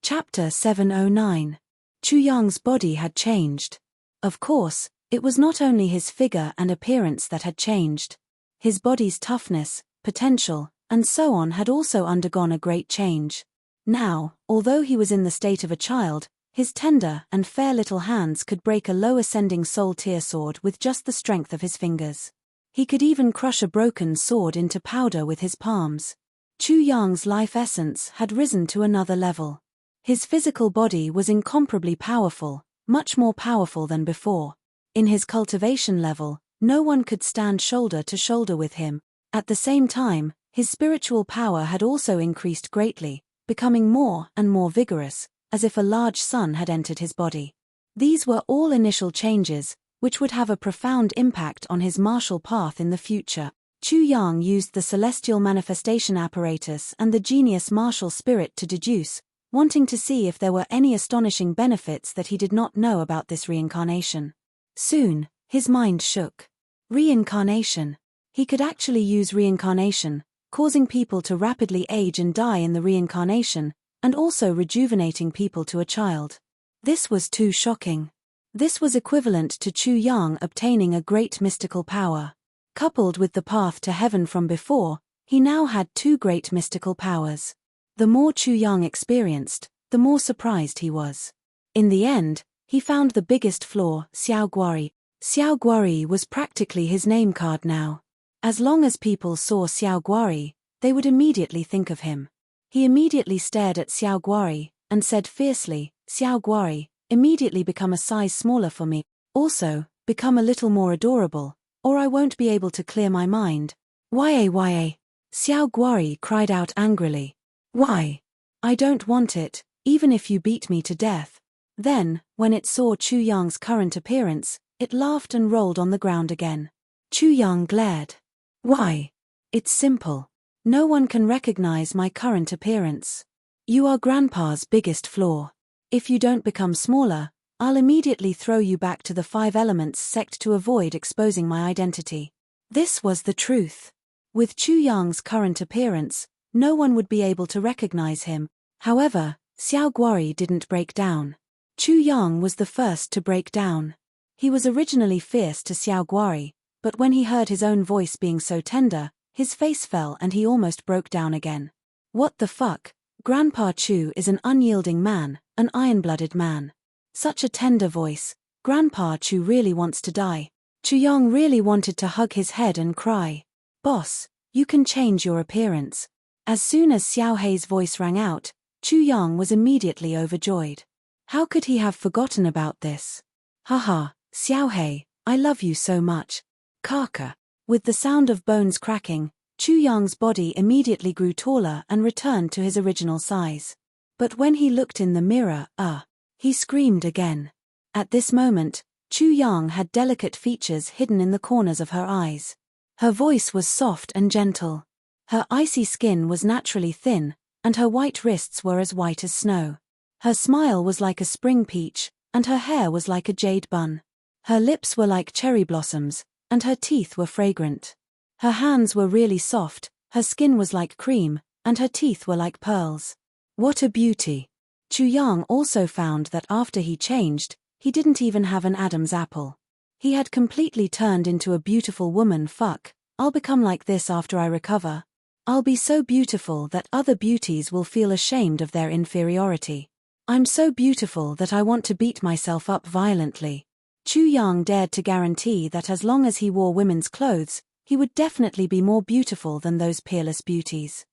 Chapter 709. Chu Yang's body had changed. Of course, it was not only his figure and appearance that had changed. His body's toughness, potential, and so on had also undergone a great change. Now, although he was in the state of a child, his tender and fair little hands could break a low-ascending soul-tier sword with just the strength of his fingers. He could even crush a broken sword into powder with his palms. Chu Yang's life essence had risen to another level. His physical body was incomparably powerful, much more powerful than before. In his cultivation level, no one could stand shoulder to shoulder with him. At the same time, his spiritual power had also increased greatly, becoming more and more vigorous, as if a large sun had entered his body. These were all initial changes, which would have a profound impact on his martial path in the future. Chu Yang used the celestial manifestation apparatus and the genius martial spirit to deduce, wanting to see if there were any astonishing benefits that he did not know about this reincarnation. Soon, his mind shook. Reincarnation. He could actually use reincarnation, causing people to rapidly age and die in the reincarnation, and also rejuvenating people to a child. This was too shocking. This was equivalent to Chu Yang obtaining a great mystical power. Coupled with the path to heaven from before, he now had two great mystical powers. The more Chu Yang experienced, the more surprised he was. In the end, he found the biggest flaw: Xiao Guari. Xiao Guari was practically his name card now. As long as people saw Xiao Guari, they would immediately think of him. He immediately stared at Xiao Guari, and said fiercely, "Xiao Guari, immediately become a size smaller for me. Also, become a little more adorable, or I won't be able to clear my mind." "Why? Xiao Guari cried out angrily. "Why? I don't want it, even if you beat me to death." Then, when it saw Chu Yang's current appearance, it laughed and rolled on the ground again. Chu Yang glared. "Why? It's simple. No one can recognize my current appearance. You are Grandpa's biggest flaw. If you don't become smaller, I'll immediately throw you back to the Five Elements sect to avoid exposing my identity." This was the truth. With Chu Yang's current appearance, no one would be able to recognize him. However, Xiao Guari didn't break down. Chu Yang was the first to break down. He was originally fierce to Xiao Guari, but when he heard his own voice being so tender, his face fell and he almost broke down again. "What the fuck? Grandpa Chu is an unyielding man, an iron-blooded man. Such a tender voice. Grandpa Chu really wants to die." Chu Yang really wanted to hug his head and cry. "Boss, you can change your appearance." As soon as Xiao Hei's voice rang out, Chu Yang was immediately overjoyed. How could he have forgotten about this? "Haha, Xiao Hei, I love you so much. Kaka." With the sound of bones cracking, Chu Yang's body immediately grew taller and returned to his original size. But when he looked in the mirror, he screamed again. At this moment, Chu Yang had delicate features hidden in the corners of her eyes. Her voice was soft and gentle. Her icy skin was naturally thin, and her white wrists were as white as snow. Her smile was like a spring peach, and her hair was like a jade bun. Her lips were like cherry blossoms, and her teeth were fragrant. Her hands were really soft, her skin was like cream, and her teeth were like pearls. What a beauty! Chu Yang also found that after he changed, he didn't even have an Adam's apple. He had completely turned into a beautiful woman. Fuck, I'll become like this after I recover. I'll be so beautiful that other beauties will feel ashamed of their inferiority. I'm so beautiful that I want to beat myself up violently. Chu Yang dared to guarantee that as long as he wore women's clothes, he would definitely be more beautiful than those peerless beauties.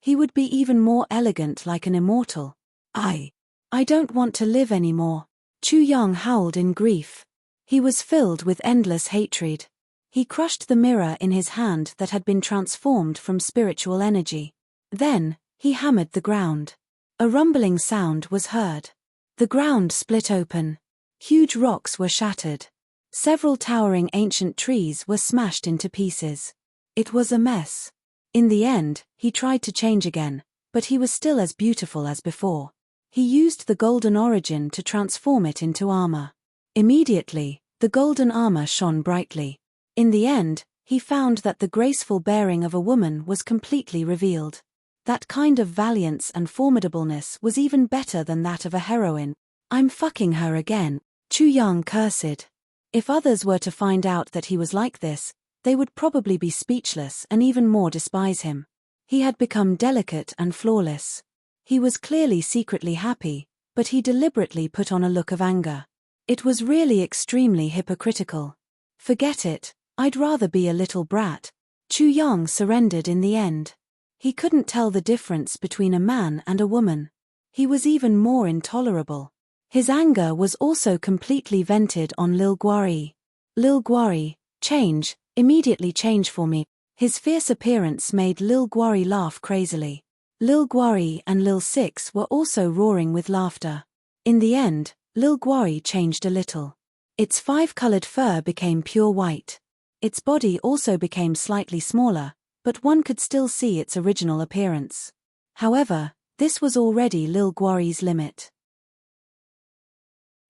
He would be even more elegant, like an immortal. I don't want to live anymore. Chu Yang howled in grief. He was filled with endless hatred. He crushed the mirror in his hand that had been transformed from spiritual energy. Then, he hammered the ground. A rumbling sound was heard. The ground split open. Huge rocks were shattered. Several towering ancient trees were smashed into pieces. It was a mess. In the end, he tried to change again, but he was still as beautiful as before. He used the golden origin to transform it into armor. Immediately, the golden armor shone brightly. In the end, he found that the graceful bearing of a woman was completely revealed. That kind of valiance and formidableness was even better than that of a heroine. "I'm fucking her again," Chu Yang cursed. If others were to find out that he was like this, they would probably be speechless and even more despise him. He had become delicate and flawless. He was clearly secretly happy, but he deliberately put on a look of anger. It was really extremely hypocritical. "Forget it, I'd rather be a little brat." Chu Yang surrendered in the end. He couldn't tell the difference between a man and a woman. He was even more intolerable. His anger was also completely vented on Lil Guari. "Lil Guari, change, immediately change for me." His fierce appearance made Lil Guari laugh crazily. Lil Guari and Lil Six were also roaring with laughter. In the end, Lil Guari changed a little. Its 5-colored fur became pure white. Its body also became slightly smaller, but one could still see its original appearance. However, this was already Lil Guari's limit.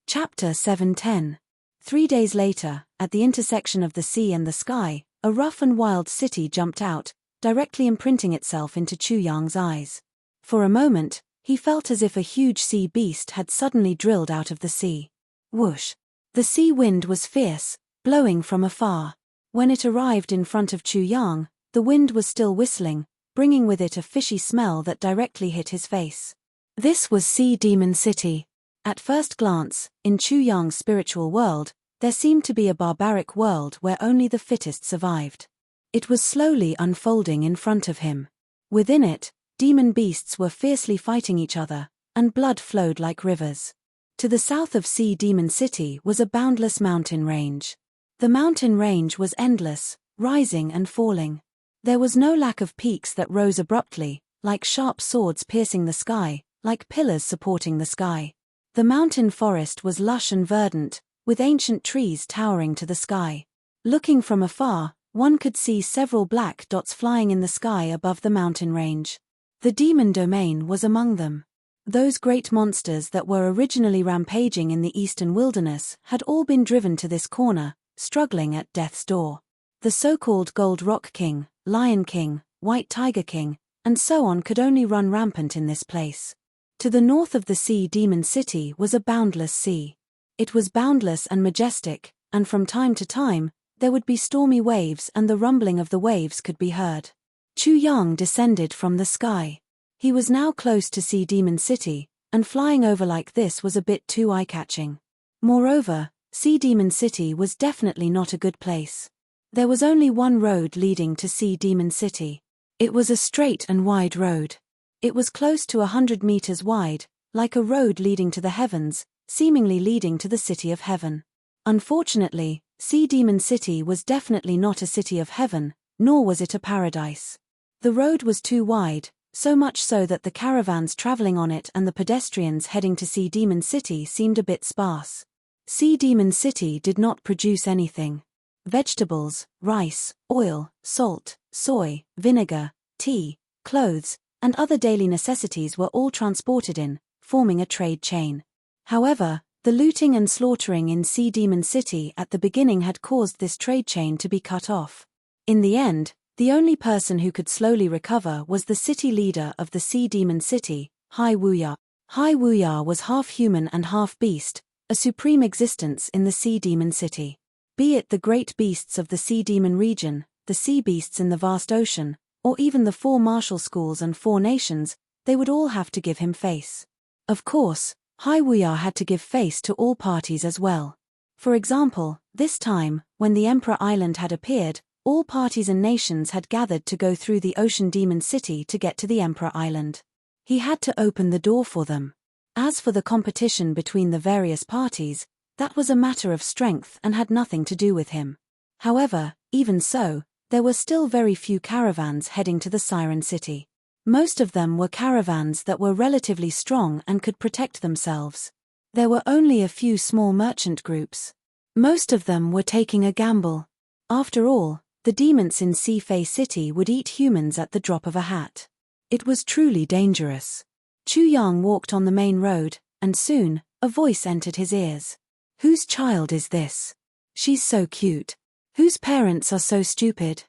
Chapter 710. 3 days later, at the intersection of the sea and the sky, a rough and wild city jumped out, directly imprinting itself into Chu Yang's eyes. For a moment, he felt as if a huge sea beast had suddenly drilled out of the sea. Whoosh! The sea wind was fierce, blowing from afar. When it arrived in front of Chu Yang, the wind was still whistling, bringing with it a fishy smell that directly hit his face. This was Sea Demon City. At first glance, in Chu Yang's spiritual world, there seemed to be a barbaric world where only the fittest survived. It was slowly unfolding in front of him. Within it, demon beasts were fiercely fighting each other, and blood flowed like rivers. To the south of Sea Demon City was a boundless mountain range. The mountain range was endless, rising and falling. There was no lack of peaks that rose abruptly, like sharp swords piercing the sky, like pillars supporting the sky. The mountain forest was lush and verdant, with ancient trees towering to the sky. Looking from afar, one could see several black dots flying in the sky above the mountain range. The demon domain was among them. Those great monsters that were originally rampaging in the eastern wilderness had all been driven to this corner, struggling at death's door. The so-called Gold Rock King, Lion King, White Tiger King, and so on could only run rampant in this place. To the north of the Sea Demon City was a boundless sea. It was boundless and majestic, and from time to time, there would be stormy waves and the rumbling of the waves could be heard. Chu Yang descended from the sky. He was now close to Sea Demon City, and flying over like this was a bit too eye-catching. Moreover, Sea Demon City was definitely not a good place. There was only one road leading to Sea Demon City. It was a straight and wide road. It was close to 100 meters wide, like a road leading to the heavens, seemingly leading to the city of heaven. Unfortunately, Sea Demon City was definitely not a city of heaven, nor was it a paradise. The road was too wide, so much so that the caravans traveling on it and the pedestrians heading to Sea Demon City seemed a bit sparse. Sea Demon City did not produce anything. Vegetables, rice, oil, salt, soy, vinegar, tea, clothes, and other daily necessities were all transported in, forming a trade chain. However, the looting and slaughtering in Sea Demon City at the beginning had caused this trade chain to be cut off. In the end, the only person who could slowly recover was the city leader of the Sea Demon City, Hai Wuya. Hai Wuya was half human and half beast, a supreme existence in the Sea Demon City. Be it the great beasts of the Sea Demon region, the sea beasts in the vast ocean, or even the 4 martial schools and 4 nations, they would all have to give him face. Of course, Hai Wuya had to give face to all parties as well. For example, this time, when the Emperor Island had appeared, all parties and nations had gathered to go through the Ocean Demon City to get to the Emperor Island. He had to open the door for them. As for the competition between the various parties, that was a matter of strength and had nothing to do with him. However, even so, there were still very few caravans heading to the Siren City. Most of them were caravans that were relatively strong and could protect themselves. There were only a few small merchant groups. Most of them were taking a gamble. After all, the demons in Sea Fei City would eat humans at the drop of a hat. It was truly dangerous. Chu Yang walked on the main road, and soon, a voice entered his ears. "Whose child is this? She's so cute. Whose parents are so stupid?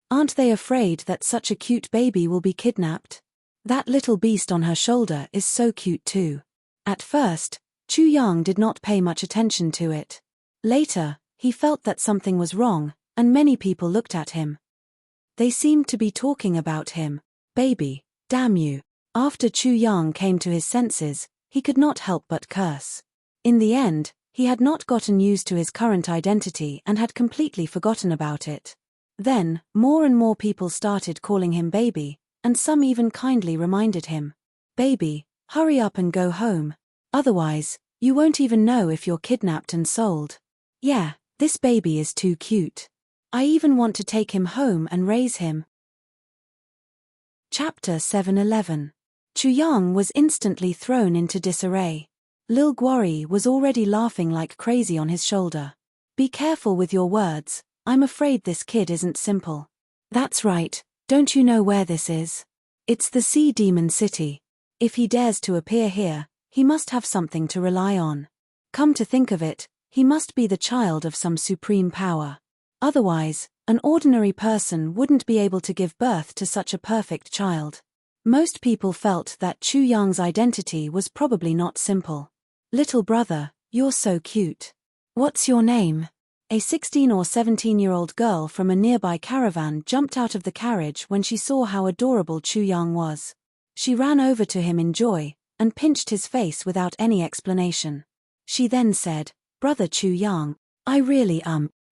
Aren't they afraid that such a cute baby will be kidnapped?" That little beast on her shoulder is so cute too. At first, Chu Yang did not pay much attention to it. Later, he felt that something was wrong, and many people looked at him. They seemed to be talking about him. Baby, damn you. After Chu Yang came to his senses, he could not help but curse. In the end, he had not gotten used to his current identity and had completely forgotten about it. Then, more and more people started calling him baby, and some even kindly reminded him, "Baby, hurry up and go home. Otherwise, you won't even know if you're kidnapped and sold. Yeah, this baby is too cute. I even want to take him home and raise him." Chapter 711. Chu Yang was instantly thrown into disarray. Lil Guori was already laughing like crazy on his shoulder. "Be careful with your words, I'm afraid this kid isn't simple." "That's right, don't you know where this is? It's the Sea Demon City. If he dares to appear here, he must have something to rely on. Come to think of it, he must be the child of some supreme power. Otherwise, an ordinary person wouldn't be able to give birth to such a perfect child." Most people felt that Chu Yang's identity was probably not simple. "Little brother, you're so cute. What's your name?" A 16 or 17-year-old girl from a nearby caravan jumped out of the carriage when she saw how adorable Chu Yang was. She ran over to him in joy, and pinched his face without any explanation. She then said, "Brother Chu Yang, I really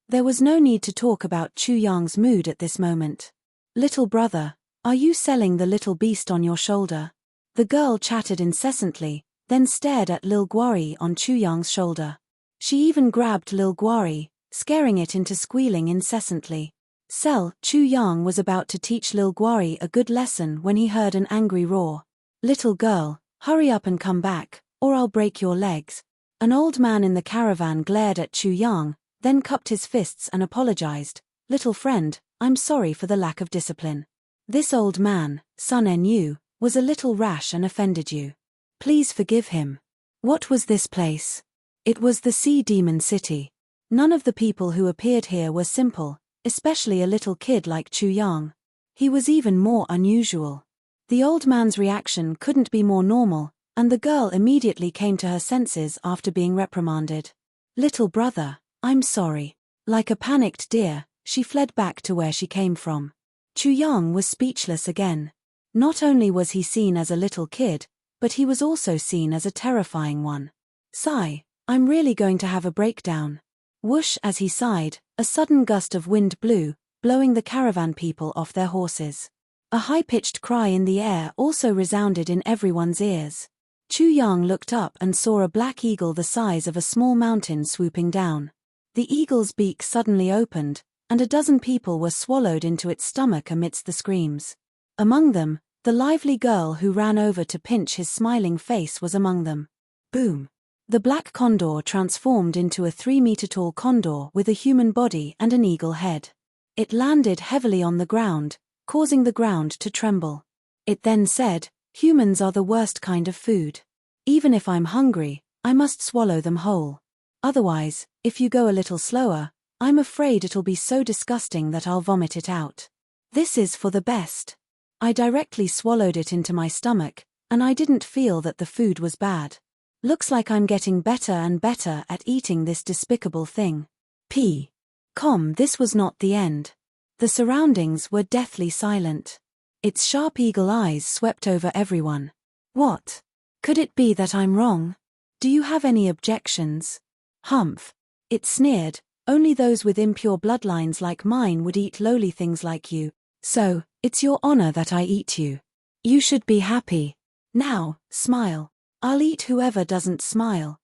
There was no need to talk about Chu Yang's mood at this moment. "Little brother, are you selling the little beast on your shoulder?" The girl chattered incessantly, then stared at Lil Guori on Chu Yang's shoulder. She even grabbed Lil Guori, scaring it into squealing incessantly. Chu Yang was about to teach Lil Guori a good lesson when he heard an angry roar. "Little girl, hurry up and come back, or I'll break your legs." An old man in the caravan glared at Chu Yang, then cupped his fists and apologized. "Little friend, I'm sorry for the lack of discipline. This old man, Sun Nu, was a little rash and offended you. Please forgive him." What was this place? It was the Sea Demon City. None of the people who appeared here were simple, especially a little kid like Chu Yang. He was even more unusual. The old man's reaction couldn't be more normal, and the girl immediately came to her senses after being reprimanded. "Little brother, I'm sorry." Like a panicked deer, she fled back to where she came from. Chu Yang was speechless again. Not only was he seen as a little kid, but he was also seen as a terrifying one. "Sigh, I'm really going to have a breakdown." Whoosh, as he sighed, a sudden gust of wind blew, blowing the caravan people off their horses. A high-pitched cry in the air also resounded in everyone's ears. Chu Yang looked up and saw a black eagle the size of a small mountain swooping down. The eagle's beak suddenly opened, and a dozen people were swallowed into its stomach amidst the screams. Among them, the lively girl who ran over to pinch his smiling face was among them. Boom! The black condor transformed into a 3-meter-tall condor with a human body and an eagle head. It landed heavily on the ground, causing the ground to tremble. It then said, "Humans are the worst kind of food. Even if I'm hungry, I must swallow them whole. Otherwise, if you go a little slower, I'm afraid it'll be so disgusting that I'll vomit it out. This is for the best." I directly swallowed it into my stomach, and I didn't feel that the food was bad. Looks like I'm getting better and better at eating this despicable thing. This was not the end. The surroundings were deathly silent. Its sharp eagle eyes swept over everyone. "What? Could it be that I'm wrong? Do you have any objections?" "Humph." It sneered, "Only those with impure bloodlines like mine would eat lowly things like you. So, it's your honor that I eat you. You should be happy. Now, smile. I'll eat whoever doesn't smile."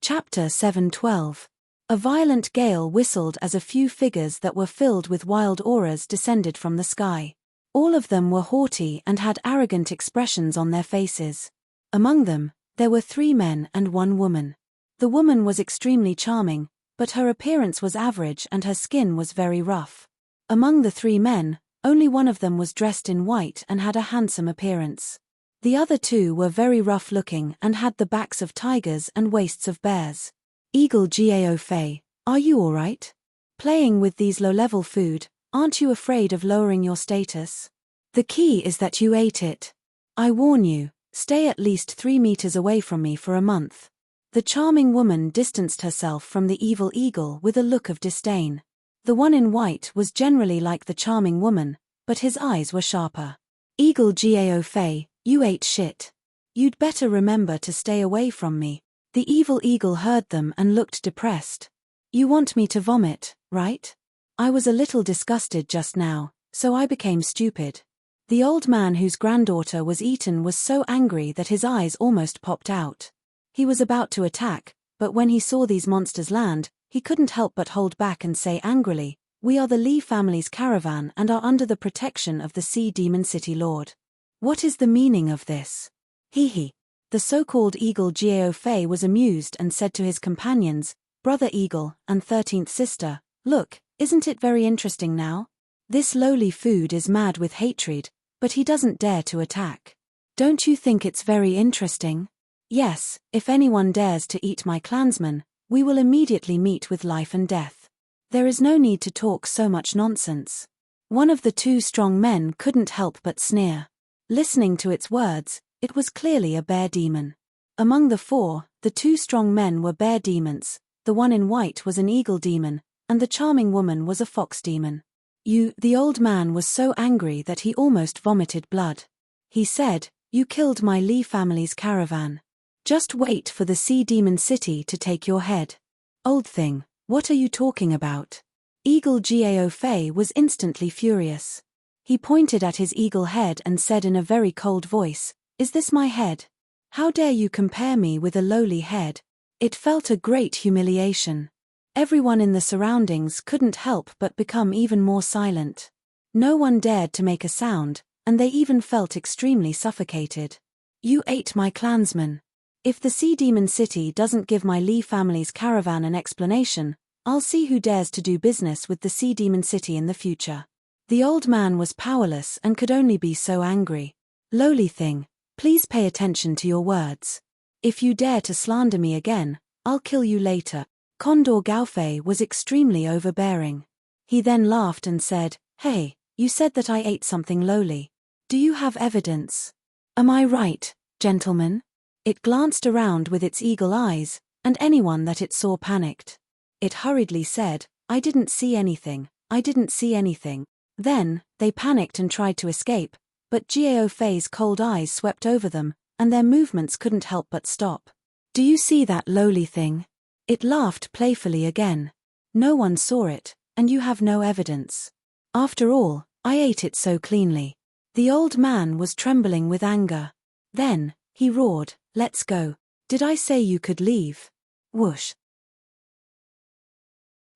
Chapter 712. A violent gale whistled as a few figures that were filled with wild auras descended from the sky. All of them were haughty and had arrogant expressions on their faces. Among them, there were 3 men and 1 woman. The woman was extremely charming, but her appearance was average and her skin was very rough. Among the 3 men, only one of them was dressed in white and had a handsome appearance. The other 2 were very rough-looking and had the backs of tigers and waists of bears. Eagle Gao Fei, are you alright? Playing with these low-level food, aren't you afraid of lowering your status? The key is that you ate it. I warn you, stay at least 3 meters away from me for a month. The charming woman distanced herself from the evil eagle with a look of disdain. The one in white was generally like the charming woman, but his eyes were sharper. Eagle Gao Fei, you ate shit. You'd better remember to stay away from me. The evil eagle heard them and looked depressed. You want me to vomit, right? I was a little disgusted just now, so I became stupid. The old man whose granddaughter was eaten was so angry that his eyes almost popped out. He was about to attack, but when he saw these monsters land, he couldn't help but hold back and say angrily, "We are the Li family's caravan and are under the protection of the Sea Demon City Lord. What is the meaning of this?" Hee. The so-called Eagle Gao Fei was amused and said to his companions, Brother Eagle and 13th sister, "Look, isn't it very interesting now? This lowly food is mad with hatred, but he doesn't dare to attack. Don't you think it's very interesting? Yes, if anyone dares to eat my clansman, we will immediately meet with life and death. There is no need to talk so much nonsense." One of the two strong men couldn't help but sneer. Listening to its words, it was clearly a bear demon. Among the four, the two strong men were bear demons, the one in white was an eagle demon, and the charming woman was a fox demon. The old man was so angry that he almost vomited blood. He said, "You killed my Li family's caravan. Just wait for the Sea Demon City to take your head." "Old thing, what are you talking about?" Eagle Gao Fei was instantly furious. He pointed at his eagle head and said in a very cold voice, "Is this my head? How dare you compare me with a lowly head?" It felt a great humiliation. Everyone in the surroundings couldn't help but become even more silent. No one dared to make a sound, and they even felt extremely suffocated. "You ate my clansman. If the Sea Demon City doesn't give my Li family's caravan an explanation, I'll see who dares to do business with the Sea Demon City in the future." The old man was powerless and could only be so angry. "Lowly thing, please pay attention to your words. If you dare to slander me again, I'll kill you later." Condor Gaofei was extremely overbearing. He then laughed and said, "Hey, you said that I ate something lowly. Do you have evidence? Am I right, gentlemen?" It glanced around with its eagle eyes, and anyone that it saw panicked. It hurriedly said, "I didn't see anything, I didn't see anything." Then, they panicked and tried to escape, but Gao Fei's cold eyes swept over them, and their movements couldn't help but stop. "Do you see that lowly thing?" It laughed playfully again. "No one saw it, and you have no evidence. After all, I ate it so cleanly." The old man was trembling with anger. Then, he roared, "Let's go. Did I say you could leave?" Whoosh.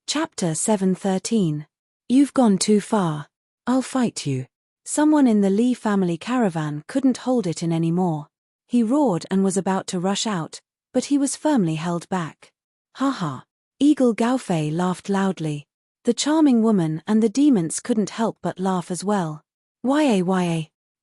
Chapter 7:13. You've gone too far. I'll fight you. Someone in the Li family caravan couldn't hold it in anymore. He roared and was about to rush out, but he was firmly held back. "Ha." Eagle Gaofei laughed loudly. The charming woman and the demons couldn't help but laugh as well. Why?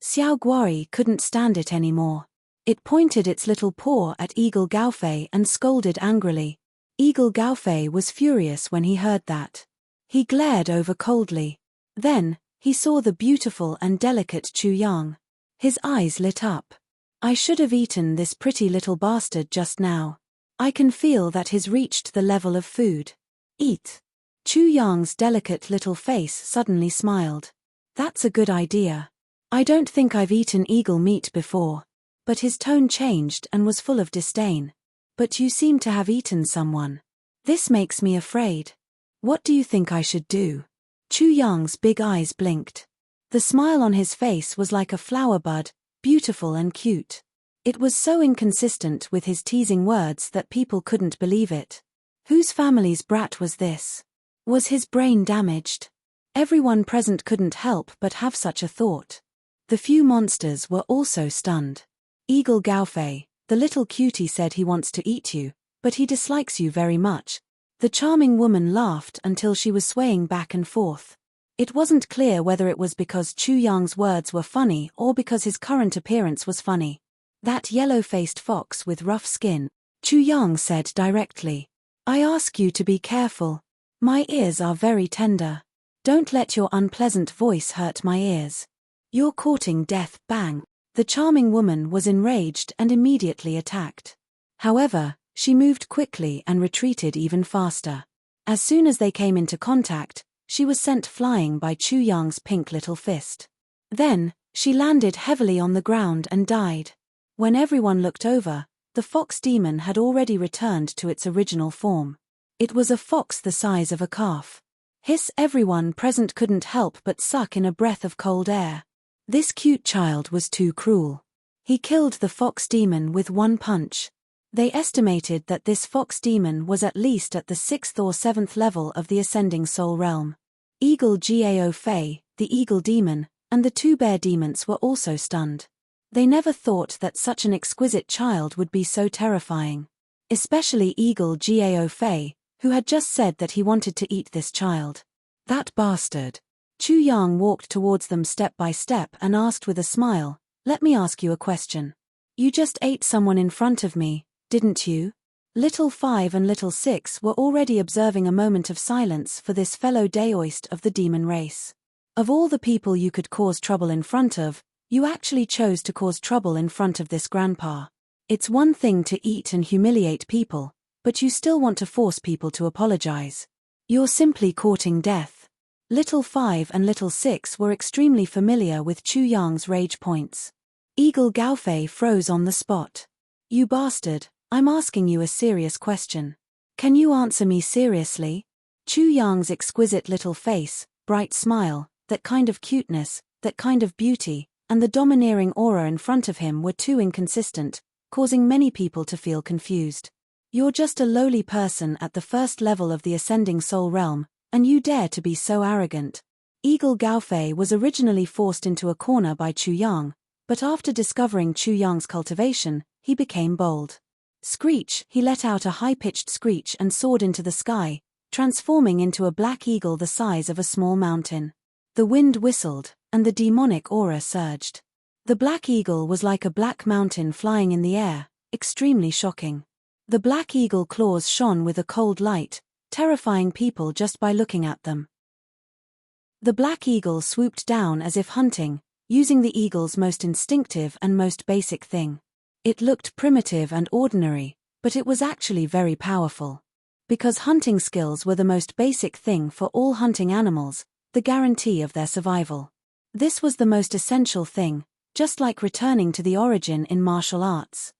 Xiao Guari couldn't stand it anymore. It pointed its little paw at Eagle Gaofei and scolded angrily. Eagle Gaofei was furious when he heard that. He glared over coldly. Then, he saw the beautiful and delicate Chu Yang. His eyes lit up. "I should have eaten this pretty little bastard just now. I can feel that he's reached the level of food. Eat." Chu Yang's delicate little face suddenly smiled. "That's a good idea. I don't think I've eaten eagle meat before." But his tone changed and was full of disdain. "But you seem to have eaten someone. This makes me afraid. What do you think I should do?" Chu Yang's big eyes blinked. The smile on his face was like a flower bud, beautiful and cute. It was so inconsistent with his teasing words that people couldn't believe it. Whose family's brat was this? Was his brain damaged? Everyone present couldn't help but have such a thought. The few monsters were also stunned. Eagle Gaofei, the little cutie said he wants to eat you, but he dislikes you very much. The charming woman laughed until she was swaying back and forth. It wasn't clear whether it was because Chu Yang's words were funny or because his current appearance was funny. "That yellow-faced fox with rough skin," Chu Yang said directly. "I ask you to be careful. My ears are very tender. Don't let your unpleasant voice hurt my ears." You're courting death, bang. The charming woman was enraged and immediately attacked. However, she moved quickly and retreated even faster. As soon as they came into contact, she was sent flying by Chu Yang's pink little fist. Then, she landed heavily on the ground and died. When everyone looked over, the fox demon had already returned to its original form. It was a fox the size of a calf. Hiss! Everyone present couldn't help but suck in a breath of cold air. This cute child was too cruel. He killed the fox demon with one punch. They estimated that this fox demon was at least at the 6th or 7th level of the ascending soul realm. Eagle Gao Fei, the eagle demon, and the 2 bear demons were also stunned. They never thought that such an exquisite child would be so terrifying. Especially Eagle Gao Fei, who had just said that he wanted to eat this child. That bastard. Chu Yang walked towards them step by step and asked with a smile, "Let me ask you a question. You just ate someone in front of me, didn't you?" Little 5 and Little 6 were already observing a moment of silence for this fellow daoist of the demon race. Of all the people you could cause trouble in front of, you actually chose to cause trouble in front of this grandpa. It's one thing to eat and humiliate people, but you still want to force people to apologize. You're simply courting death. Little 5 and Little 6 were extremely familiar with Chu Yang's rage points. Eagle Gaofei froze on the spot. "You bastard, I'm asking you a serious question. Can you answer me seriously?" Chu Yang's exquisite little face, bright smile, that kind of cuteness, that kind of beauty, and the domineering aura in front of him were too inconsistent, causing many people to feel confused. You're just a lowly person at the 1st level of the ascending soul realm, and you dare to be so arrogant. Eagle Gaofei was originally forced into a corner by Chu Yang, but after discovering Chu Yang's cultivation, he became bold. Screech! He let out a high-pitched screech and soared into the sky, transforming into a black eagle the size of a small mountain. The wind whistled, and the demonic aura surged. The black eagle was like a black mountain flying in the air, extremely shocking. The black eagle claws shone with a cold light, terrifying people just by looking at them. The black eagle swooped down as if hunting, using the eagle's most instinctive and most basic thing. It looked primitive and ordinary, but it was actually very powerful. Because hunting skills were the most basic thing for all hunting animals, the guarantee of their survival. This was the most essential thing, just like returning to the origin in martial arts.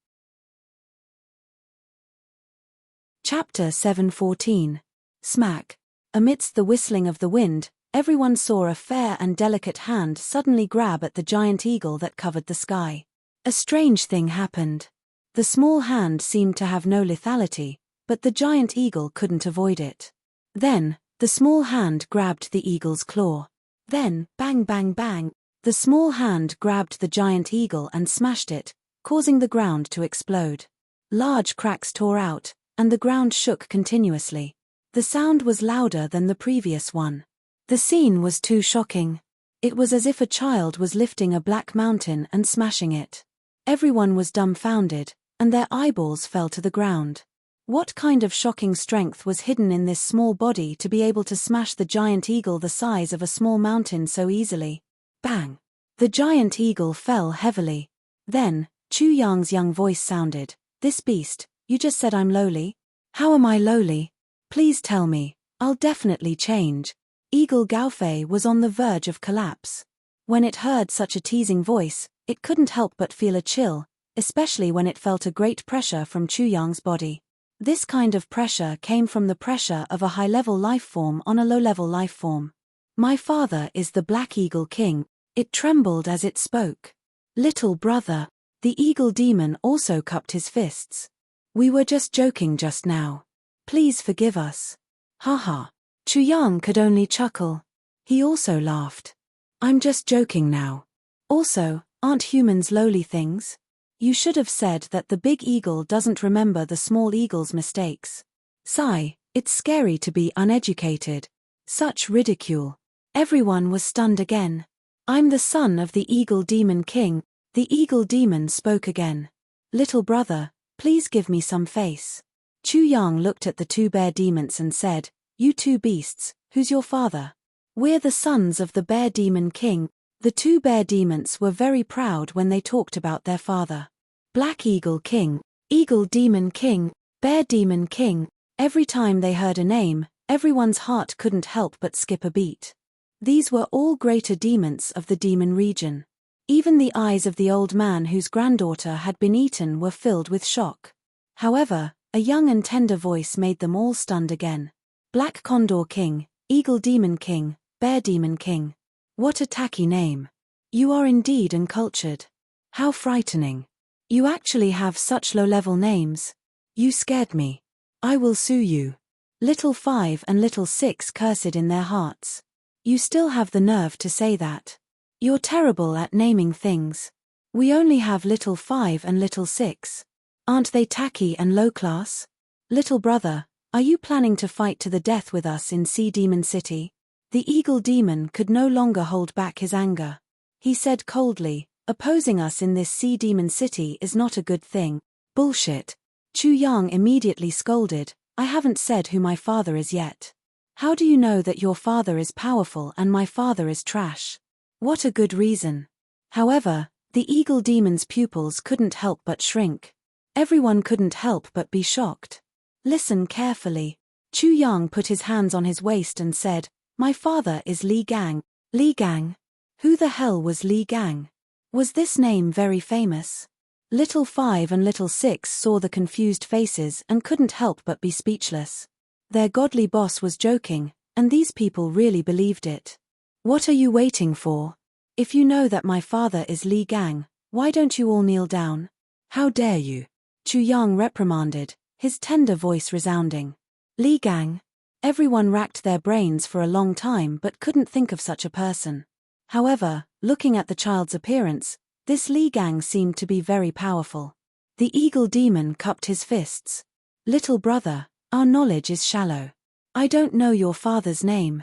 Chapter 7:14. Smack. Amidst the whistling of the wind, everyone saw a fair and delicate hand suddenly grab at the giant eagle that covered the sky. A strange thing happened. The small hand seemed to have no lethality, but the giant eagle couldn't avoid it. Then, the small hand grabbed the eagle's claw. Then, bang bang bang, the small hand grabbed the giant eagle and smashed it, causing the ground to explode. Large cracks tore out, and the ground shook continuously. The sound was louder than the previous one. The scene was too shocking. It was as if a child was lifting a black mountain and smashing it. Everyone was dumbfounded, and their eyeballs fell to the ground. What kind of shocking strength was hidden in this small body to be able to smash the giant eagle the size of a small mountain so easily? Bang! The giant eagle fell heavily. Then, Chu Yang's young voice sounded, "This beast, you just said I'm lowly? How am I lowly? Please tell me, I'll definitely change." Eagle Gaofei was on the verge of collapse. When it heard such a teasing voice, it couldn't help but feel a chill, especially when it felt a great pressure from Chu Yang's body. This kind of pressure came from the pressure of a high-level life form on a low-level life form. "My father is the Black Eagle King." It trembled as it spoke. "Little brother." The eagle demon also cupped his fists. "We were just joking just now. Please forgive us." Haha. Chu Yang could only chuckle. He also laughed. "I'm just joking now. Also, aren't humans lowly things? You should have said that the big eagle doesn't remember the small eagle's mistakes. Sigh, it's scary to be uneducated." Such ridicule. Everyone was stunned again. "I'm the son of the Eagle Demon King." The eagle demon spoke again. "Little brother, please give me some face." Chu Yang looked at the 2 bear demons and said, "You 2 beasts, who's your father?" "We're the sons of the Bear Demon King." The two bear demons were very proud when they talked about their father. Black Eagle King, Eagle Demon King, Bear Demon King. Every time they heard a name, everyone's heart couldn't help but skip a beat. These were all greater demons of the demon region. Even the eyes of the old man whose granddaughter had been eaten were filled with shock. However, a young and tender voice made them all stunned again. Black Condor King, Eagle Demon King, Bear Demon King. What a tacky name. You are indeed uncultured. How frightening. You actually have such low-level names. You scared me. I will sue you. Little 5 and Little 6 cursed in their hearts. You still have the nerve to say that. You're terrible at naming things. We only have Little 5 and Little 6. Aren't they tacky and low class? Little brother, are you planning to fight to the death with us in Sea Demon City? The Eagle Demon could no longer hold back his anger. He said coldly, opposing us in this Sea Demon City is not a good thing. Bullshit. Chu Yang immediately scolded, I haven't said who my father is yet. How do you know that your father is powerful and my father is trash? What a good reason. However, the Eagle Demon's pupils couldn't help but shrink. Everyone couldn't help but be shocked. Listen carefully. Chu Yang put his hands on his waist and said, my father is Li Gang. Li Gang? Who the hell was Li Gang? Was this name very famous? Little 5 and Little 6 saw the confused faces and couldn't help but be speechless. Their godly boss was joking, and these people really believed it. What are you waiting for? If you know that my father is Li Gang, why don't you all kneel down? How dare you? Chu Yang reprimanded, his tender voice resounding. Li Gang? Everyone racked their brains for a long time but couldn't think of such a person. However, looking at the child's appearance, this Li Gang seemed to be very powerful. The Eagle Demon cupped his fists. Little brother, our knowledge is shallow. I don't know your father's name.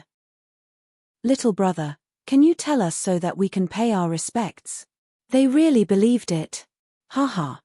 Little brother, can you tell us so that we can pay our respects? They really believed it. Haha.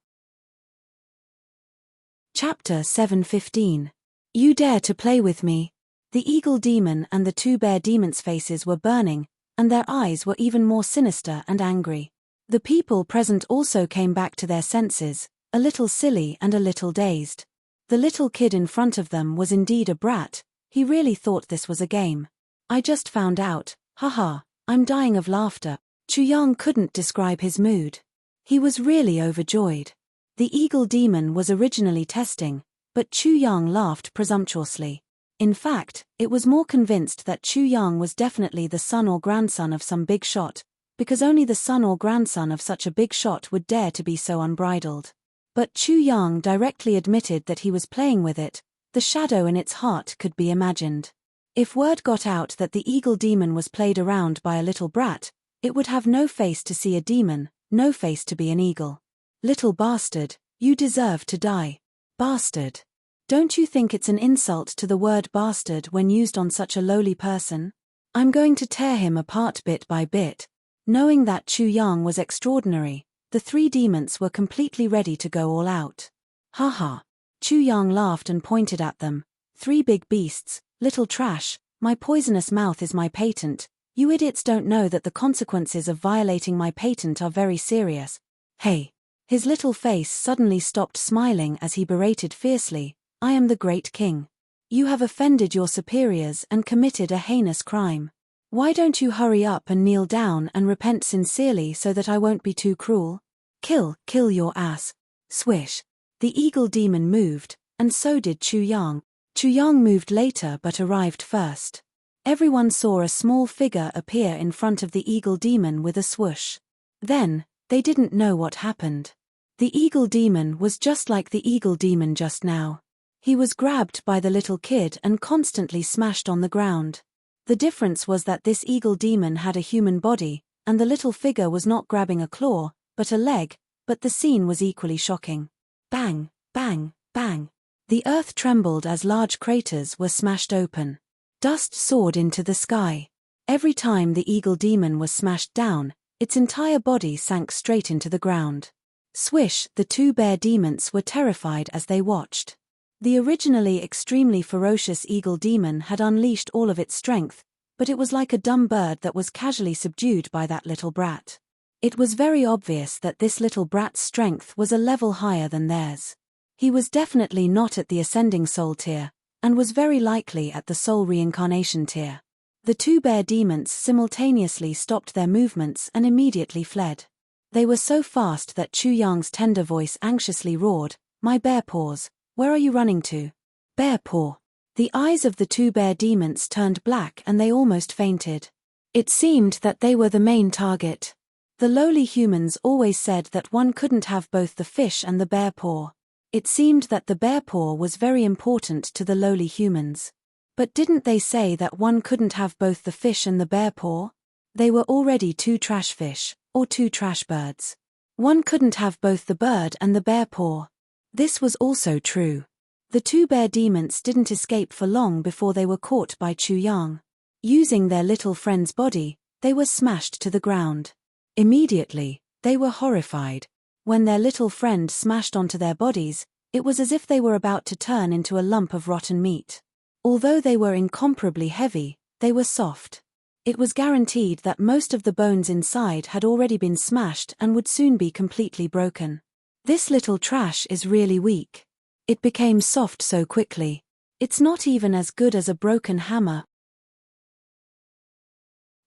Chapter 7:15. You dare to play with me? The Eagle Demon and the two Bear Demons' faces were burning, and their eyes were even more sinister and angry. The people present also came back to their senses, a little silly and a little dazed. The little kid in front of them was indeed a brat, he really thought this was a game. I just found out, haha, I'm dying of laughter. Chu Yang couldn't describe his mood. He was really overjoyed. The Eagle Demon was originally testing, but Chu Yang laughed presumptuously. In fact, it was more convinced that Chu Yang was definitely the son or grandson of some big shot, because only the son or grandson of such a big shot would dare to be so unbridled. But Chu Yang directly admitted that he was playing with it, the shadow in its heart could be imagined. If word got out that the Eagle Demon was played around by a little brat, it would have no face to see a demon, no face to be an eagle. Little bastard, you deserve to die. Bastard. Don't you think it's an insult to the word bastard when used on such a lowly person? I'm going to tear him apart bit by bit. Knowing that Chu Yang was extraordinary, the three demons were completely ready to go all out. Haha. Chu Yang laughed and pointed at them. Three big beasts, little trash, my poisonous mouth is my patent. You idiots don't know that the consequences of violating my patent are very serious. Hey. His little face suddenly stopped smiling as he berated fiercely, I am the great king. You have offended your superiors and committed a heinous crime. Why don't you hurry up and kneel down and repent sincerely so that I won't be too cruel? Kill your ass. Swish. The Eagle Demon moved, and so did Chu Yang. Chu Yang moved later but arrived first. Everyone saw a small figure appear in front of the Eagle Demon with a swoosh. Then, they didn't know what happened. The Eagle Demon was just like the Eagle Demon just now. He was grabbed by the little kid and constantly smashed on the ground. The difference was that this Eagle Demon had a human body, and the little figure was not grabbing a claw, but a leg, but the scene was equally shocking. Bang, bang, bang. The earth trembled as large craters were smashed open. Dust soared into the sky. Every time the Eagle Demon was smashed down, its entire body sank straight into the ground. Swish, the two bear demons were terrified as they watched. The originally extremely ferocious Eagle Demon had unleashed all of its strength, but it was like a dumb bird that was casually subdued by that little brat. It was very obvious that this little brat's strength was a level higher than theirs. He was definitely not at the ascending soul tier, and was very likely at the soul reincarnation tier. The two bear demons simultaneously stopped their movements and immediately fled. They were so fast that Chu Yang's tender voice anxiously roared, "My bear paws, where are you running to?" Bear paw. The eyes of the two bear demons turned black and they almost fainted. It seemed that they were the main target. The lowly humans always said that one couldn't have both the fish and the bear paw. It seemed that the bear paw was very important to the lowly humans. But didn't they say that one couldn't have both the fish and the bear paw? They were already two trash fish, or two trash birds. One couldn't have both the bird and the bear paw. This was also true. The two bear demons didn't escape for long before they were caught by Chu Yang. Using their little friend's body, they were smashed to the ground. Immediately, they were horrified. When their little friend smashed onto their bodies, it was as if they were about to turn into a lump of rotten meat. Although they were incomparably heavy, they were soft. It was guaranteed that most of the bones inside had already been smashed and would soon be completely broken. This little trash is really weak. It became soft so quickly. It's not even as good as a broken hammer.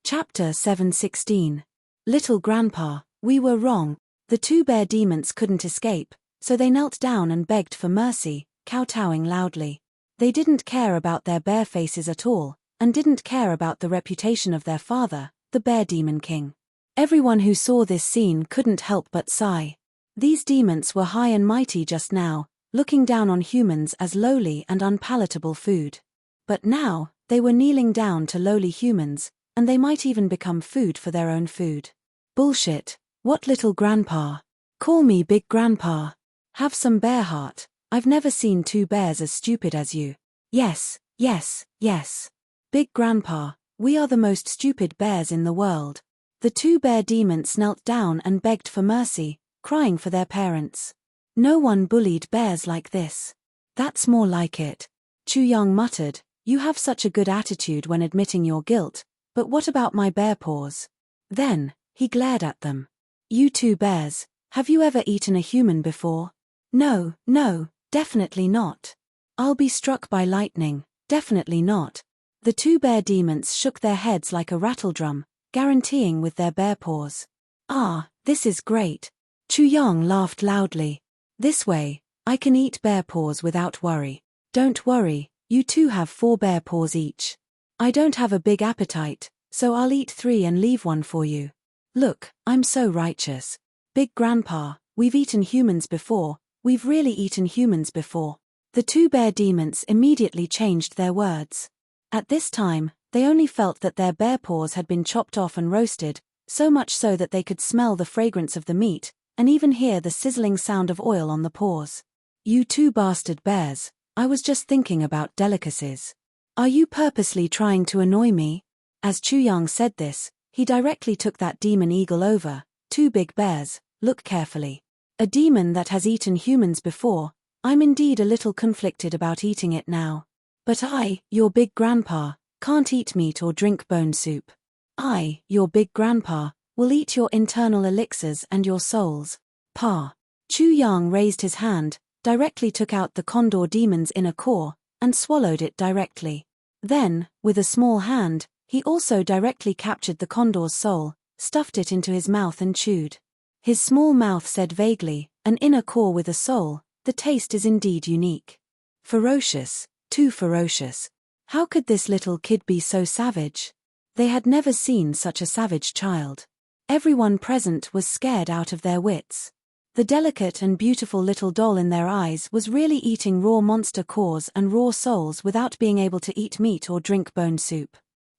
Chapter 7:16. Little Grandpa, we were wrong. The two bear demons couldn't escape, so they knelt down and begged for mercy, kowtowing loudly. They didn't care about their bear faces at all, and didn't care about the reputation of their father, the Bear Demon King. Everyone who saw this scene couldn't help but sigh. These demons were high and mighty just now, looking down on humans as lowly and unpalatable food. But now, they were kneeling down to lowly humans, and they might even become food for their own food. Bullshit. What little grandpa? Call me big grandpa. Have some bear heart. I've never seen two bears as stupid as you. Yes, yes, yes. Big grandpa, we are the most stupid bears in the world. The two bear demons knelt down and begged for mercy, crying for their parents. No one bullied bears like this. That's more like it. Chu Yang muttered, you have such a good attitude when admitting your guilt, but what about my bear paws? Then, he glared at them. You two bears, have you ever eaten a human before? No, no, definitely not. I'll be struck by lightning, definitely not. The two bear demons shook their heads like a rattledrum, guaranteeing with their bear paws. Ah, this is great. Chu Yang laughed loudly. This way, I can eat bear paws without worry. Don't worry, you two have 4 bear paws each. I don't have a big appetite, so I'll eat 3 and leave 1 for you. Look, I'm so righteous. Big grandpa, we've eaten humans before, we've really eaten humans before. The two bear demons immediately changed their words. At this time, they only felt that their bear paws had been chopped off and roasted, so much so that they could smell the fragrance of the meat, and even hear the sizzling sound of oil on the paws. You two bastard bears, I was just thinking about delicacies. Are you purposely trying to annoy me? As Chu Yang said this, he directly took that demon eagle over. Two big bears, look carefully. A demon that has eaten humans before, I'm indeed a little conflicted about eating it now. But I, your big grandpa, can't eat meat or drink bone soup. I, your big grandpa, will eat your internal elixirs and your souls. Pa. Chu Yang raised his hand, directly took out the condor demon's inner core, and swallowed it directly. Then, with a small hand, he also directly captured the condor's soul, stuffed it into his mouth and chewed. His small mouth said vaguely, an inner core with a soul, the taste is indeed unique. Ferocious. Too ferocious. How could this little kid be so savage? They had never seen such a savage child. Everyone present was scared out of their wits. The delicate and beautiful little doll in their eyes was really eating raw monster cores and raw souls without being able to eat meat or drink bone soup.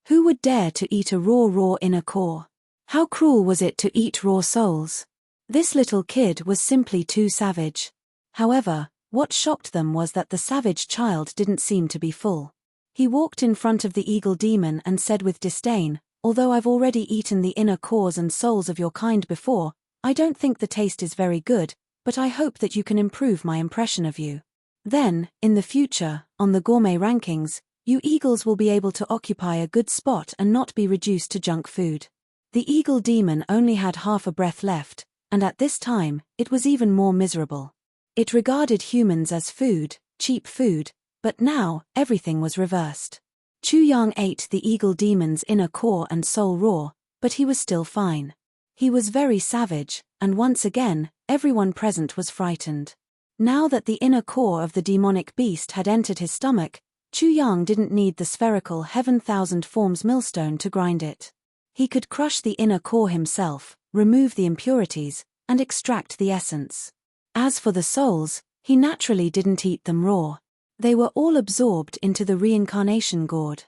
Who would dare to eat a raw inner core? How cruel was it to eat raw souls? This little kid was simply too savage. However, what shocked them was that the savage child didn't seem to be full. He walked in front of the eagle demon and said with disdain, although I've already eaten the inner cores and souls of your kind before, I don't think the taste is very good, but I hope that you can improve my impression of you. Then, in the future, on the gourmet rankings, You eagles will be able to occupy a good spot and not be reduced to junk food. The eagle demon only had half a breath left, and at this time, it was even more miserable. It regarded humans as food, cheap food, but now, everything was reversed. Chu Yang ate the eagle demon's inner core and soul raw, but he was still fine. He was very savage, and once again, everyone present was frightened. Now that the inner core of the demonic beast had entered his stomach, Chu Yang didn't need the spherical Heaven Thousand Forms millstone to grind it. He could crush the inner core himself, remove the impurities, and extract the essence. As for the souls, he naturally didn't eat them raw. They were all absorbed into the reincarnation gourd.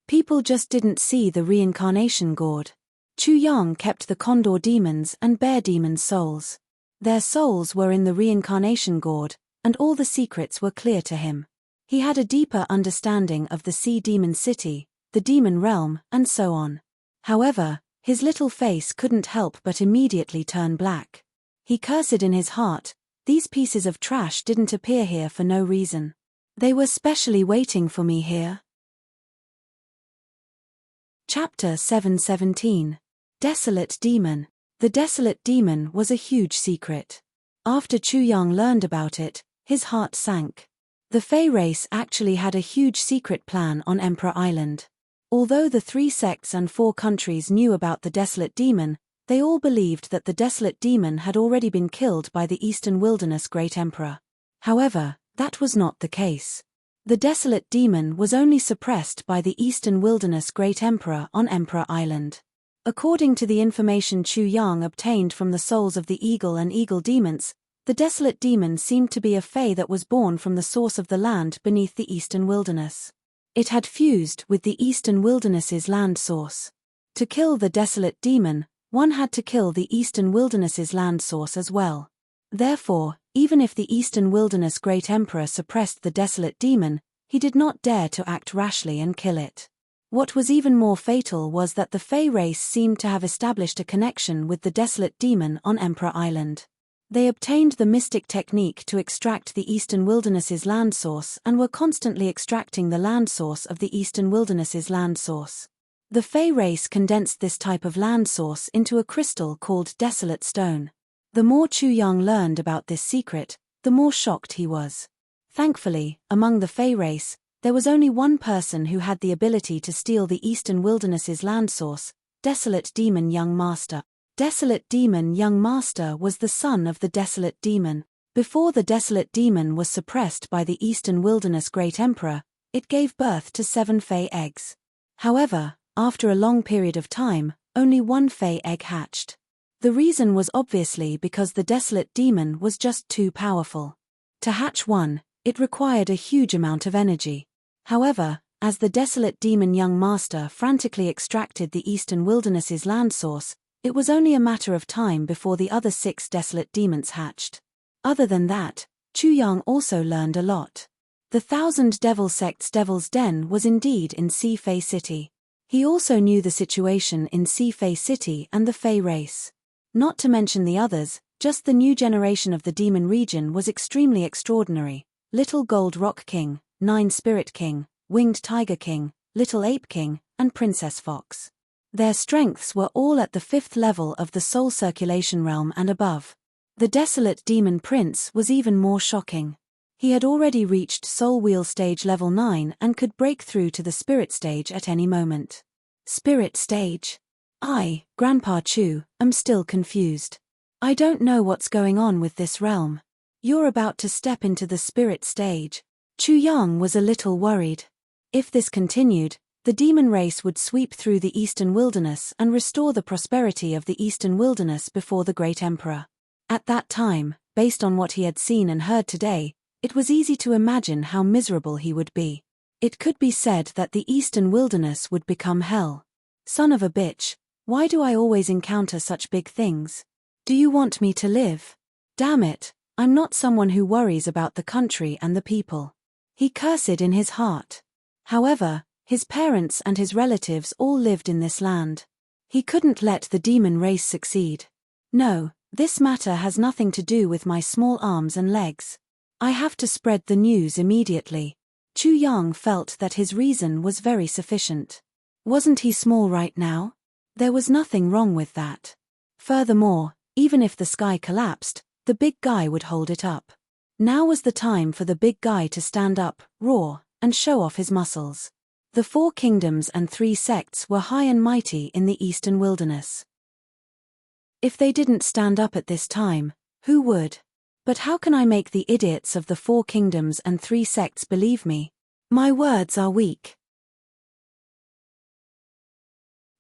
People just didn't see the reincarnation gourd. Chu Yang kept the condor demons and bear demons' souls. Their souls were in the reincarnation gourd, and all the secrets were clear to him. He had a deeper understanding of the sea demon city, the demon realm, and so on. However, his little face couldn't help but immediately turn black. He cursed in his heart, these pieces of trash didn't appear here for no reason. They were specially waiting for me here. Chapter 717. Desolate Demon. The Desolate Demon was a huge secret. After Chu Yang learned about it, his heart sank. The Fey race actually had a huge secret plan on Emperor Island. Although the 3 sects and 4 countries knew about the Desolate Demon, they all believed that the Desolate Demon had already been killed by the Eastern Wilderness Great Emperor. However, that was not the case. The Desolate Demon was only suppressed by the Eastern Wilderness Great Emperor on Emperor Island. According to the information Chu Yang obtained from the souls of the eagle and eagle demons, the Desolate Demon seemed to be a Fey that was born from the source of the land beneath the Eastern Wilderness. It had fused with the Eastern Wilderness's land source. To kill the Desolate Demon, one had to kill the Eastern Wilderness's land source as well. Therefore, even if the Eastern Wilderness Great Emperor suppressed the Desolate Demon, he did not dare to act rashly and kill it. What was even more fatal was that the Fey race seemed to have established a connection with the Desolate Demon on Emperor Island. They obtained the mystic technique to extract the Eastern Wilderness's land source and were constantly extracting the land source of the Eastern Wilderness's land source. The Fey race condensed this type of land source into a crystal called Desolate Stone. The more Chu Yang learned about this secret, the more shocked he was. Thankfully, among the Fey race, there was only one person who had the ability to steal the Eastern Wilderness's land source, Desolate Demon Young Master. Desolate Demon Young Master was the son of the Desolate Demon. Before the Desolate Demon was suppressed by the Eastern Wilderness Great Emperor, it gave birth to 7 Fey eggs. However, after a long period of time, only 1 Fey egg hatched. The reason was obviously because the Desolate Demon was just too powerful. To hatch one, it required a huge amount of energy. However, as the Desolate Demon Young Master frantically extracted the Eastern Wilderness's land source, it was only a matter of time before the other 6 Desolate Demons hatched. Other than that, Chu Yang also learned a lot. The 1000 Devil Sect's Devil's Den was indeed in Sea Fey City. He also knew the situation in Sea Fey City and the Fey race. Not to mention the others, just the new generation of the demon region was extremely extraordinary. Little Gold Rock King, 9 Spirit King, Winged Tiger King, Little Ape King, and Princess Fox. Their strengths were all at the 5th level of the soul circulation realm and above. The Desolate Demon Prince was even more shocking. He had already reached Soul Wheel Stage Level 9 and could break through to the Spirit Stage at any moment. Spirit Stage? I, Grandpa Chu, am still confused. I don't know what's going on with this realm. You're about to step into the Spirit Stage. Chu Yang was a little worried. If this continued, the demon race would sweep through the Eastern Wilderness and restore the prosperity of the Eastern Wilderness before the Great Emperor. At that time, based on what he had seen and heard today, it was easy to imagine how miserable he would be. It could be said that the Eastern Wilderness would become hell. Son of a bitch, why do I always encounter such big things? Do you want me to live? Damn it, I'm not someone who worries about the country and the people. He cursed in his heart. However, his parents and his relatives all lived in this land. He couldn't let the demon race succeed. No, this matter has nothing to do with my small arms and legs. I have to spread the news immediately. Chu Yang felt that his reason was very sufficient. Wasn't he small right now? There was nothing wrong with that. Furthermore, even if the sky collapsed, the big guy would hold it up. Now was the time for the big guy to stand up, roar, and show off his muscles. The 4 kingdoms and 3 sects were high and mighty in the eastern wilderness. If they didn't stand up at this time, who would? But how can I make the idiots of the 4 kingdoms and 3 sects believe me? My words are weak.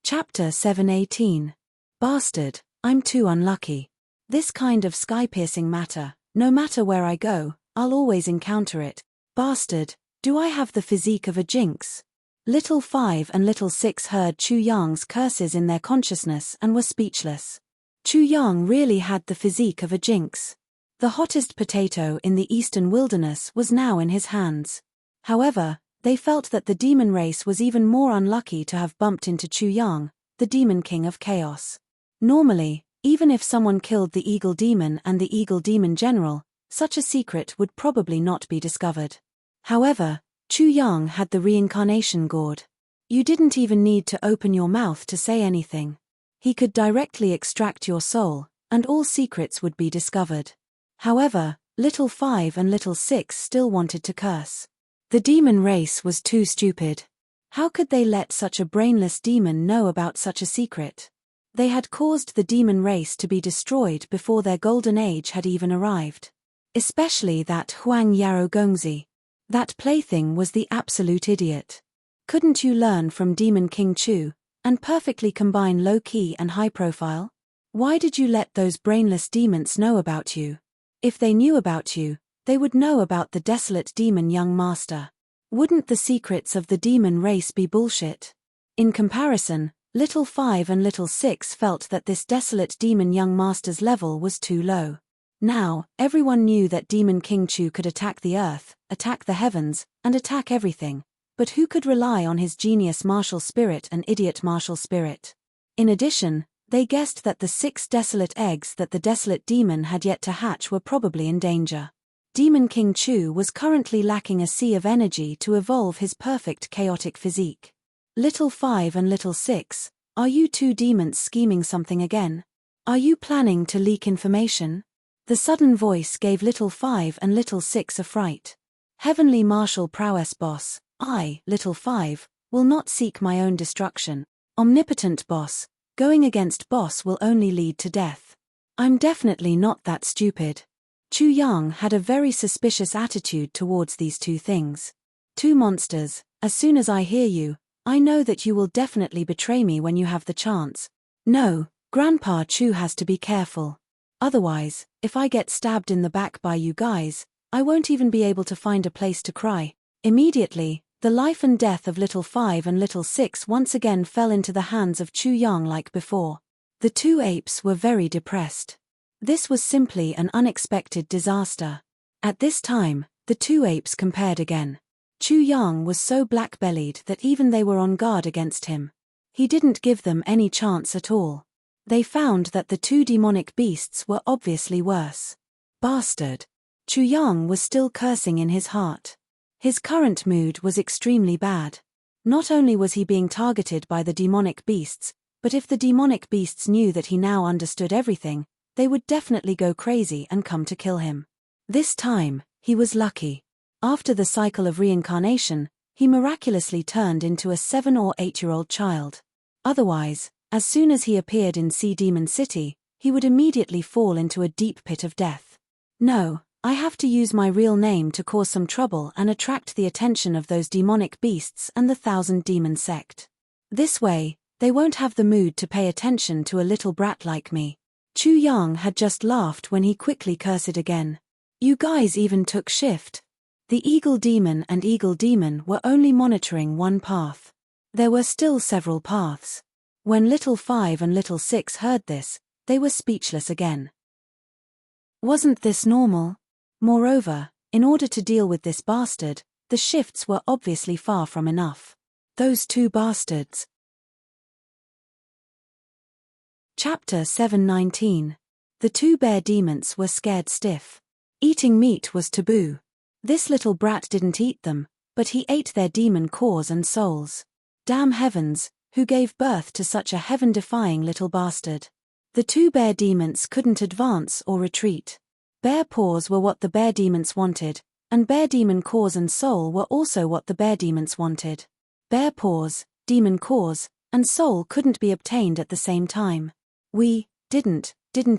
Chapter 7:18. Bastard, I'm too unlucky. This kind of sky-piercing matter, no matter where I go, I'll always encounter it. Bastard, do I have the physique of a jinx? Little 5 and Little 6 heard Chu Yang's curses in their consciousness and were speechless. Chu Yang really had the physique of a jinx. The hottest potato in the eastern wilderness was now in his hands. However, they felt that the demon race was even more unlucky to have bumped into Chu Yang, the demon king of chaos. Normally, even if someone killed the eagle demon and the eagle demon general, such a secret would probably not be discovered. However, Chu Yang had the reincarnation gourd. You didn't even need to open your mouth to say anything. He could directly extract your soul, and all secrets would be discovered. However, Little 5 and Little 6 still wanted to curse. The demon race was too stupid. How could they let such a brainless demon know about such a secret? They had caused the demon race to be destroyed before their golden age had even arrived. Especially that Huang Yarou Gongzi. That plaything was the absolute idiot. Couldn't you learn from Demon King Chu, and perfectly combine low-key and high-profile? Why did you let those brainless demons know about you? If they knew about you, they would know about the desolate demon young master. Wouldn't the secrets of the demon race be bullshit? In comparison, Little 5 and Little 6 felt that this desolate demon young master's level was too low. Now, everyone knew that Demon King Chu could attack the earth, attack the heavens, and attack everything. But who could rely on his genius martial spirit and idiot martial spirit? In addition, they guessed that the 6 desolate eggs that the desolate demon had yet to hatch were probably in danger. Demon King Chu was currently lacking a sea of energy to evolve his perfect chaotic physique. Little 5 and Little 6, are you 2 demons scheming something again? Are you planning to leak information? The sudden voice gave Little 5 and Little 6 a fright. Heavenly martial prowess boss, I, Little 5, will not seek my own destruction. Omnipotent boss, going against boss will only lead to death. I'm definitely not that stupid. Chu Yang had a very suspicious attitude towards these 2 things. 2 monsters, as soon as I hear you, I know that you will definitely betray me when you have the chance. No, Grandpa Chu has to be careful. Otherwise, if I get stabbed in the back by you guys, I won't even be able to find a place to cry. Immediately, the life and death of Little 5 and Little 6 once again fell into the hands of Chu Yang like before. The 2 apes were very depressed. This was simply an unexpected disaster. At this time, the 2 apes compared again. Chu Yang was so black-bellied that even they were on guard against him. He didn't give them any chance at all. They found that the 2 demonic beasts were obviously worse. Bastard. Chu Yang was still cursing in his heart. His current mood was extremely bad. Not only was he being targeted by the demonic beasts, but if the demonic beasts knew that he now understood everything, they would definitely go crazy and come to kill him. This time, he was lucky. After the cycle of reincarnation, he miraculously turned into a 7 or 8-year-old child. Otherwise, as soon as he appeared in Sea Demon City, he would immediately fall into a deep pit of death. No, I have to use my real name to cause some trouble and attract the attention of those demonic beasts and the 1,000 demon sect. This way, they won't have the mood to pay attention to a little brat like me. Chu Yang had just laughed when he quickly cursed again. You guys even took shift. The Eagle Demon and Eagle Demon were only monitoring one path. There were still several paths. When Little 5 and Little 6 heard this, they were speechless again. Wasn't this normal? Moreover, in order to deal with this bastard, the shifts were obviously far from enough. Those 2 bastards. Chapter 7:19. The 2 bear demons were scared stiff. Eating meat was taboo. This little brat didn't eat them, but he ate their demon cores and souls. Damn heavens, who gave birth to such a heaven-defying little bastard? The two bear demons couldn't advance or retreat. Bear paws were what the bear demons wanted, and bear demon cores and soul were also what the bear demons wanted. Bear paws, demon cores, and soul couldn't be obtained at the same time. We didn't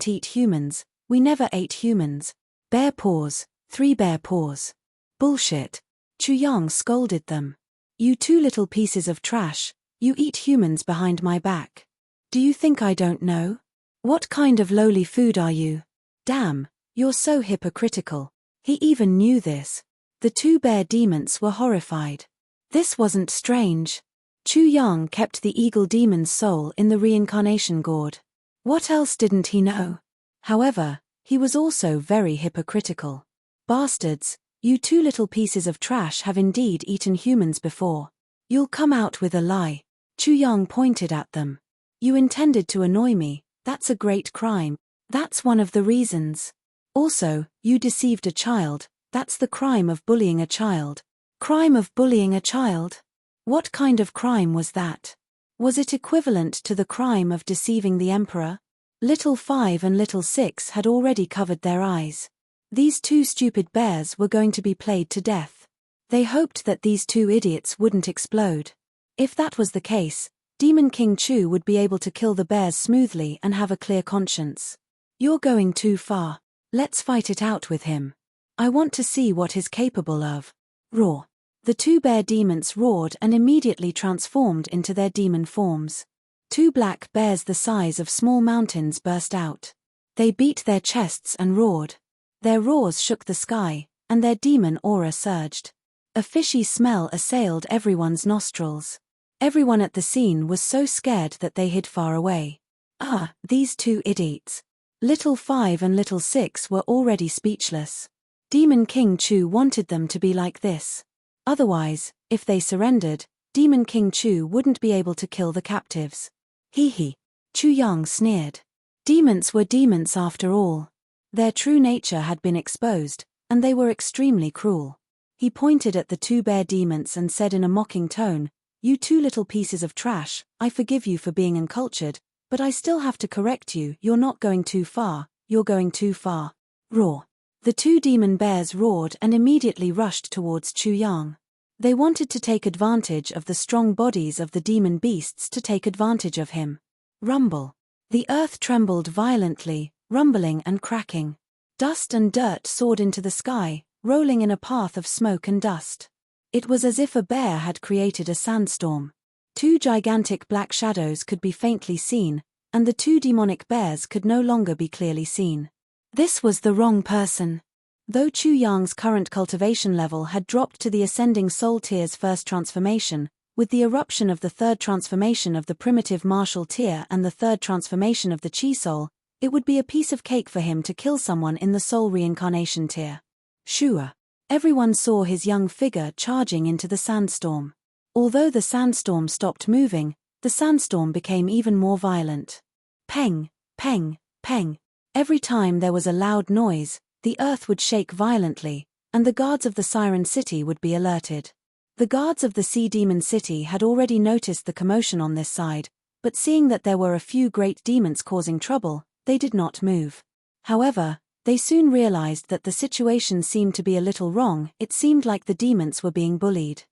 eat humans. We never ate humans. Bear paws, 3 bear paws. Bullshit. Chu Yang scolded them. You two little pieces of trash, you eat humans behind my back. Do you think I don't know? What kind of lowly food are you? Damn, you're so hypocritical. He even knew this. The two bear demons were horrified. This wasn't strange. Chu Yang kept the eagle demon's soul in the reincarnation gourd. What else didn't he know? However, he was also very hypocritical. Bastards, you two little pieces of trash have indeed eaten humans before. You'll come out with a lie. Chu Yang pointed at them. You intended to annoy me, that's a great crime. That's one of the reasons. Also, you deceived a child, that's the crime of bullying a child. Crime of bullying a child? What kind of crime was that? Was it equivalent to the crime of deceiving the emperor? Little 5 and Little 6 had already covered their eyes. These two stupid bears were going to be played to death. They hoped that these two idiots wouldn't explode. If that was the case, Demon King Chu would be able to kill the bears smoothly and have a clear conscience. You're going too far. Let's fight it out with him. I want to see what he's capable of. Roar. The two bear demons roared and immediately transformed into their demon forms. 2 black bears the size of small mountains burst out. They beat their chests and roared. Their roars shook the sky, and their demon aura surged. A fishy smell assailed everyone's nostrils. Everyone at the scene was so scared that they hid far away. Ah, these two idiots. Little 5 and Little 6 were already speechless. Demon King Chu wanted them to be like this. Otherwise, if they surrendered, Demon King Chu wouldn't be able to kill the captives. Hee hee. Chu Yang sneered. Demons were demons after all. Their true nature had been exposed, and they were extremely cruel. He pointed at the two bear demons and said in a mocking tone, You two little pieces of trash, I forgive you for being uncultured, but I still have to correct you, you're not going too far, you're going too far. Roar. The two demon bears roared and immediately rushed towards Chu Yang. They wanted to take advantage of the strong bodies of the demon beasts to take advantage of him. Rumble. The earth trembled violently, rumbling and cracking. Dust and dirt soared into the sky, rolling in a path of smoke and dust. It was as if a bear had created a sandstorm. 2 gigantic black shadows could be faintly seen, and the 2 demonic bears could no longer be clearly seen. This was the wrong person. Though Chu Yang's current cultivation level had dropped to the ascending soul tier's first transformation, with the eruption of the third transformation of the primitive martial tier and the third transformation of the chi soul, it would be a piece of cake for him to kill someone in the soul reincarnation tier. Shua. Everyone saw his young figure charging into the sandstorm. Although the sandstorm stopped moving, the sandstorm became even more violent. Peng, peng, peng. Every time there was a loud noise, the earth would shake violently, and the guards of the Siren City would be alerted. The guards of the Sea Demon City had already noticed the commotion on this side, but seeing that there were a few great demons causing trouble, they did not move. However, they soon realized that the situation seemed to be a little wrong. It seemed like the demons were being bullied.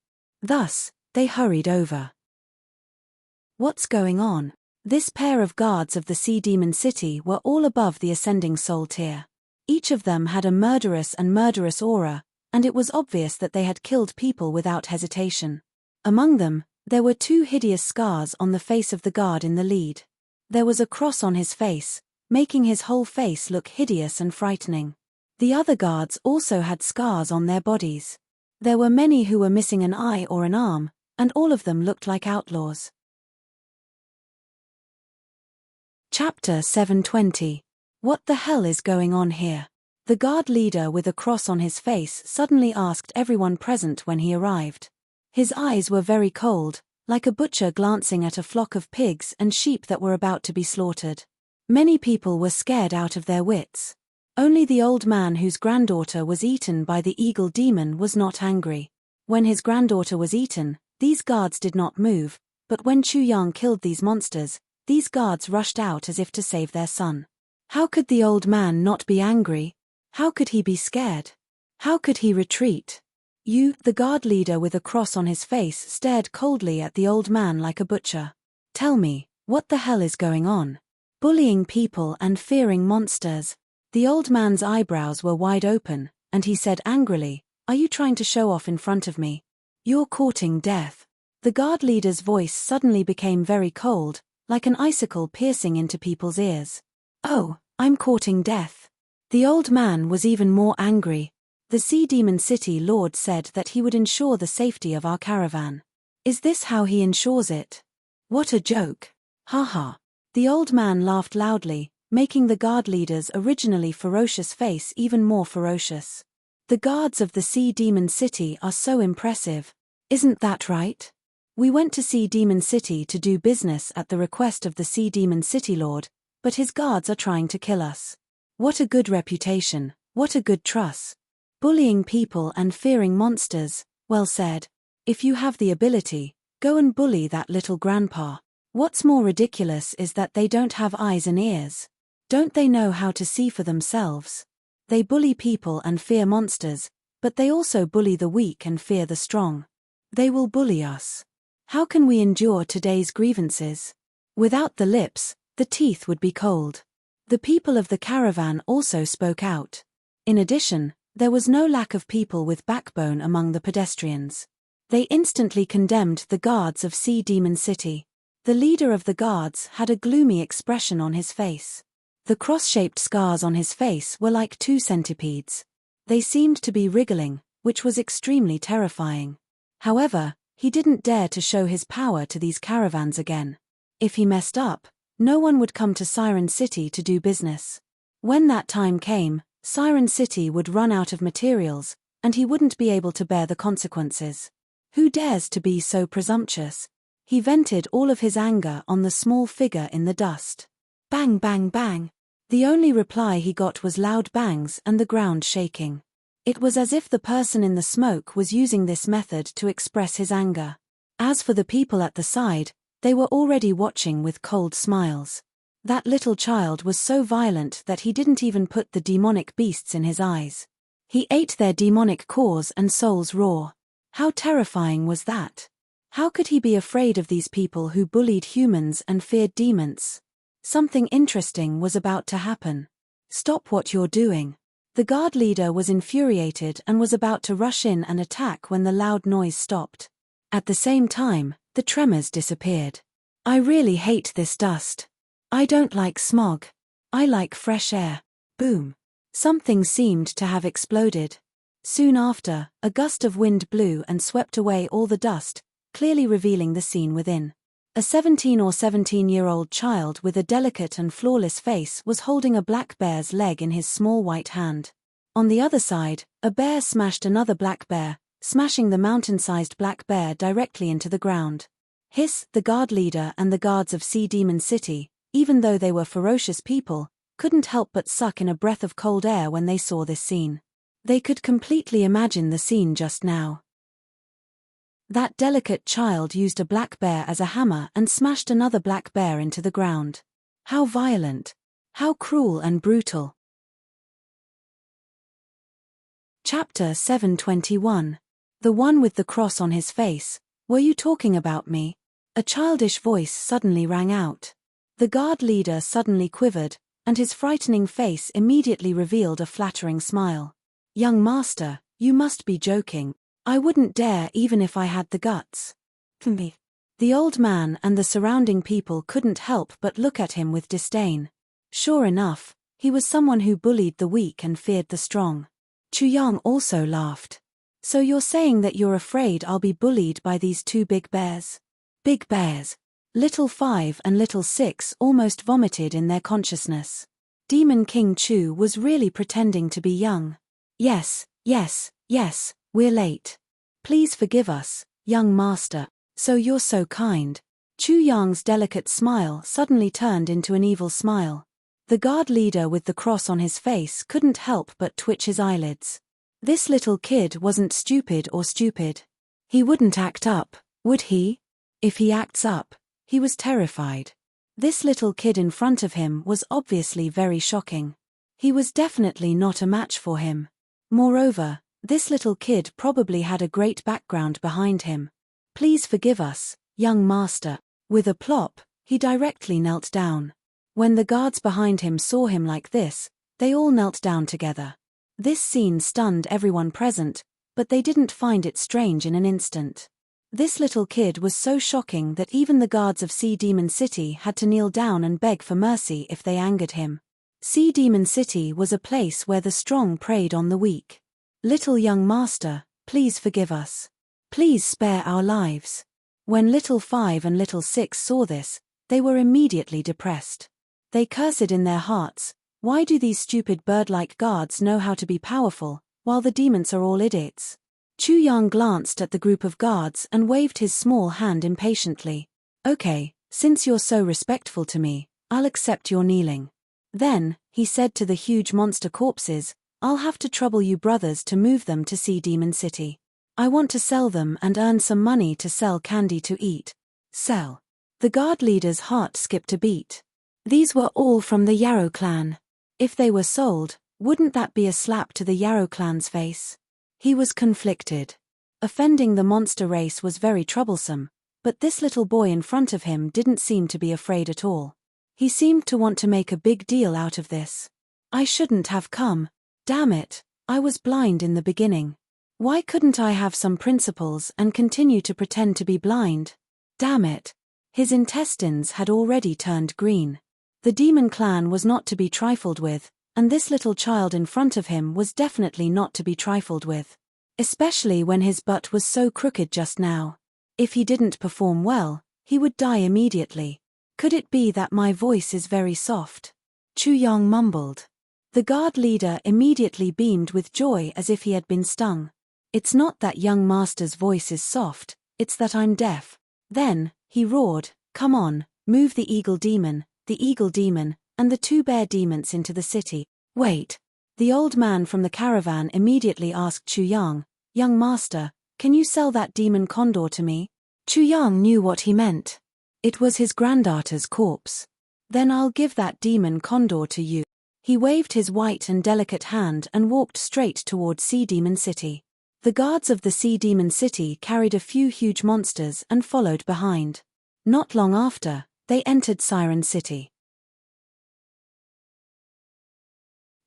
Thus, they hurried over. What's going on? This pair of guards of the Sea Demon City were all above the ascending soul tier. Each of them had a murderous aura, and it was obvious that they had killed people without hesitation. Among them, there were 2 hideous scars on the face of the guard in the lead. There was a cross on his face, making his whole face look hideous and frightening. The other guards also had scars on their bodies. There were many who were missing an eye or an arm, and all of them looked like outlaws. Chapter 720. What the hell is going on here? The guard leader with a cross on his face suddenly asked everyone present when he arrived. His eyes were very cold, like a butcher glancing at a flock of pigs and sheep that were about to be slaughtered. Many people were scared out of their wits. Only the old man whose granddaughter was eaten by the eagle demon was not angry. When his granddaughter was eaten, these guards did not move, but when Chu Yang killed these monsters, these guards rushed out as if to save their son. How could the old man not be angry? How could he be scared? How could he retreat? The guard leader with a cross on his face stared coldly at the old man like a butcher. Tell me, what the hell is going on? Bullying people and fearing monsters. The old man's eyebrows were wide open, and he said angrily, "Are you trying to show off in front of me? You're courting death." The guard leader's voice suddenly became very cold, like an icicle piercing into people's ears. "Oh, I'm courting death." The old man was even more angry. "The Sea Demon City Lord said that he would ensure the safety of our caravan. Is this how he ensures it? What a joke. Ha ha." The old man laughed loudly, making the guard leader's originally ferocious face even more ferocious. "The guards of the Sea Demon City are so impressive. Isn't that right? We went to Sea Demon City to do business at the request of the Sea Demon City Lord, but his guards are trying to kill us. What a good reputation, what a good truss. Bullying people and fearing monsters, well said. If you have the ability, go and bully that little grandpa. What's more ridiculous is that they don't have eyes and ears. Don't they know how to see for themselves? They bully people and fear monsters, but they also bully the weak and fear the strong. They will bully us. How can we endure today's grievances? Without the lips, the teeth would be cold." The people of the caravan also spoke out. In addition, there was no lack of people with backbone among the pedestrians. They instantly condemned the guards of Sea Demon City. The leader of the guards had a gloomy expression on his face. The cross-shaped scars on his face were like two centipedes. They seemed to be wriggling, which was extremely terrifying. However, he didn't dare to show his power to these caravans again. If he messed up, no one would come to Siren City to do business. When that time came, Siren City would run out of materials, and he wouldn't be able to bear the consequences. Who dares to be so presumptuous? He vented all of his anger on the small figure in the dust. Bang bang bang. The only reply he got was loud bangs and the ground shaking. It was as if the person in the smoke was using this method to express his anger. As for the people at the side, they were already watching with cold smiles. That little child was so violent that he didn't even put the demonic beasts in his eyes. He ate their demonic cores and souls raw. How terrifying was that? How could he be afraid of these people who bullied humans and feared demons? Something interesting was about to happen. "Stop what you're doing." The guard leader was infuriated and was about to rush in and attack when the loud noise stopped. At the same time, the tremors disappeared. "I really hate this dust. I don't like smog. I like fresh air." Boom. Something seemed to have exploded. Soon after, a gust of wind blew and swept away all the dust, clearly revealing the scene within. A 17-year-old child with a delicate and flawless face was holding a black bear's leg in his small white hand. On the other side, a bear smashed another black bear, smashing the mountain-sized black bear directly into the ground. The guard leader and the guards of Sea Demon City, even though they were ferocious people, couldn't help but suck in a breath of cold air when they saw this scene. They could completely imagine the scene just now. That delicate child used a black bear as a hammer and smashed another black bear into the ground. How violent! How cruel and brutal! Chapter 721. The one with the cross on his face. "Were you talking about me?" A childish voice suddenly rang out. The guard leader suddenly quivered, and his frightening face immediately revealed a flattering smile. "Young master, you must be joking. I wouldn't dare even if I had the guts." Me. The old man and the surrounding people couldn't help but look at him with disdain. Sure enough, he was someone who bullied the weak and feared the strong. Chu Yang also laughed. "So you're saying that you're afraid I'll be bullied by these two big bears?" Big bears. Little 5 and Little 6 almost vomited in their consciousness. Demon King Chu was really pretending to be young. Yes, we're late. Please forgive us, young master. So you're so kind." Chu Yang's delicate smile suddenly turned into an evil smile. The guard leader with the cross on his face couldn't help but twitch his eyelids. This little kid wasn't stupid. He wouldn't act up, would he? If he acts up, he was terrified. This little kid in front of him was obviously very shocking. He was definitely not a match for him. Moreover, this little kid probably had a great background behind him. Please forgive us, young master. With a plop, he directly knelt down. When the guards behind him saw him like this, they all knelt down together. This scene stunned everyone present, but they didn't find it strange in an instant. This little kid was so shocking that even the guards of Sea Demon City had to kneel down and beg for mercy if they angered him. Sea Demon City was a place where the strong preyed on the weak. Little young master, please forgive us. Please spare our lives. When Little 5 and Little 6 saw this, they were immediately depressed. They cursed in their hearts, why do these stupid bird-like guards know how to be powerful, while the demons are all idiots? Chu Yang glanced at the group of guards and waved his small hand impatiently. Okay, since you're so respectful to me, I'll accept your kneeling. Then, he said to the huge monster corpses, I'll have to trouble you brothers to move them to Sea Demon City. I want to sell them and earn some money to sell candy to eat. Sell. The guard leader's heart skipped a beat. These were all from the Yarrow clan. If they were sold, wouldn't that be a slap to the Yarrow clan's face? He was conflicted. Offending the monster race was very troublesome, but this little boy in front of him didn't seem to be afraid at all. He seemed to want to make a big deal out of this. I shouldn't have come. Damn it, I was blind in the beginning. Why couldn't I have some principles and continue to pretend to be blind? Damn it. His intestines had already turned green. The demon clan was not to be trifled with, and this little child in front of him was definitely not to be trifled with. Especially when his butt was so crooked just now. If he didn't perform well, he would die immediately. Could it be that my voice is very soft? Chu Yang mumbled. The guard leader immediately beamed with joy as if he had been stung. It's not that young master's voice is soft, it's that I'm deaf. Then, he roared, come on, move the eagle demon, and the 2 bear demons into the city. Wait. The old man from the caravan immediately asked Chu Yang, young master, can you sell that demon condor to me? Chu Yang knew what he meant. It was his granddaughter's corpse. Then I'll give that demon condor to you. He waved his white and delicate hand and walked straight toward Sea Demon City. The guards of the Sea Demon City carried a few huge monsters and followed behind. Not long after, they entered Siren City.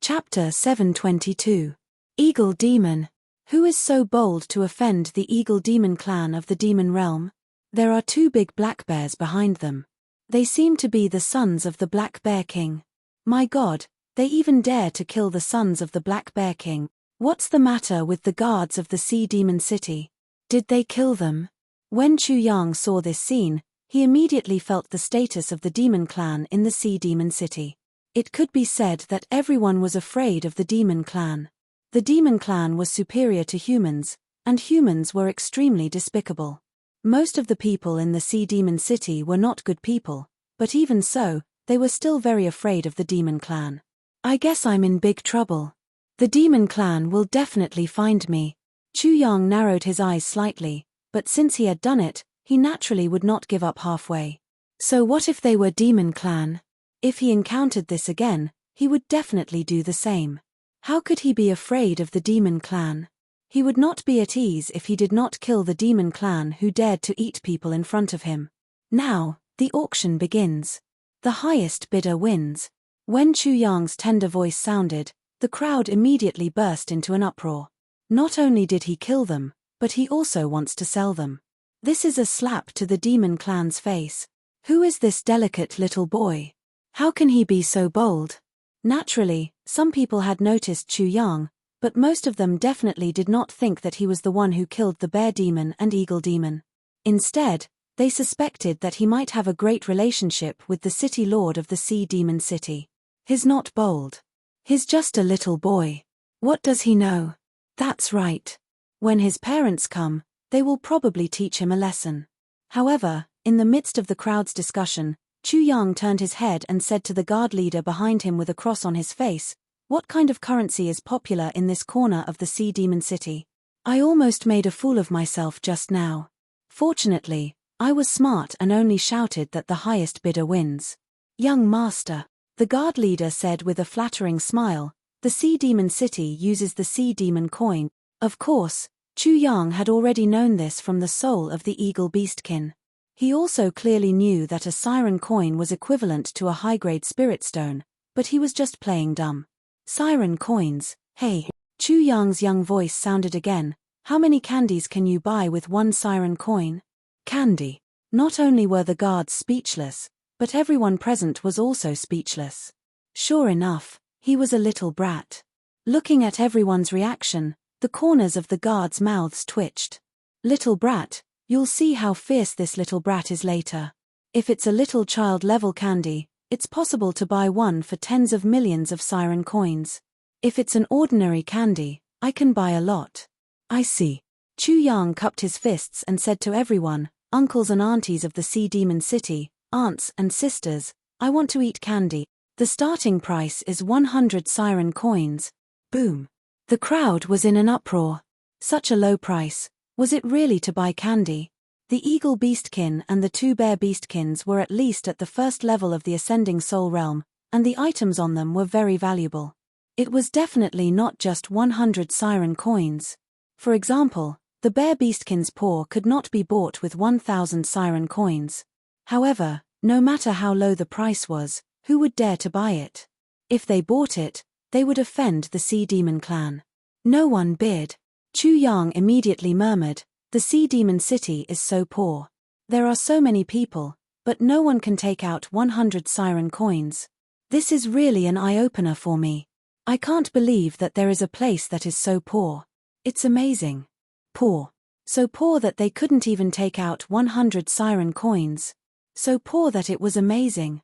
Chapter 722. Eagle Demon. Who is so bold to offend the Eagle Demon clan of the Demon Realm? There are 2 big black bears behind them. They seem to be the sons of the Black Bear King. My God, they even dare to kill the sons of the Black Bear King. What's the matter with the guards of the Sea Demon City? Did they kill them? When Chu Yang saw this scene, he immediately felt the status of the Demon Clan in the Sea Demon City. It could be said that everyone was afraid of the Demon Clan. The Demon Clan was superior to humans, and humans were extremely despicable. Most of the people in the Sea Demon City were not good people, but even so, they were still very afraid of the Demon Clan. I guess I'm in big trouble. The Demon Clan will definitely find me. Chu Yang narrowed his eyes slightly, but since he had done it, he naturally would not give up halfway. So what if they were Demon Clan? If he encountered this again, he would definitely do the same. How could he be afraid of the Demon Clan? He would not be at ease if he did not kill the Demon Clan who dared to eat people in front of him. Now, the auction begins. The highest bidder wins. When Chu Yang's tender voice sounded, the crowd immediately burst into an uproar. Not only did he kill them, but he also wants to sell them. This is a slap to the Demon Clan's face. Who is this delicate little boy? How can he be so bold? Naturally, some people had noticed Chu Yang, but most of them definitely did not think that he was the one who killed the bear demon and eagle demon. Instead, they suspected that he might have a great relationship with the city lord of the Sea Demon City. He's not bold. He's just a little boy. What does he know? That's right. When his parents come, they will probably teach him a lesson. However, in the midst of the crowd's discussion, Chu Yang turned his head and said to the guard leader behind him with a cross on his face, "What kind of currency is popular in this corner of the Sea Demon City? I almost made a fool of myself just now. Fortunately, I was smart and only shouted that the highest bidder wins. Young master, the guard leader said with a flattering smile, the Sea Demon City uses the Sea Demon coin. Of course, Chu Yang had already known this from the soul of the Eagle Beastkin. He also clearly knew that a siren coin was equivalent to a high-grade spirit stone, but he was just playing dumb. Siren coins, hey. Chu Yang's young voice sounded again. How many candies can you buy with one siren coin? Candy. Not only were the guards speechless, but everyone present was also speechless. Sure enough, he was a little brat. Looking at everyone's reaction, the corners of the guards' mouths twitched. Little brat, you'll see how fierce this little brat is later. If it's a little child-level candy, it's possible to buy one for tens of millions of siren coins. If it's an ordinary candy, I can buy a lot. I see. Chu Yang cupped his fists and said to everyone, uncles and aunties of the Sea Demon City, aunts and sisters, I want to eat candy. The starting price is 100 siren coins. Boom. The crowd was in an uproar. Such a low price. Was it really to buy candy? The Eagle Beastkin and the two Bear Beastkins were at least at the first level of the Ascending Soul Realm, and the items on them were very valuable. It was definitely not just 100 siren coins. For example, the Bear Beastkin's paw could not be bought with 1,000 siren coins. However, no matter how low the price was, who would dare to buy it? If they bought it, they would offend the Sea Demon clan. No one bid. Chu Yang immediately murmured, the Sea Demon City is so poor. There are so many people, but no one can take out 100 siren coins. This is really an eye-opener for me. I can't believe that there is a place that is so poor. It's amazing. Poor. So poor that they couldn't even take out 100 siren coins. So poor that it was amazing.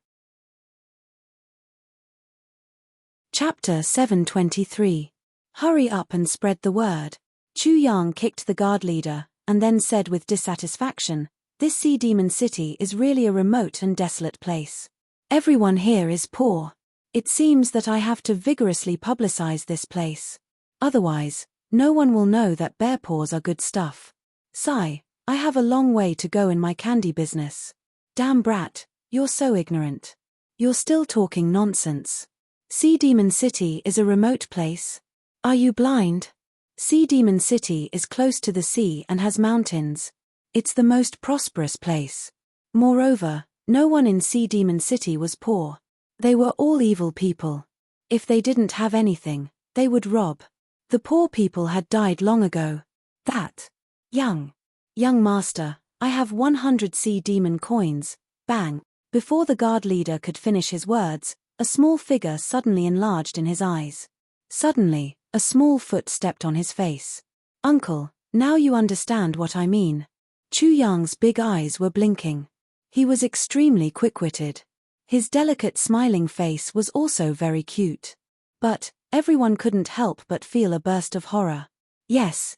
Chapter 723. Hurry up and spread the word. Chu Yang kicked the guard leader, and then said with dissatisfaction, this Sea Demon City is really a remote and desolate place. Everyone here is poor. It seems that I have to vigorously publicize this place. Otherwise, no one will know that bear paws are good stuff. Sigh, I have a long way to go in my candy business. Damn brat, you're so ignorant. You're still talking nonsense. Sea Demon City is a remote place. Are you blind? Sea Demon City is close to the sea and has mountains. It's the most prosperous place. Moreover, no one in Sea Demon City was poor. They were all evil people. If they didn't have anything, they would rob. The poor people had died long ago. That. Young master, I have 100 Sea Demon coins. Bang. Before the guard leader could finish his words, a small figure suddenly enlarged in his eyes. Suddenly, a small foot stepped on his face. Uncle, now you understand what I mean. Chu Yang's big eyes were blinking. He was extremely quick-witted. His delicate smiling face was also very cute. But, everyone couldn't help but feel a burst of horror. Yes.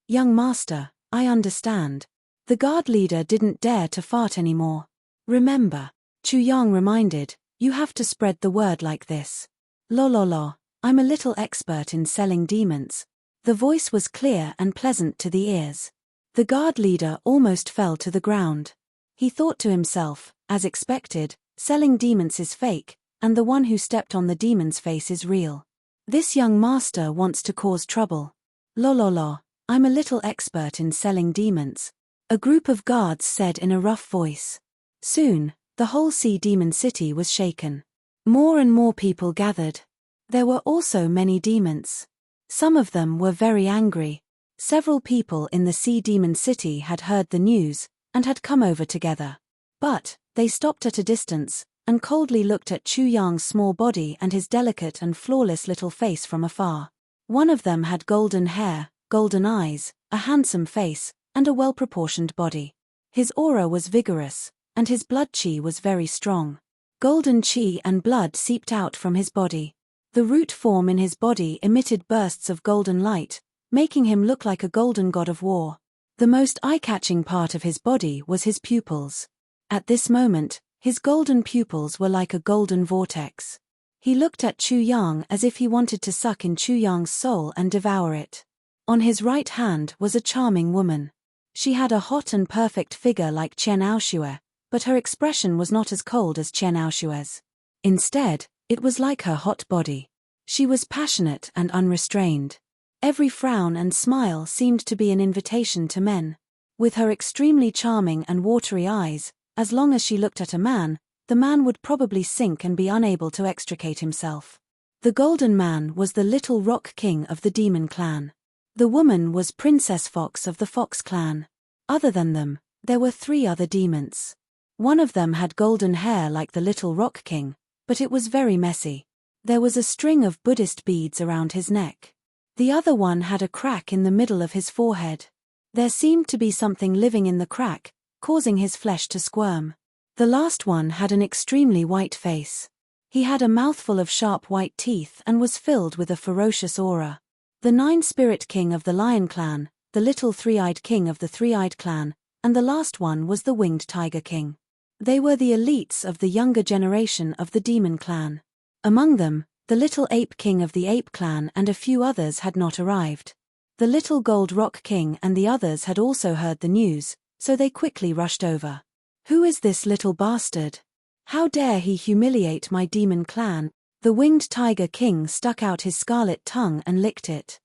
Young master, I understand. The guard leader didn't dare to fart anymore. Remember, Chu Yang reminded, you have to spread the word like this. Lololo, I'm a little expert in selling demons. The voice was clear and pleasant to the ears. The guard leader almost fell to the ground. He thought to himself, as expected, selling demons is fake, and the one who stepped on the demon's face is real. This young master wants to cause trouble. Lololo, I'm a little expert in selling demons. A group of guards said in a rough voice. Soon, the whole Sea Demon City was shaken. More and more people gathered. There were also many demons. Some of them were very angry. Several people in the Sea Demon City had heard the news, and had come over together. But, they stopped at a distance, and coldly looked at Chu Yang's small body and his delicate and flawless little face from afar. One of them had golden hair, golden eyes, a handsome face, and a well-proportioned body. His aura was vigorous, and his blood chi was very strong. Golden chi and blood seeped out from his body. The root form in his body emitted bursts of golden light, making him look like a golden god of war. The most eye-catching part of his body was his pupils. At this moment, his golden pupils were like a golden vortex. He looked at Chu Yang as if he wanted to suck in Chu Yang's soul and devour it. On his right hand was a charming woman. She had a hot and perfect figure like Chen Aoshue, but her expression was not as cold as Chen Aoshue's. Instead, it was like her hot body. She was passionate and unrestrained. Every frown and smile seemed to be an invitation to men. With her extremely charming and watery eyes, as long as she looked at a man, the man would probably sink and be unable to extricate himself. The Golden Man was the Little Rock King of the Demon Clan. The woman was Princess Fox of the Fox Clan. Other than them, there were 3 other demons. One of them had golden hair like the Little Rock King, but it was very messy. There was a string of Buddhist beads around his neck. The other one had a crack in the middle of his forehead. There seemed to be something living in the crack, causing his flesh to squirm. The last one had an extremely white face. He had a mouthful of sharp white teeth and was filled with a ferocious aura. The 9-spirit king of the Lion Clan, the little 3-eyed king of the 3-eyed clan, and the last one was the winged tiger king. They were the elites of the younger generation of the Demon Clan. Among them, the little ape king of the Ape Clan and a few others had not arrived. The little Gold Rock King and the others had also heard the news, so they quickly rushed over. "Who is this little bastard? How dare he humiliate my Demon Clan?" The winged tiger king stuck out his scarlet tongue and licked it.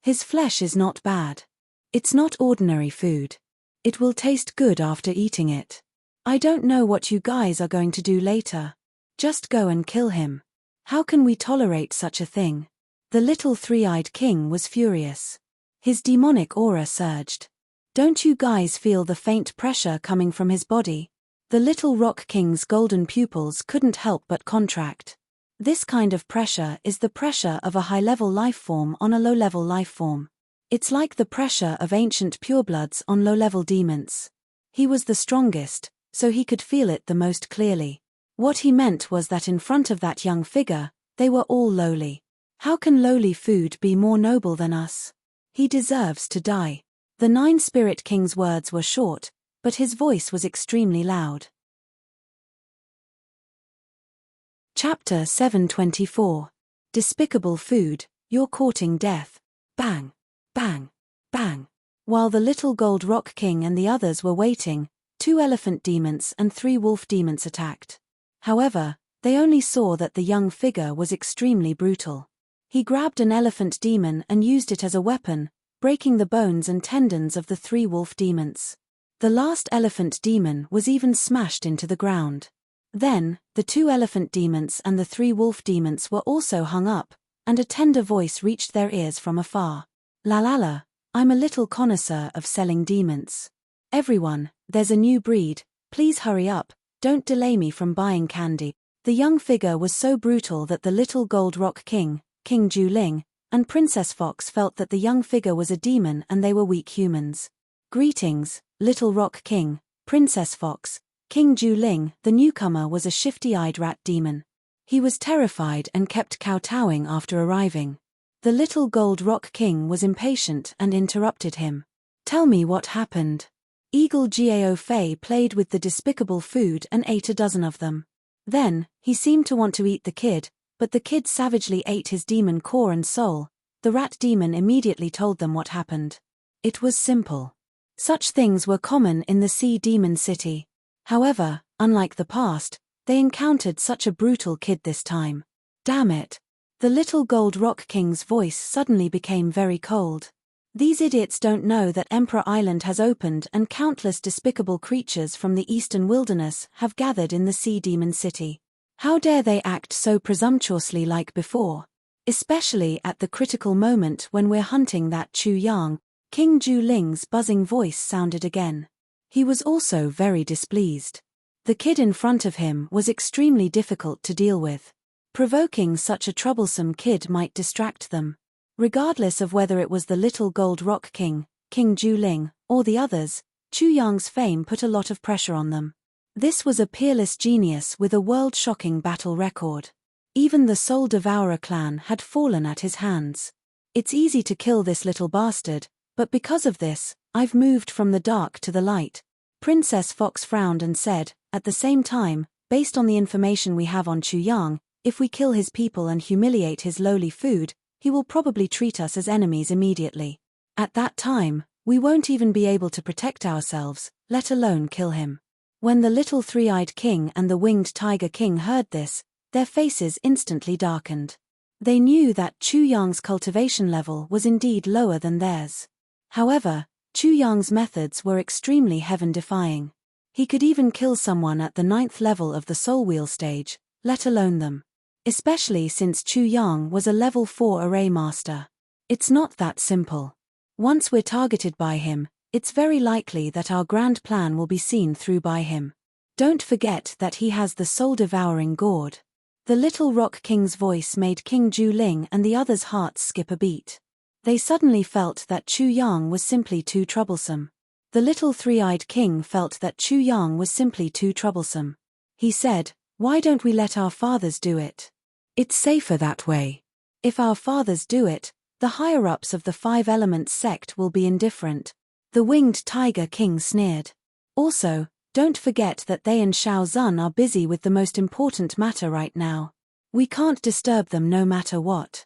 "His flesh is not bad. It's not ordinary food. It will taste good after eating it. I don't know what you guys are going to do later. Just go and kill him. How can we tolerate such a thing?" The little 3-eyed king was furious. His demonic aura surged. "Don't you guys feel the faint pressure coming from his body?" The Little Rock King's golden pupils couldn't help but contract. This kind of pressure is the pressure of a high-level life form on a low-level life form. It's like the pressure of ancient purebloods on low-level demons. He was the strongest, so he could feel it the most clearly. What he meant was that in front of that young figure, they were all lowly. How can lowly food be more noble than us? He deserves to die. The 9-spirit king's words were short, but his voice was extremely loud. Chapter 724. Despicable Food, You're Courting Death. Bang! Bang! Bang! While the little Gold Rock King and the others were waiting, 2 elephant demons and 3 wolf demons attacked. However, they only saw that the young figure was extremely brutal. He grabbed an elephant demon and used it as a weapon, breaking the bones and tendons of the 3 wolf demons. The last elephant demon was even smashed into the ground. Then, the 2 elephant demons and the 3 wolf demons were also hung up, and a tender voice reached their ears from afar. "La la la, I'm a little connoisseur of selling demons. Everyone, there's a new breed, please hurry up, don't delay me from buying candy." The young figure was so brutal that the little Gold Rock King, King Juling, and Princess Fox felt that the young figure was a demon and they were weak humans. "Greetings, Little Rock King, Princess Fox." King Juling, the newcomer, was a shifty-eyed rat demon. He was terrified and kept kowtowing after arriving. The little Gold Rock King was impatient and interrupted him. "Tell me what happened." Eagle Gao Fei played with the despicable food and ate a dozen of them. Then, he seemed to want to eat the kid, but the kid savagely ate his demon core and soul. The rat demon immediately told them what happened. It was simple. Such things were common in the Sea Demon City. However, unlike the past, they encountered such a brutal kid this time. "Damn it." The little Gold Rock King's voice suddenly became very cold. "These idiots don't know that Emperor Island has opened and countless despicable creatures from the eastern wilderness have gathered in the Sea Demon City. How dare they act so presumptuously like before? Especially at the critical moment when we're hunting that Chu Yang." King Juling's buzzing voice sounded again. He was also very displeased. The kid in front of him was extremely difficult to deal with. Provoking such a troublesome kid might distract them. Regardless of whether it was the little Gold Rock King, King Juling, or the others, Chu Yang's fame put a lot of pressure on them. This was a peerless genius with a world-shocking battle record. Even the Soul Devourer clan had fallen at his hands. "It's easy to kill this little bastard, but because of this, I've moved from the dark to the light." Princess Fox frowned and said, "At the same time, based on the information we have on Chu Yang, if we kill his people and humiliate his lowly food, he will probably treat us as enemies immediately. At that time, we won't even be able to protect ourselves, let alone kill him." When the little three-eyed king and the winged tiger king heard this, their faces instantly darkened. They knew that Chu Yang's cultivation level was indeed lower than theirs. However, Chu Yang's methods were extremely heaven-defying. He could even kill someone at the 9th level of the soul wheel stage, let alone them. Especially since Chu Yang was a level 4 array master. It's not that simple. Once we're targeted by him, it's very likely that our grand plan will be seen through by him. Don't forget that he has the soul-devouring gourd. The little rock king's voice made King Juling and the others' hearts skip a beat. They suddenly felt that Chu Yang was simply too troublesome. The little three-eyed king felt that Chu Yang was simply too troublesome. He said, "Why don't we let our fathers do it? It's safer that way. If our fathers do it, the higher-ups of the Five Elements sect will be indifferent." The winged tiger king sneered. "Also, don't forget that they and Shao Zun are busy with the most important matter right now. We can't disturb them no matter what."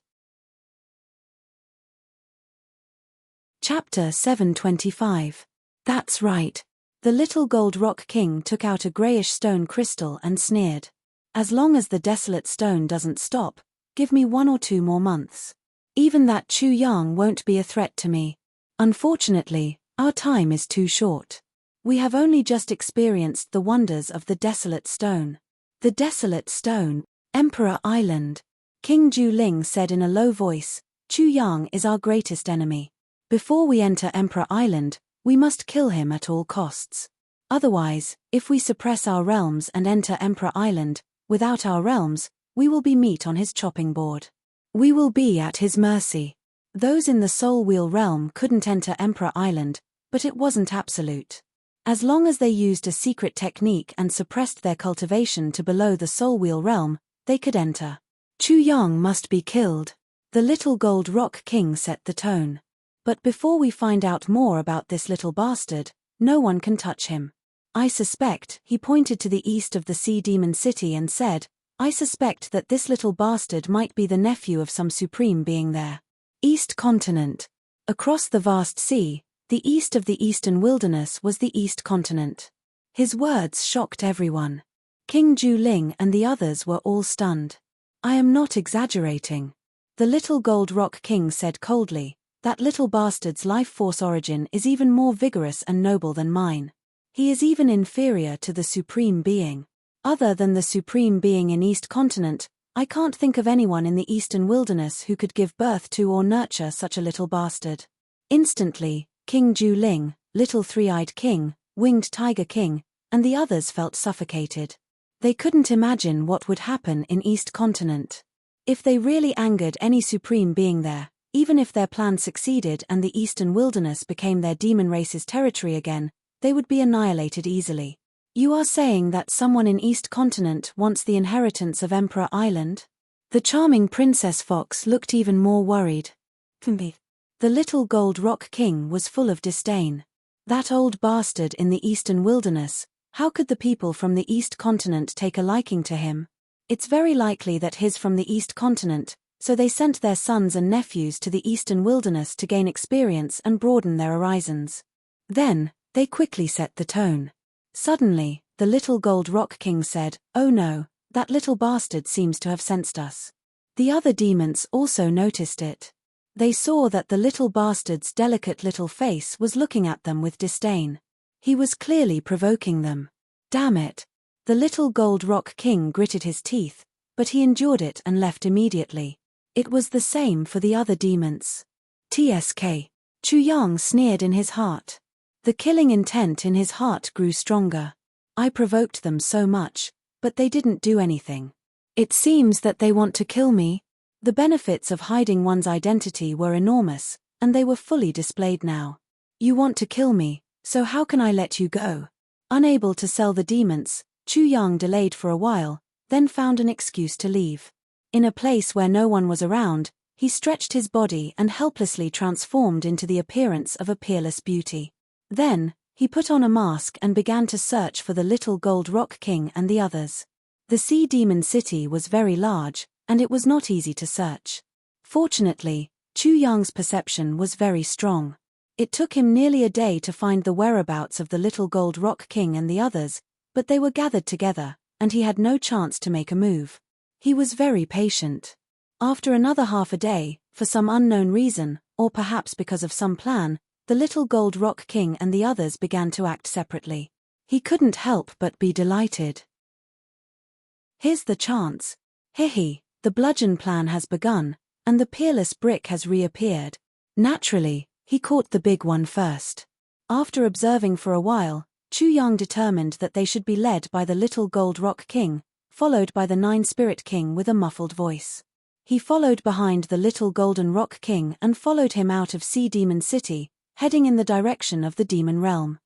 Chapter 725. That's right. The little gold rock king took out a greyish stone crystal and sneered. "As long as the desolate stone doesn't stop, give me 1 or 2 more months. Even that Chu Yang won't be a threat to me. Unfortunately, our time is too short. We have only just experienced the wonders of the desolate stone." "The desolate stone, Emperor Island," King Juling said in a low voice. "Chu Yang is our greatest enemy. Before we enter Emperor Island, we must kill him at all costs. Otherwise, if we suppress our realms and enter Emperor Island, without our realms, we will be meat on his chopping board. We will be at his mercy." Those in the Soul Wheel realm couldn't enter Emperor Island, but it wasn't absolute. As long as they used a secret technique and suppressed their cultivation to below the Soul Wheel realm, they could enter. "Chu Yang must be killed." The little gold rock king set the tone. "But before we find out more about this little bastard, no one can touch him. I suspect," he pointed to the east of the Sea Demon City and said, "I suspect that this little bastard might be the nephew of some supreme being there." East Continent. Across the vast sea, the east of the Eastern Wilderness was the East Continent. His words shocked everyone. King Juling and the others were all stunned. "I am not exaggerating," the little gold rock king said coldly. "That little bastard's life force origin is even more vigorous and noble than mine. He is even inferior to the supreme being. Other than the supreme being in East Continent, I can't think of anyone in the Eastern Wilderness who could give birth to or nurture such a little bastard." Instantly, King Juling, little three-eyed king, winged tiger king, and the others felt suffocated. They couldn't imagine what would happen in East Continent. If they really angered any supreme being there, even if their plan succeeded and the Eastern Wilderness became their demon race's territory again, they would be annihilated easily. "You are saying that someone in East Continent wants the inheritance of Emperor Island?" The charming Princess Fox looked even more worried. The little gold rock king was full of disdain. That old bastard in the Eastern Wilderness, how could the people from the East Continent take a liking to him? It's very likely that he's from the East Continent, so they sent their sons and nephews to the Eastern Wilderness to gain experience and broaden their horizons. Then, they quickly set the tone. Suddenly, the little gold rock king said, "Oh no, that little bastard seems to have sensed us." The other demons also noticed it. They saw that the little bastard's delicate little face was looking at them with disdain. He was clearly provoking them. Damn it! The little gold rock king gritted his teeth, but he endured it and left immediately. It was the same for the other demons. TSK. Chu Yang sneered in his heart. The killing intent in his heart grew stronger. "I provoked them so much, but they didn't do anything. It seems that they want to kill me." The benefits of hiding one's identity were enormous, and they were fully displayed now. "You want to kill me, so how can I let you go?" Unable to sell the demons, Chu Yang delayed for a while, then found an excuse to leave. In a place where no one was around, he stretched his body and helplessly transformed into the appearance of a peerless beauty. Then, he put on a mask and began to search for the little gold rock king and the others. The Sea Demon City was very large, and it was not easy to search. Fortunately, Chu Yang's perception was very strong. It took him nearly a day to find the whereabouts of the little gold rock king and the others, but they were gathered together, and he had no chance to make a move. He was very patient. After another half a day, for some unknown reason, or perhaps because of some plan, the little gold rock king and the others began to act separately. He couldn't help but be delighted. Here's the chance. Hehe, the bludgeon plan has begun, and the peerless brick has reappeared. Naturally, he caught the big one first. After observing for a while, Chu Yang determined that they should be led by the little gold rock king, followed by the 9-spirit king with a muffled voice. He followed behind the little golden rock king and followed him out of Sea Demon City, heading in the direction of the demon realm.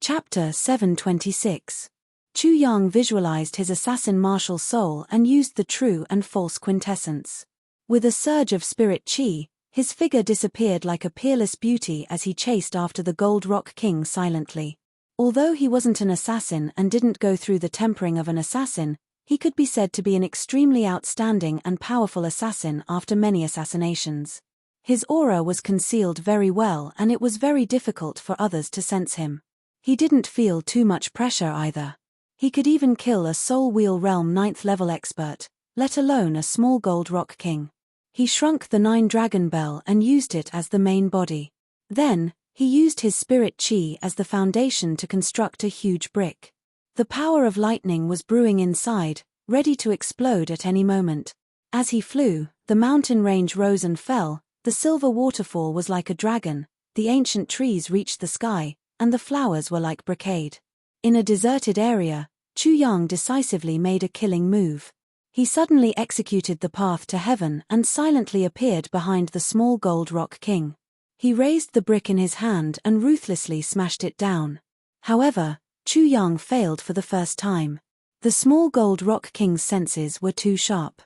Chapter 726. Chu Yang visualized his assassin martial soul and used the true and false quintessence. With a surge of spirit chi, his figure disappeared like a peerless beauty as he chased after the gold rock king silently. Although he wasn't an assassin and didn't go through the tempering of an assassin, he could be said to be an extremely outstanding and powerful assassin after many assassinations. His aura was concealed very well and it was very difficult for others to sense him. He didn't feel too much pressure either. He could even kill a Soul Wheel Realm 9th level expert, let alone a small gold rock king. He shrunk the 9 dragon bell and used it as the main body. Then, he used his spirit chi as the foundation to construct a huge brick. The power of lightning was brewing inside, ready to explode at any moment. As he flew, the mountain range rose and fell, the silver waterfall was like a dragon, the ancient trees reached the sky, and the flowers were like brocade. In a deserted area, Chu Yang decisively made a killing move. He suddenly executed the path to heaven and silently appeared behind the small gold rock king. He raised the brick in his hand and ruthlessly smashed it down. However, Chu Yang failed for the first time. The small gold rock king's senses were too sharp.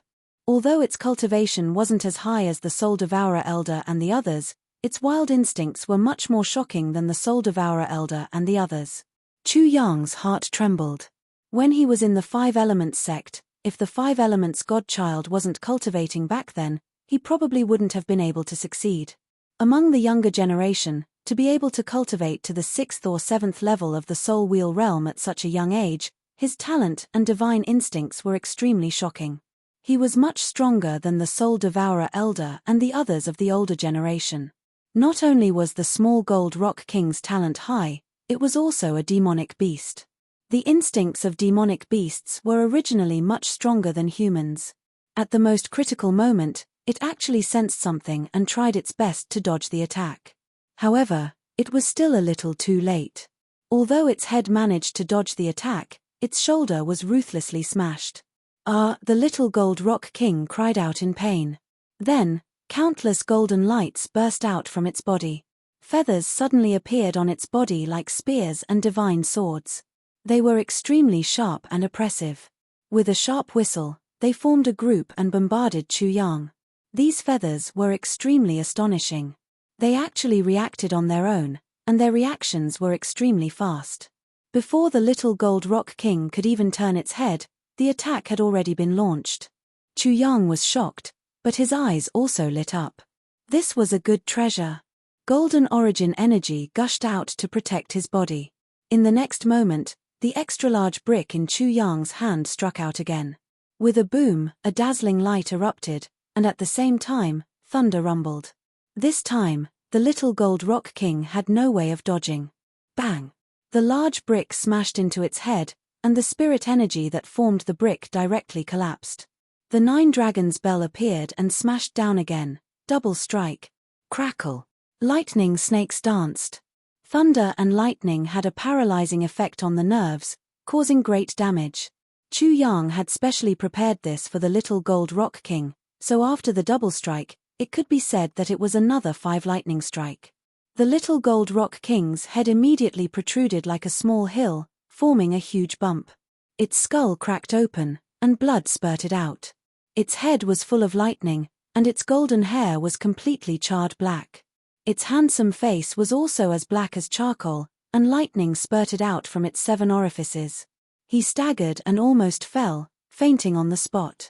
Although its cultivation wasn't as high as the Soul Devourer Elder and the others, its wild instincts were much more shocking than the Soul Devourer Elder and the others. Chu Yang's heart trembled. When he was in the 5 Elements sect, if the 5 Elements godchild wasn't cultivating back then, he probably wouldn't have been able to succeed. Among the younger generation, to be able to cultivate to the 6th or 7th level of the Soul Wheel realm at such a young age, his talent and divine instincts were extremely shocking. He was much stronger than the Soul Devourer Elder and the others of the older generation. Not only was the small gold rock king's talent high, it was also a demonic beast. The instincts of demonic beasts were originally much stronger than humans. At the most critical moment, it actually sensed something and tried its best to dodge the attack. However, it was still a little too late. Although its head managed to dodge the attack, its shoulder was ruthlessly smashed. The little gold rock king cried out in pain. Then, countless golden lights burst out from its body. Feathers suddenly appeared on its body like spears and divine swords. They were extremely sharp and oppressive. With a sharp whistle, they formed a group and bombarded Chu Yang. These feathers were extremely astonishing. They actually reacted on their own, and their reactions were extremely fast. Before the little gold rock king could even turn its head, the attack had already been launched. Chu Yang was shocked, but his eyes also lit up. This was a good treasure. Golden origin energy gushed out to protect his body. In the next moment, the extra-large brick in Chu Yang's hand struck out again. With a boom, a dazzling light erupted, and at the same time, thunder rumbled. This time, the little gold rock king had no way of dodging. Bang! The large brick smashed into its head, and the spirit energy that formed the brick directly collapsed. The 9 dragons bell appeared and smashed down again. Double strike. Crackle. Lightning snakes danced. Thunder and lightning had a paralyzing effect on the nerves, causing great damage. Chu Yang had specially prepared this for the little gold rock king, so after the double strike, it could be said that it was another 5 lightning strike. The little gold rock king's head immediately protruded like a small hill, forming a huge bump. Its skull cracked open, and blood spurted out. Its head was full of lightning, and its golden hair was completely charred black. Its handsome face was also as black as charcoal, and lightning spurted out from its 7 orifices. He staggered and almost fell, fainting on the spot.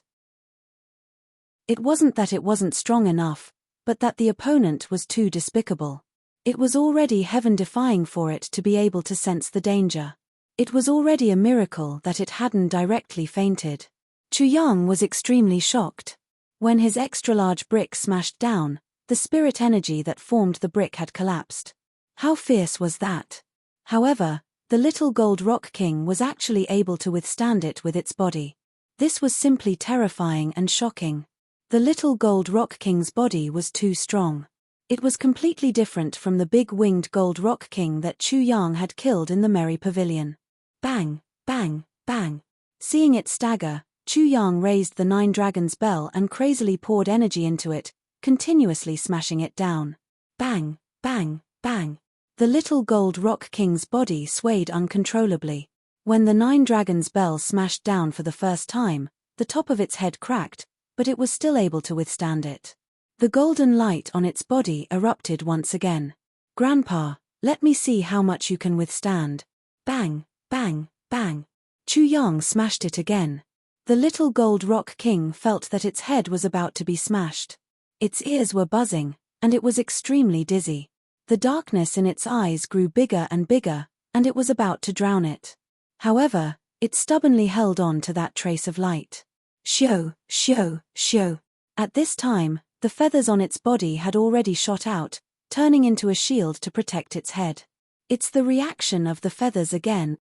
It wasn't that it wasn't strong enough, but that the opponent was too despicable. It was already heaven-defying for it to be able to sense the danger. It was already a miracle that it hadn't directly fainted. Chu Yang was extremely shocked. When his extra-large brick smashed down, the spirit energy that formed the brick had collapsed. How fierce was that? However, the little gold rock king was actually able to withstand it with its body. This was simply terrifying and shocking. The little gold rock king's body was too strong. It was completely different from the big-winged gold rock king that Chu Yang had killed in the merry pavilion. Bang, bang, bang. Seeing it stagger, Chu Yang raised the 9 dragons bell and crazily poured energy into it, continuously smashing it down. Bang, bang, bang. The little gold rock king's body swayed uncontrollably. When the 9 dragons bell smashed down for the first time, the top of its head cracked, but it was still able to withstand it. The golden light on its body erupted once again. Grandpa, let me see how much you can withstand. Bang, bang, bang. Chu Yang smashed it again. The little gold rock king felt that its head was about to be smashed. Its ears were buzzing, and it was extremely dizzy. The darkness in its eyes grew bigger and bigger, and it was about to drown it. However, it stubbornly held on to that trace of light. Shoo, shoo, shoo. At this time, the feathers on its body had already shot out, turning into a shield to protect its head. It's the reaction of the feathers again.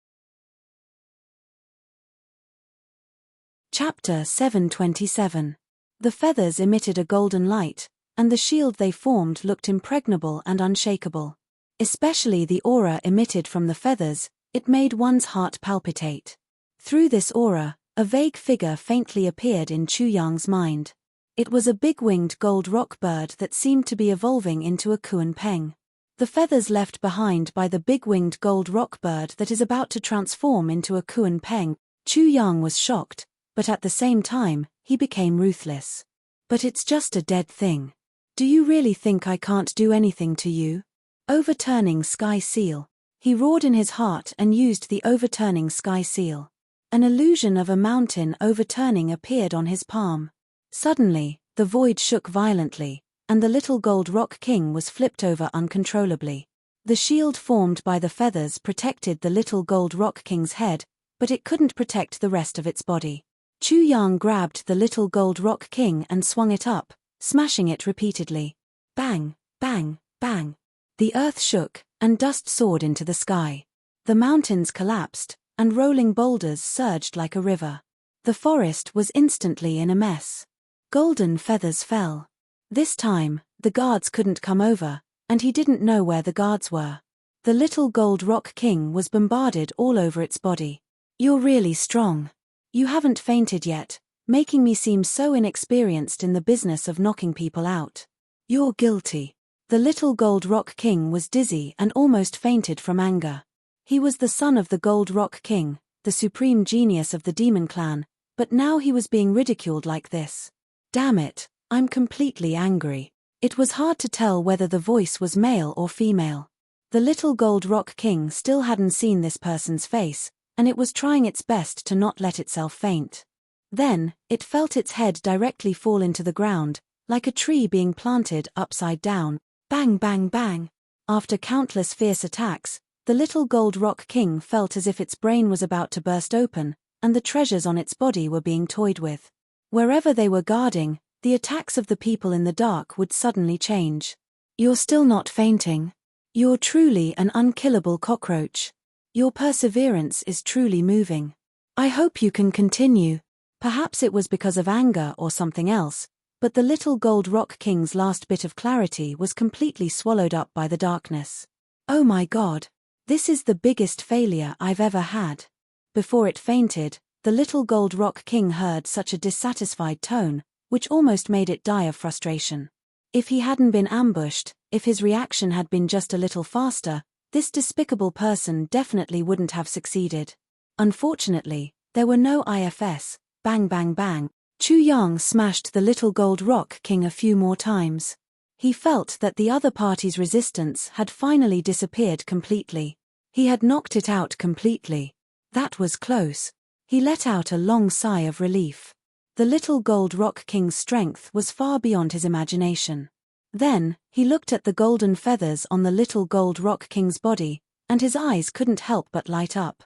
Chapter 727. The feathers emitted a golden light, and the shield they formed looked impregnable and unshakable. Especially the aura emitted from the feathers, it made one's heart palpitate. Through this aura, a vague figure faintly appeared in Chu Yang's mind. It was a big-winged gold rock bird that seemed to be evolving into a Kuan Peng. The feathers left behind by the big-winged gold rock bird that is about to transform into a Kuan Peng. Chu Yang was shocked, but at the same time, he became ruthless. But it's just a dead thing. Do you really think I can't do anything to you? Overturning sky seal. He roared in his heart and used the overturning sky seal. An illusion of a mountain overturning appeared on his palm. Suddenly, the void shook violently, and the little gold rock king was flipped over uncontrollably. The shield formed by the feathers protected the little gold rock king's head, but it couldn't protect the rest of its body. Chu Yang grabbed the little gold rock king and swung it up, smashing it repeatedly. Bang, bang, bang. The earth shook, and dust soared into the sky. The mountains collapsed, and rolling boulders surged like a river. The forest was instantly in a mess. Golden feathers fell. This time, the guards couldn't come over, and he didn't know where the guards were. The little gold rock king was bombarded all over its body. You're really strong. You haven't fainted yet, making me seem so inexperienced in the business of knocking people out. You're guilty. The little gold rock king was dizzy and almost fainted from anger. He was the son of the gold rock king, the supreme genius of the demon clan, but now he was being ridiculed like this. Damn it, I'm completely angry. It was hard to tell whether the voice was male or female. The little gold rock king still hadn't seen this person's face, and it was trying its best to not let itself faint. Then, it felt its head directly fall into the ground, like a tree being planted upside down. Bang, bang, bang. After countless fierce attacks, the little gold rock king felt as if its brain was about to burst open, and the treasures on its body were being toyed with. Wherever they were guarding, the attacks of the people in the dark would suddenly change. You're still not fainting. You're truly an unkillable cockroach. Your perseverance is truly moving. I hope you can continue. Perhaps it was because of anger or something else, but the little gold rock king's last bit of clarity was completely swallowed up by the darkness. Oh my God. This is the biggest failure I've ever had. Before it fainted, the little gold rock king heard such a dissatisfied tone, which almost made it die of frustration. If he hadn't been ambushed, if his reaction had been just a little faster, this despicable person definitely wouldn't have succeeded. Unfortunately, there were no IFS. Bang, bang, bang. Chu Yang smashed the little gold rock king a few more times. He felt that the other party's resistance had finally disappeared completely. He had knocked it out completely. That was close. He let out a long sigh of relief. The little gold rock king's strength was far beyond his imagination. Then, he looked at the golden feathers on the little gold rock king's body, and his eyes couldn't help but light up.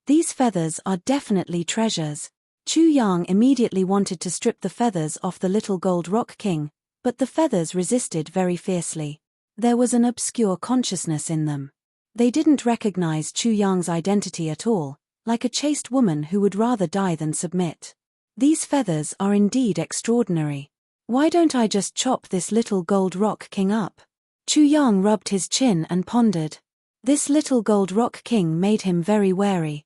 These feathers are definitely treasures. Chu Yang immediately wanted to strip the feathers off the little gold rock king, but the feathers resisted very fiercely. There was an obscure consciousness in them. They didn't recognize Chu Yang's identity at all, like a chaste woman who would rather die than submit. These feathers are indeed extraordinary. Why don't I just chop this little gold rock king up? Chu Yang rubbed his chin and pondered. This little gold rock king made him very wary.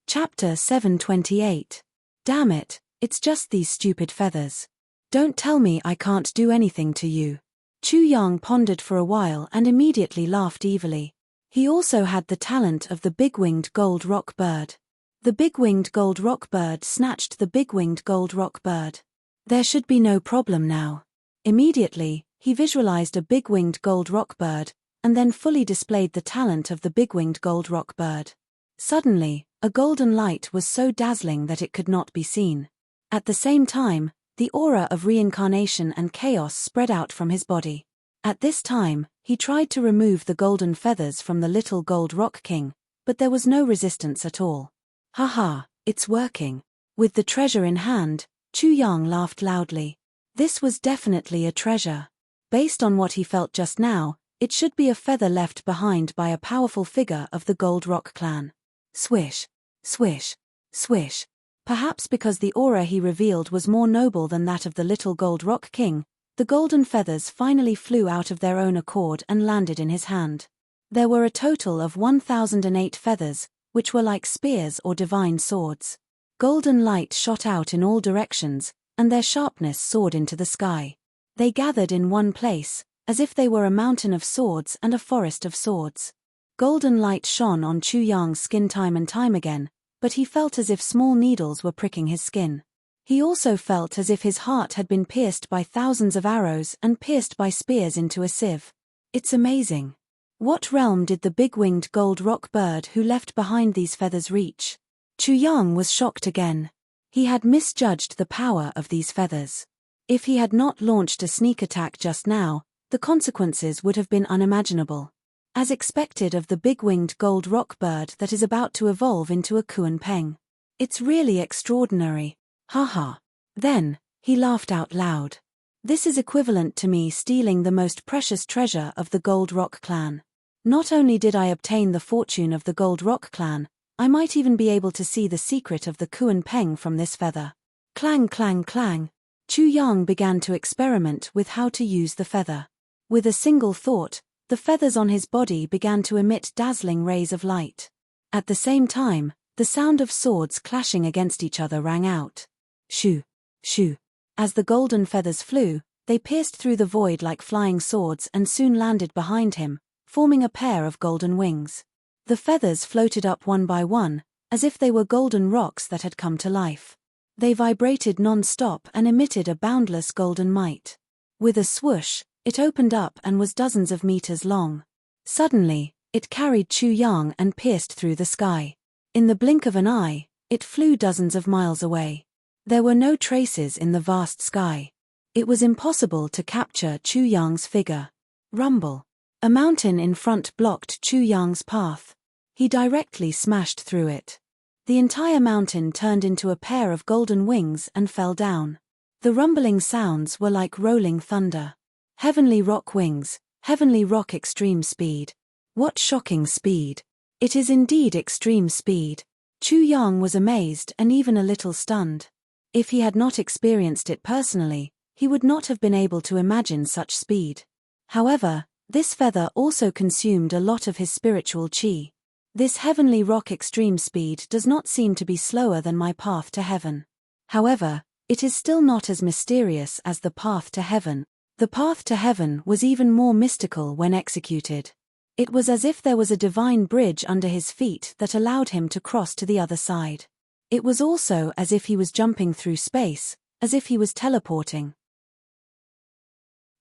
Chapter 728. Damn it, it's just these stupid feathers. Don't tell me I can't do anything to you. Chu Yang pondered for a while and immediately laughed evilly. He also had the talent of the big-winged gold rock bird. The big-winged gold rock bird snatched the big-winged gold rock bird. There should be no problem now. Immediately, he visualized a big-winged gold rock bird, and then fully displayed the talent of the big-winged gold rock bird. Suddenly, a golden light was so dazzling that it could not be seen. At the same time, the aura of reincarnation and chaos spread out from his body. At this time, he tried to remove the golden feathers from the little gold rock king, but there was no resistance at all. Haha, it's working. With the treasure in hand, Chu Yang laughed loudly. This was definitely a treasure. Based on what he felt just now, it should be a feather left behind by a powerful figure of the Gold Rock clan. Swish, swish, swish. Perhaps because the aura he revealed was more noble than that of the little Gold Rock King, the golden feathers finally flew out of their own accord and landed in his hand. There were a total of 1008 feathers, which were like spears or divine swords. Golden light shot out in all directions, and their sharpness soared into the sky. They gathered in one place, as if they were a mountain of swords and a forest of swords. Golden light shone on Chu Yang's skin time and time again, but he felt as if small needles were pricking his skin. He also felt as if his heart had been pierced by thousands of arrows and pierced by spears into a sieve. It's amazing. What realm did the big-winged gold rock bird who left behind these feathers reach? Chu Yang was shocked again. He had misjudged the power of these feathers. If he had not launched a sneak attack just now, the consequences would have been unimaginable. As expected of the big-winged gold rock bird that is about to evolve into a Kuan-Peng. It's really extraordinary. Haha. Then, he laughed out loud. This is equivalent to me stealing the most precious treasure of the Gold Rock clan. Not only did I obtain the fortune of the Gold Rock clan, I might even be able to see the secret of the Kuan-Peng from this feather. Clang clang clang. Chu Yang began to experiment with how to use the feather. With a single thought, the feathers on his body began to emit dazzling rays of light. At the same time, the sound of swords clashing against each other rang out. Shoo, shoo. As the golden feathers flew, they pierced through the void like flying swords and soon landed behind him, forming a pair of golden wings. The feathers floated up one by one, as if they were golden rocks that had come to life. They vibrated non-stop and emitted a boundless golden might. With a swoosh, it opened up and was dozens of meters long. Suddenly, it carried Chu Yang and pierced through the sky. In the blink of an eye, it flew dozens of miles away. There were no traces in the vast sky. It was impossible to capture Chu Yang's figure. Rumble. A mountain in front blocked Chu Yang's path. He directly smashed through it. The entire mountain turned into a pair of golden wings and fell down. The rumbling sounds were like rolling thunder. Heavenly rock wings, heavenly rock extreme speed. What shocking speed. It is indeed extreme speed. Chu Yang was amazed and even a little stunned. If he had not experienced it personally, he would not have been able to imagine such speed. However, this feather also consumed a lot of his spiritual chi. This heavenly rock extreme speed does not seem to be slower than my path to heaven. However, it is still not as mysterious as the path to heaven. The path to heaven was even more mystical when executed. It was as if there was a divine bridge under his feet that allowed him to cross to the other side. It was also as if he was jumping through space, as if he was teleporting.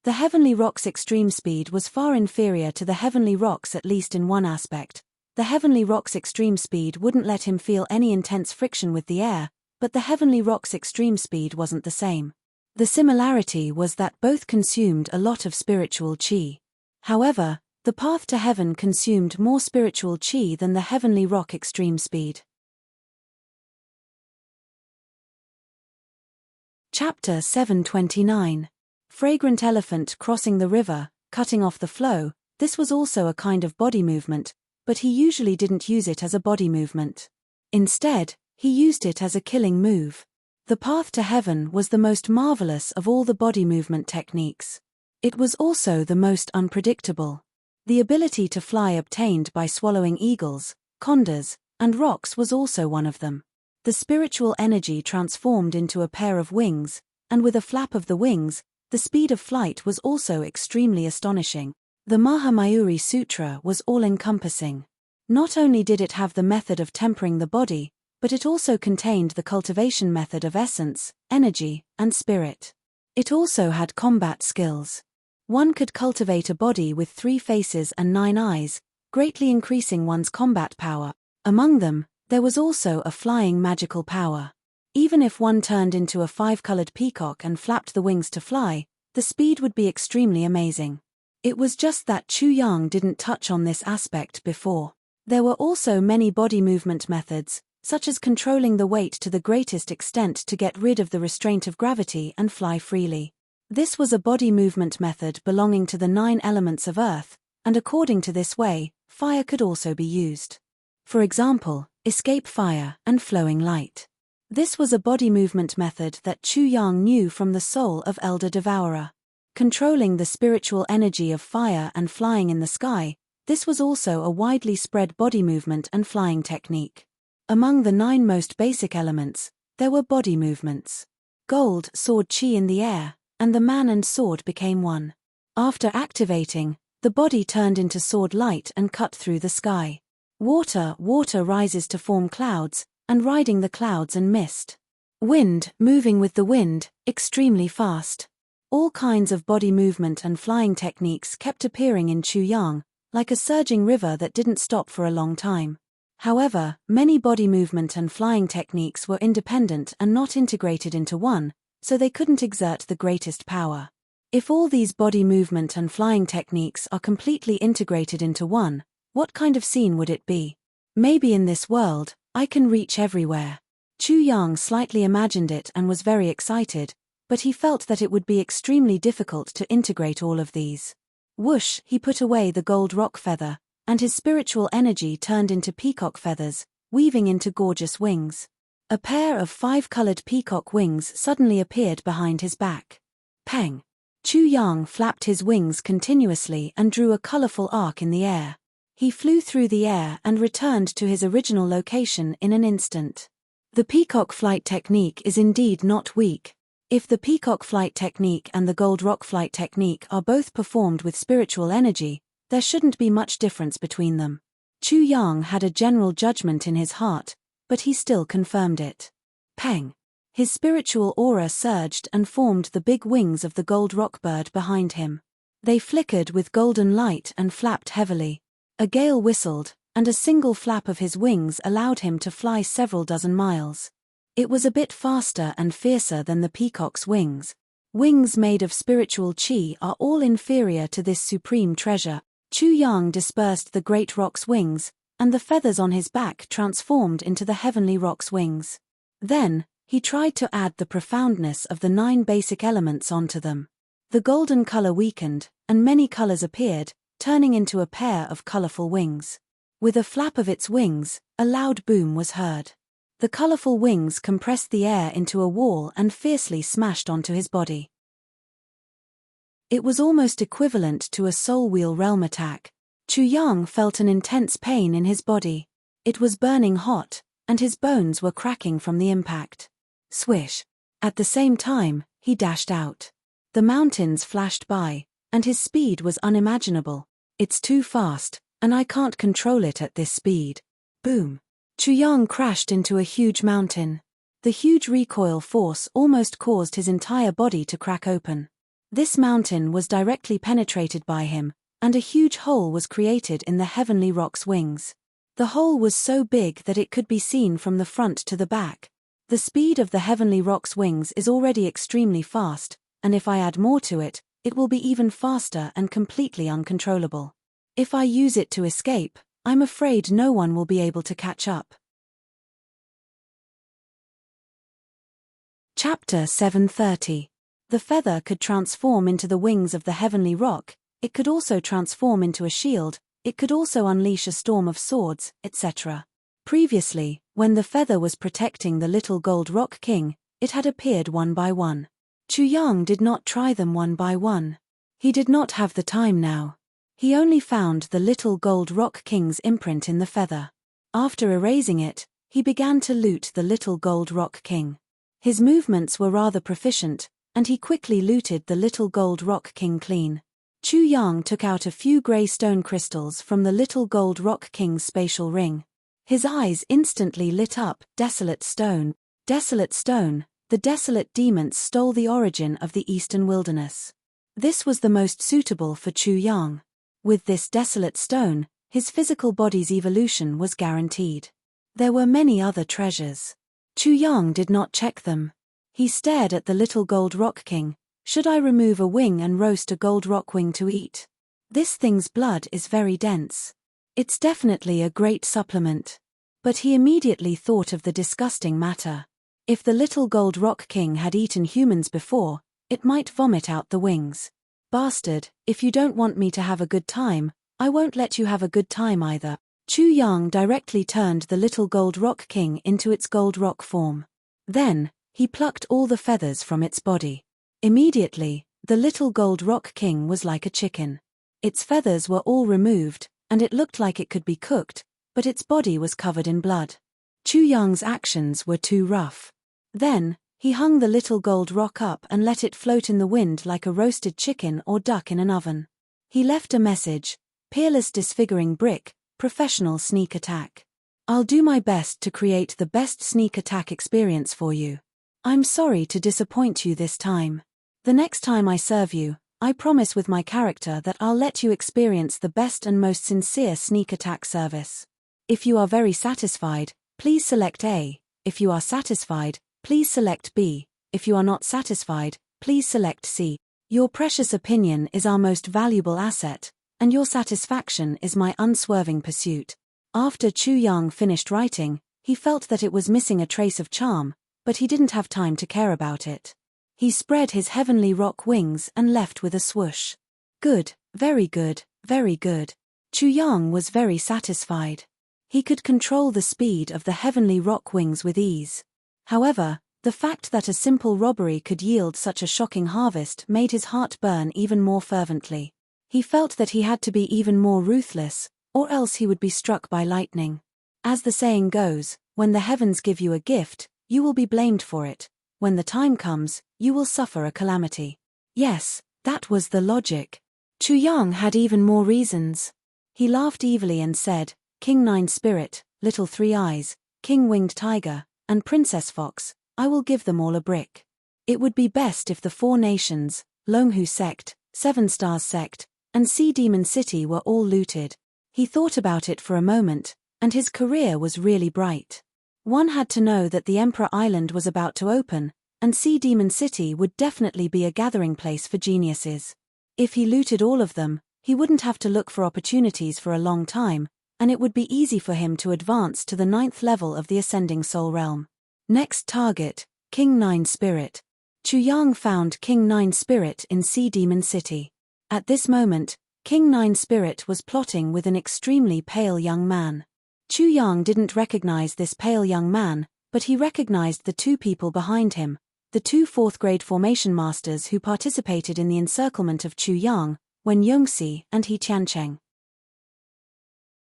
The heavenly rock's extreme speed was far inferior to the heavenly rock's at least in one aspect. The heavenly rock's extreme speed wouldn't let him feel any intense friction with the air, but the heavenly rock's extreme speed wasn't the same. The similarity was that both consumed a lot of spiritual chi. However, the path to heaven consumed more spiritual chi than the heavenly rock extreme speed. Chapter 729. Fragrant elephant crossing the river, cutting off the flow. This was also a kind of body movement, but he usually didn't use it as a body movement. Instead, he used it as a killing move. The path to heaven was the most marvelous of all the body movement techniques. It was also the most unpredictable. The ability to fly obtained by swallowing eagles, condors, and rocks was also one of them. The spiritual energy transformed into a pair of wings, and with a flap of the wings, the speed of flight was also extremely astonishing. The Mahamayuri Sutra was all-encompassing. Not only did it have the method of tempering the body, but it also contained the cultivation method of essence, energy, and spirit. It also had combat skills. One could cultivate a body with 3 faces and 9 eyes, greatly increasing one's combat power. Among them, there was also a flying magical power. Even if one turned into a 5-colored peacock and flapped the wings to fly, the speed would be extremely amazing. It was just that Chu Yang didn't touch on this aspect before. There were also many body movement methods, such as controlling the weight to the greatest extent to get rid of the restraint of gravity and fly freely. This was a body movement method belonging to the 9 elements of earth, and according to this way, fire could also be used. For example, escape fire and flowing light. This was a body movement method that Chu Yang knew from the soul of Elder Devourer. Controlling the spiritual energy of fire and flying in the sky, this was also a widely spread body movement and flying technique. Among the 9 most basic elements, there were body movements. Gold soared chi in the air, and the man and sword became one. After activating, the body turned into sword light and cut through the sky. Water rises to form clouds, and riding the clouds and mist. Wind, moving with the wind, extremely fast. All kinds of body movement and flying techniques kept appearing in Chu Yang, like a surging river that didn't stop for a long time. However, many body movement and flying techniques were independent and not integrated into one, so they couldn't exert the greatest power. If all these body movement and flying techniques are completely integrated into one, what kind of scene would it be? Maybe in this world, I can reach everywhere. Chu Yang slightly imagined it and was very excited, but he felt that it would be extremely difficult to integrate all of these. Whoosh, he put away the gold rock feather, and his spiritual energy turned into peacock feathers, weaving into gorgeous wings. A pair of 5-colored peacock wings suddenly appeared behind his back. Peng! Chu Yang flapped his wings continuously and drew a colorful arc in the air. He flew through the air and returned to his original location in an instant. The peacock flight technique is indeed not weak. If the peacock flight technique and the gold rock flight technique are both performed with spiritual energy, there shouldn't be much difference between them. Chu Yang had a general judgment in his heart, but he still confirmed it. Peng! His spiritual aura surged and formed the big wings of the gold rock bird behind him. They flickered with golden light and flapped heavily. A gale whistled, and a single flap of his wings allowed him to fly several dozen miles. It was a bit faster and fiercer than the peacock's wings. Wings made of spiritual chi are all inferior to this supreme treasure. Chu Yang dispersed the great rock's wings, and the feathers on his back transformed into the heavenly rock's wings. Then, he tried to add the profoundness of the 9 basic elements onto them. The golden color weakened, and many colors appeared, turning into a pair of colorful wings. With a flap of its wings, a loud boom was heard. The colorful wings compressed the air into a wall and fiercely smashed onto his body. It was almost equivalent to a soul wheel realm attack. Chu Yang felt an intense pain in his body. It was burning hot, and his bones were cracking from the impact. Swish! At the same time, he dashed out. The mountains flashed by, and his speed was unimaginable. It's too fast, and I can't control it at this speed. Boom! Chu Yang crashed into a huge mountain. The huge recoil force almost caused his entire body to crack open. This mountain was directly penetrated by him, and a huge hole was created in the heavenly rock's wings. The hole was so big that it could be seen from the front to the back. The speed of the heavenly rock's wings is already extremely fast, and if I add more to it, it will be even faster and completely uncontrollable. If I use it to escape, I'm afraid no one will be able to catch up. Chapter 730. The feather could transform into the wings of the heavenly rock, it could also transform into a shield, it could also unleash a storm of swords, etc. Previously, when the feather was protecting the little gold rock king, it had appeared one by one. Chuyang did not try them one by one. He did not have the time now. He only found the little gold rock king's imprint in the feather. After erasing it, he began to loot the little gold rock king. His movements were rather proficient, and he quickly looted the little gold rock king clean. Chuyang took out a few grey stone crystals from the little gold rock king's spatial ring. His eyes instantly lit up. Desolate stone. Desolate stone. The desolate demons stole the origin of the eastern wilderness. This was the most suitable for Chuyang. With this desolate stone, his physical body's evolution was guaranteed. There were many other treasures. Chuyang did not check them. He stared at the little gold rock king. Should I remove a wing and roast a gold rock wing to eat? This thing's blood is very dense. It's definitely a great supplement. But he immediately thought of the disgusting matter. If the little gold rock king had eaten humans before, it might vomit out the wings. Bastard, if you don't want me to have a good time, I won't let you have a good time either. Chuyang directly turned the little gold rock king into its gold rock form. Then, he plucked all the feathers from its body. Immediately, the little gold rock king was like a chicken. Its feathers were all removed, and it looked like it could be cooked, but its body was covered in blood. Chuyang's actions were too rough. Then, he hung the little gold rock up and let it float in the wind like a roasted chicken or duck in an oven. He left a message: peerless disfiguring brick, professional sneak attack. I'll do my best to create the best sneak attack experience for you. I'm sorry to disappoint you this time. The next time I serve you, I promise with my character that I'll let you experience the best and most sincere sneak attack service. If you are very satisfied, please select A. If you are satisfied, please select B. If you are not satisfied, please select C. Your precious opinion is our most valuable asset, and your satisfaction is my unswerving pursuit. After Chuyang finished writing, he felt that it was missing a trace of charm, but he didn't have time to care about it. He spread his heavenly rock wings and left with a swoosh. Good, very good, very good. Chuyang was very satisfied. He could control the speed of the heavenly rock wings with ease. However, the fact that a simple robbery could yield such a shocking harvest made his heart burn even more fervently. He felt that he had to be even more ruthless, or else he would be struck by lightning. As the saying goes, when the heavens give you a gift, you will be blamed for it. When the time comes, you will suffer a calamity. Yes, that was the logic. Chuyang had even more reasons. He laughed evilly and said, King Nine Spirit, Little Three Eyes, King Winged Tiger, and Princess Fox, I will give them all a brick. It would be best if the four nations, Longhu Sect, Seven Stars Sect, and Sea Demon City were all looted. He thought about it for a moment, and his career was really bright. One had to know that the Emperor Island was about to open, and Sea Demon City would definitely be a gathering place for geniuses. If he looted all of them, he wouldn't have to look for opportunities for a long time, and it would be easy for him to advance to the 9th level of the Ascending Soul Realm. Next target, King Nine Spirit. Chuyang found King Nine Spirit in Sea Demon City. At this moment, King Nine Spirit was plotting with an extremely pale young man. Chuyang didn't recognize this pale young man, but he recognized the two people behind him, the two 4th-grade formation masters who participated in the encirclement of Chuyang, Wen Yongxi and He Tiancheng.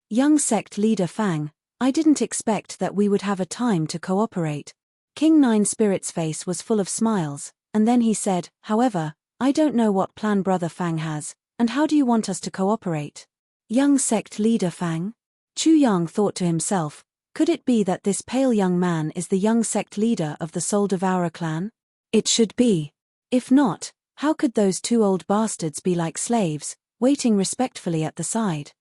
Young sect leader Fang, I didn't expect that we would have a time to cooperate. King Nine Spirit's face was full of smiles, and then he said, however, I don't know what plan Brother Fang has, and how do you want us to cooperate? Young sect leader Fang? Chuyang thought to himself, could it be that this pale young man is the young sect leader of the Soul Devourer clan? It should be. If not, how could those two old bastards be like slaves, waiting respectfully at the side?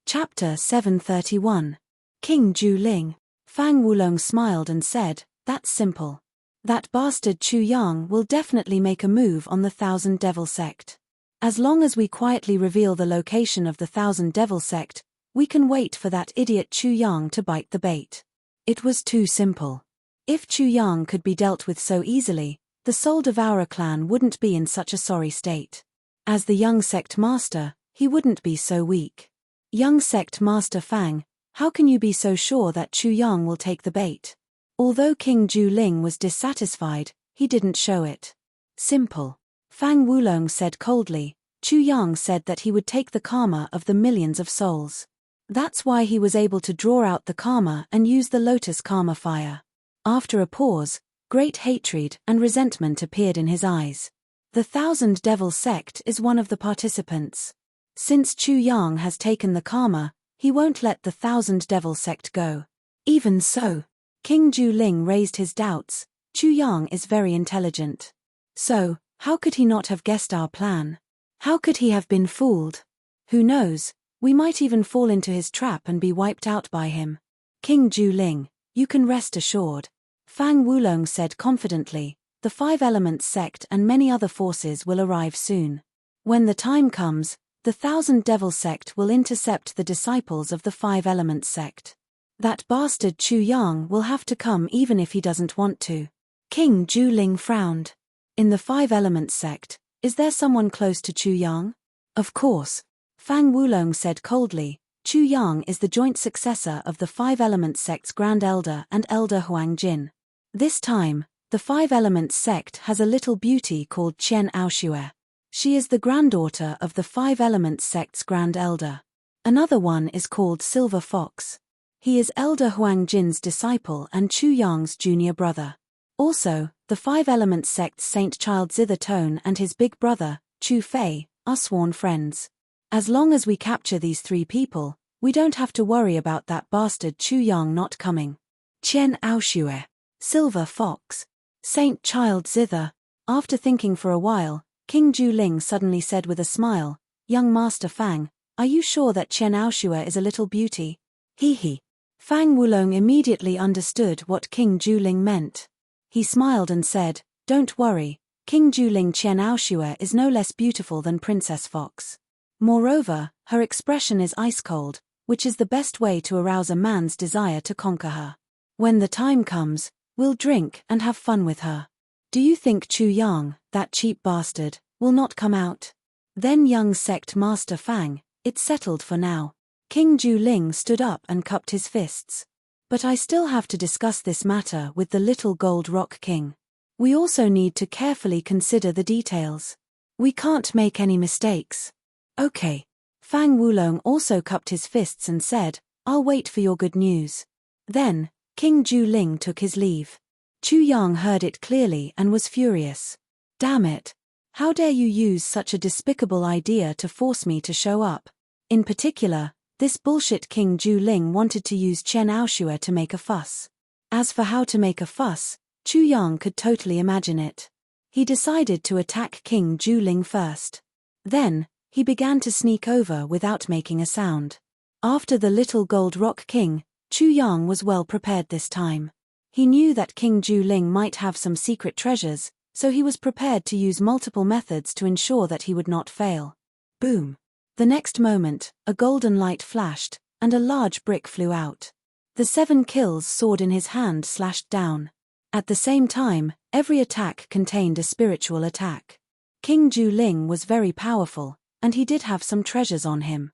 Chapter 731. King Juling. Fang Wulong smiled and said, "That's simple. That bastard Chu Yang will definitely make a move on the Thousand Devil Sect. As long as we quietly reveal the location of the Thousand Devil Sect, we can wait for that idiot Chu Yang to bite the bait." It was too simple. If Chu Yang could be dealt with so easily, the Soul Devourer clan wouldn't be in such a sorry state. As the young sect master, he wouldn't be so weak. Young sect master Fang, how can you be so sure that Chu Yang will take the bait? Although King Juling was dissatisfied, he didn't show it. Simple. Fang Wulong said coldly. Chu Yang said that he would take the karma of the millions of souls. That's why he was able to draw out the karma and use the lotus karma fire. After a pause, great hatred and resentment appeared in his eyes. The Thousand Devil Sect is one of the participants. Since Chu Yang has taken the karma, he won't let the Thousand Devil Sect go. Even so, King Juling raised his doubts. Chu Yang is very intelligent. So, how could he not have guessed our plan? How could he have been fooled? Who knows, we might even fall into his trap and be wiped out by him. King Juling, you can rest assured. Fang Wulong said confidently, the Five Elements Sect and many other forces will arrive soon. When the time comes, the Thousand Devil Sect will intercept the disciples of the Five Elements Sect. That bastard Chu Yang will have to come even if he doesn't want to. King Juling frowned. In the Five Elements Sect, is there someone close to Chu Yang? Of course. Fang Wulong said coldly, Chu Yang is the joint successor of the Five Elements Sect's Grand Elder and Elder Huang Jin. This time, the Five Elements Sect has a little beauty called Qian Aoshue. She is the granddaughter of the Five Elements Sect's Grand Elder. Another one is called Silver Fox. He is Elder Huang Jin's disciple and Chu Yang's junior brother. Also, the Five Elements Sect's Saint Child Zither Tone and his big brother, Chu Fei, are sworn friends. As long as we capture these three people, we don't have to worry about that bastard Chu Yang not coming. Qian Aoshue, Silver Fox, Saint Child Zither. After thinking for a while, King Juling suddenly said with a smile, Young Master Fang, are you sure that Qian Aoshue is a little beauty? He. Fang Wulong immediately understood what King Juling meant. He smiled and said, Don't worry, King Juling Qian Aoshue is no less beautiful than Princess Fox. Moreover, her expression is ice-cold, which is the best way to arouse a man's desire to conquer her. When the time comes, we'll drink and have fun with her. Do you think Chu Yang, that cheap bastard, will not come out? Then young sect master Fang, it's settled for now. King Juling stood up and cupped his fists. But I still have to discuss this matter with the little gold rock king. We also need to carefully consider the details. We can't make any mistakes. Okay. Fang Wulong also cupped his fists and said, I'll wait for your good news. Then, King Juling took his leave. Chu Yang heard it clearly and was furious. Damn it. How dare you use such a despicable idea to force me to show up? In particular, this bullshit King Juling wanted to use Qian Aoshue to make a fuss. As for how to make a fuss, Chu Yang could totally imagine it. He decided to attack King Juling first. Then, he began to sneak over without making a sound. After the little gold rock king, Chu Yang was well prepared this time. He knew that King Juling might have some secret treasures, so he was prepared to use multiple methods to ensure that he would not fail. Boom. The next moment, a golden light flashed, and a large brick flew out. The 7 kills sword in his hand slashed down. At the same time, every attack contained a spiritual attack. King Juling was very powerful, and he did have some treasures on him.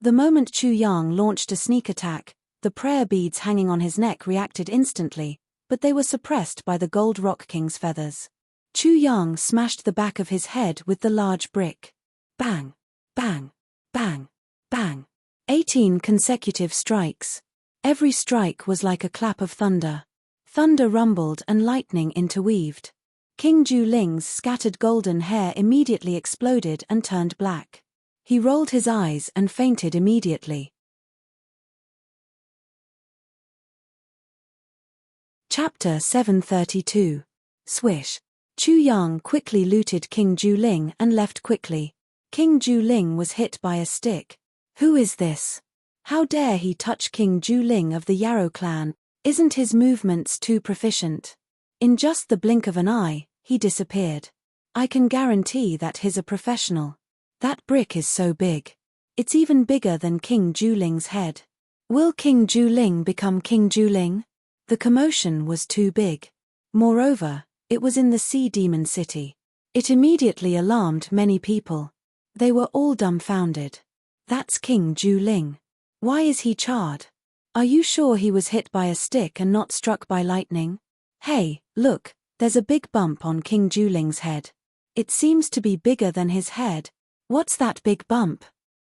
The moment Chu Yang launched a sneak attack, the prayer beads hanging on his neck reacted instantly, but they were suppressed by the gold rock king's feathers. Chu Yang smashed the back of his head with the large brick. Bang, bang, bang, bang. 18 consecutive strikes. Every strike was like a clap of thunder. Thunder rumbled and lightning interweaved. King Juling's scattered golden hair immediately exploded and turned black. He rolled his eyes and fainted immediately. Chapter 732. Swish. Chu Yang quickly looted King Juling and left quickly. King Juling was hit by a stick. Who is this? How dare he touch King Juling of the Yarrow clan? Isn't his movements too proficient? In just the blink of an eye, he disappeared. I can guarantee that he's a professional. That brick is so big. It's even bigger than King Juling's head. Will King Juling become King Juling? The commotion was too big. Moreover, it was in the Sea Demon City. It immediately alarmed many people. They were all dumbfounded. That's King Juling. Why is he charred? Are you sure he was hit by a stick and not struck by lightning? Hey, look, there's a big bump on King Juling's head. It seems to be bigger than his head. What's that big bump?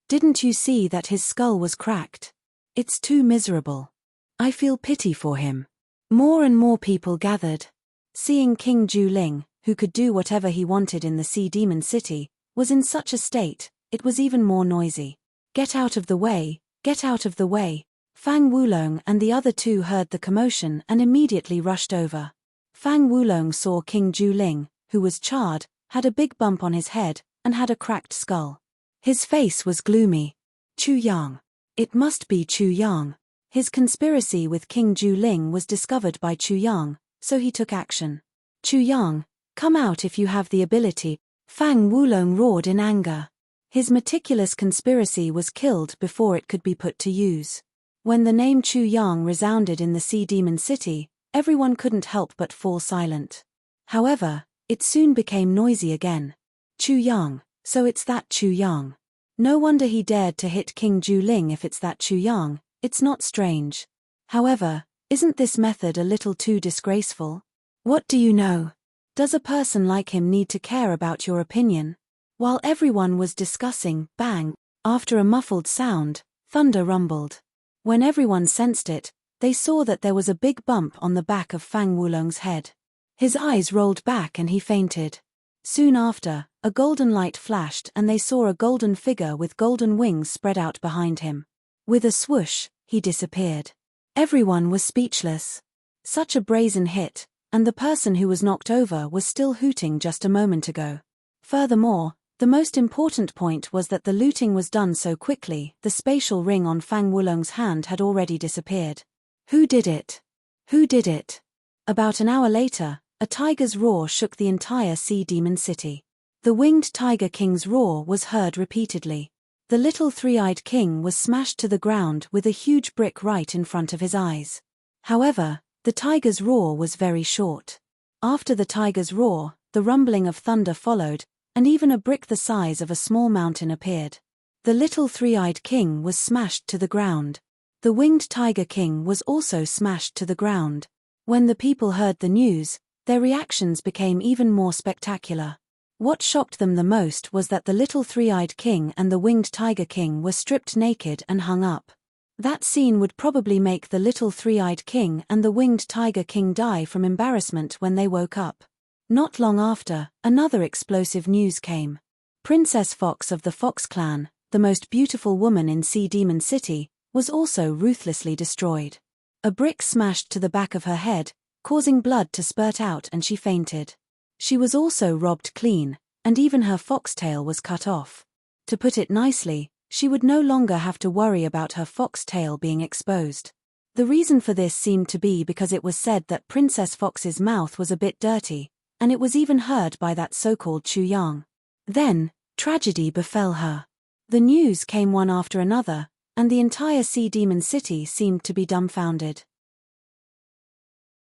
Didn't you see that his skull was cracked? It's too miserable. I feel pity for him. More and more people gathered. Seeing King Juling, who could do whatever he wanted in the Sea Demon City, was in such a state, it was even more noisy. Get out of the way, get out of the way. Fang Wulong and the other two heard the commotion and immediately rushed over. Fang Wulong saw King Juling, who was charred, had a big bump on his head, and had a cracked skull. His face was gloomy. Chu Yang. It must be Chu Yang. His conspiracy with King Juling was discovered by Chu Yang, so he took action. Chu Yang, come out if you have the ability. Fang Wulong roared in anger. His meticulous conspiracy was killed before it could be put to use. When the name Chu Yang resounded in the Sea Demon City, everyone couldn't help but fall silent. However, it soon became noisy again. Chu Yang, so it's that Chu Yang. No wonder he dared to hit King Juling if it's that Chu Yang, it's not strange. However, isn't this method a little too disgraceful? What do you know? Does a person like him need to care about your opinion? While everyone was discussing, bang, after a muffled sound, thunder rumbled. When everyone sensed it, they saw that there was a big bump on the back of Fang Wulong's head. His eyes rolled back and he fainted. Soon after, a golden light flashed and they saw a golden figure with golden wings spread out behind him. With a swoosh, he disappeared. Everyone was speechless. Such a brazen hit, and the person who was knocked over was still hooting just a moment ago. Furthermore, the most important point was that the looting was done so quickly, the spatial ring on Fang Wulong's hand had already disappeared. Who did it? Who did it? About an hour later, a tiger's roar shook the entire Sea Demon City. The winged Tiger King's roar was heard repeatedly. The little three-eyed king was smashed to the ground with a huge brick right in front of his eyes. However, the tiger's roar was very short. After the tiger's roar, the rumbling of thunder followed, and even a brick the size of a small mountain appeared. The little three-eyed king was smashed to the ground. The winged Tiger King was also smashed to the ground. When the people heard the news, their reactions became even more spectacular. What shocked them the most was that the little three-eyed king and the winged Tiger King were stripped naked and hung up. That scene would probably make the little three-eyed king and the winged Tiger King die from embarrassment when they woke up. Not long after, another explosive news came. Princess Fox of the Fox clan, the most beautiful woman in Sea Demon City, was also ruthlessly destroyed. A brick smashed to the back of her head, causing blood to spurt out and she fainted. She was also robbed clean, and even her foxtail was cut off. To put it nicely, she would no longer have to worry about her foxtail being exposed. The reason for this seemed to be because it was said that Princess Fox's mouth was a bit dirty, and it was even heard by that so-called Chu Yang. Then, tragedy befell her. The news came one after another, and the entire Sea Demon City seemed to be dumbfounded.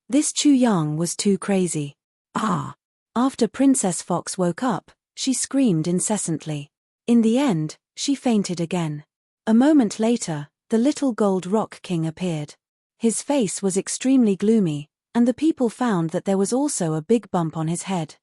This Chu Yang was too crazy. Ah! After Princess Fox woke up, she screamed incessantly. In the end, she fainted again. A moment later, the little gold rock king appeared. His face was extremely gloomy, and the people found that there was also a big bump on his head.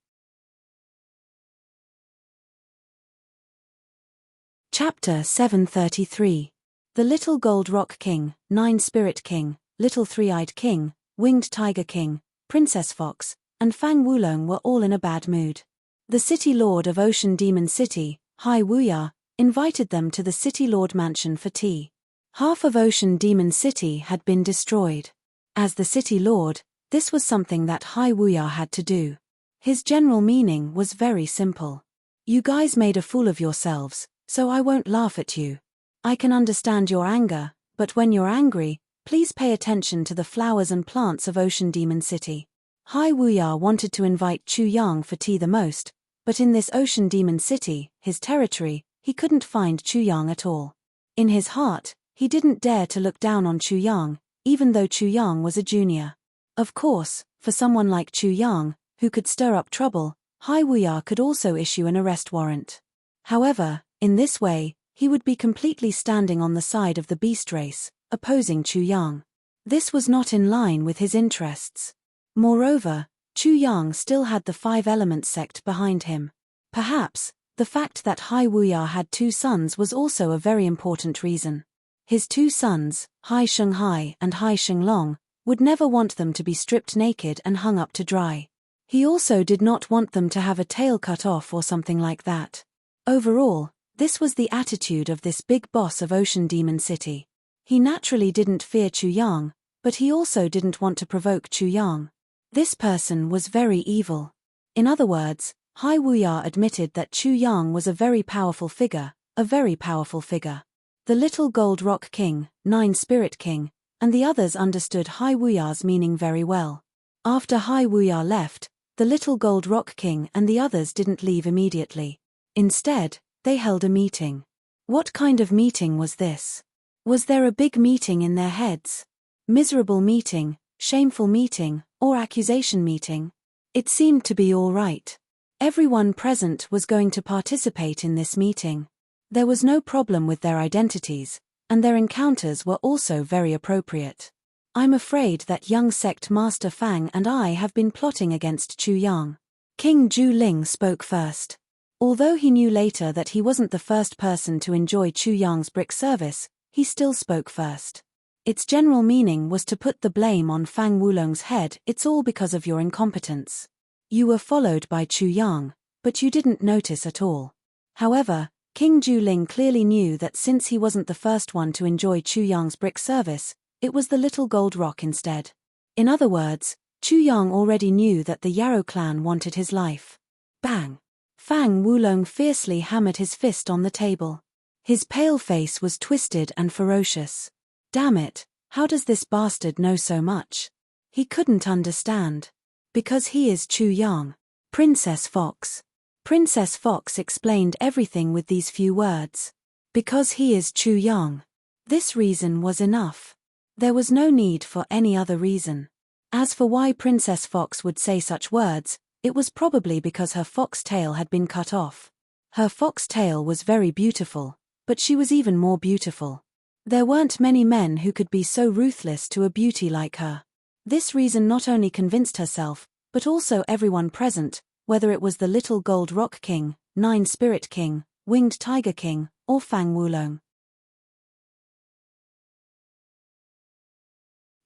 Chapter 733. The Little Gold Rock King, Nine Spirit King, Little Three-Eyed King, Winged Tiger King, Princess Fox, and Fang Wulong were all in a bad mood. The City Lord of Ocean Demon City, Hai Wuya, invited them to the City Lord Mansion for tea. Half of Ocean Demon City had been destroyed. As the City Lord, this was something that Hai Wuya had to do. His general meaning was very simple. You guys made a fool of yourselves, so I won't laugh at you. I can understand your anger, but when you're angry, please pay attention to the flowers and plants of Ocean Demon City. Hai Wuya wanted to invite Chu Yang for tea the most, but in this Ocean Demon City, his territory, he couldn't find Chu Yang at all. In his heart, he didn't dare to look down on Chu Yang, even though Chu Yang was a junior. Of course, for someone like Chu Yang, who could stir up trouble, Hai Wuya could also issue an arrest warrant. However, in this way, he would be completely standing on the side of the beast race, opposing Chu Yang. This was not in line with his interests. Moreover, Chu Yang still had the Five Elements sect behind him. Perhaps, the fact that Hai Wuya had two sons was also a very important reason. His two sons, Hai Shenghai and Hai Shenglong, would never want them to be stripped naked and hung up to dry. He also did not want them to have a tail cut off or something like that. Overall, this was the attitude of this big boss of Ocean Demon City. He naturally didn't fear Chu Yang, but he also didn't want to provoke Chu Yang. This person was very evil. In other words, Hai Wuya admitted that Chu Yang was a very powerful figure, a very powerful figure. The Little Gold Rock King, Nine Spirit King, and the others understood Hai Wuya's meaning very well. After Hai Wuya left, the Little Gold Rock King and the others didn't leave immediately. Instead, they held a meeting. What kind of meeting was this? Was there a big meeting in their heads? Miserable meeting, shameful meeting, or accusation meeting? It seemed to be all right. Everyone present was going to participate in this meeting. There was no problem with their identities, and their encounters were also very appropriate. I'm afraid that young sect Master Fang and I have been plotting against Chu Yang. King Zhu Ling spoke first. Although he knew later that he wasn't the first person to enjoy Chu Yang's brick service, he still spoke first. Its general meaning was to put the blame on Fang Wulong's head. It's all because of your incompetence. You were followed by Chu Yang, but you didn't notice at all. However, King Zhu Ling clearly knew that since he wasn't the first one to enjoy Chu Yang's brick service, it was the Little Gold Rock instead. In other words, Chu Yang already knew that the Yarrow clan wanted his life. Bang! Fang Wulong fiercely hammered his fist on the table. His pale face was twisted and ferocious. Damn it, how does this bastard know so much? He couldn't understand. Because he is Chu Yang. Princess Fox. Princess Fox explained everything with these few words. Because he is Chu Yang. This reason was enough. There was no need for any other reason. As for why Princess Fox would say such words, it was probably because her fox tail had been cut off. Her fox tail was very beautiful, but she was even more beautiful. There weren't many men who could be so ruthless to a beauty like her. This reason not only convinced herself, but also everyone present, whether it was the Little Gold Rock King, Nine Spirit King, Winged Tiger King, or Fang Wulong.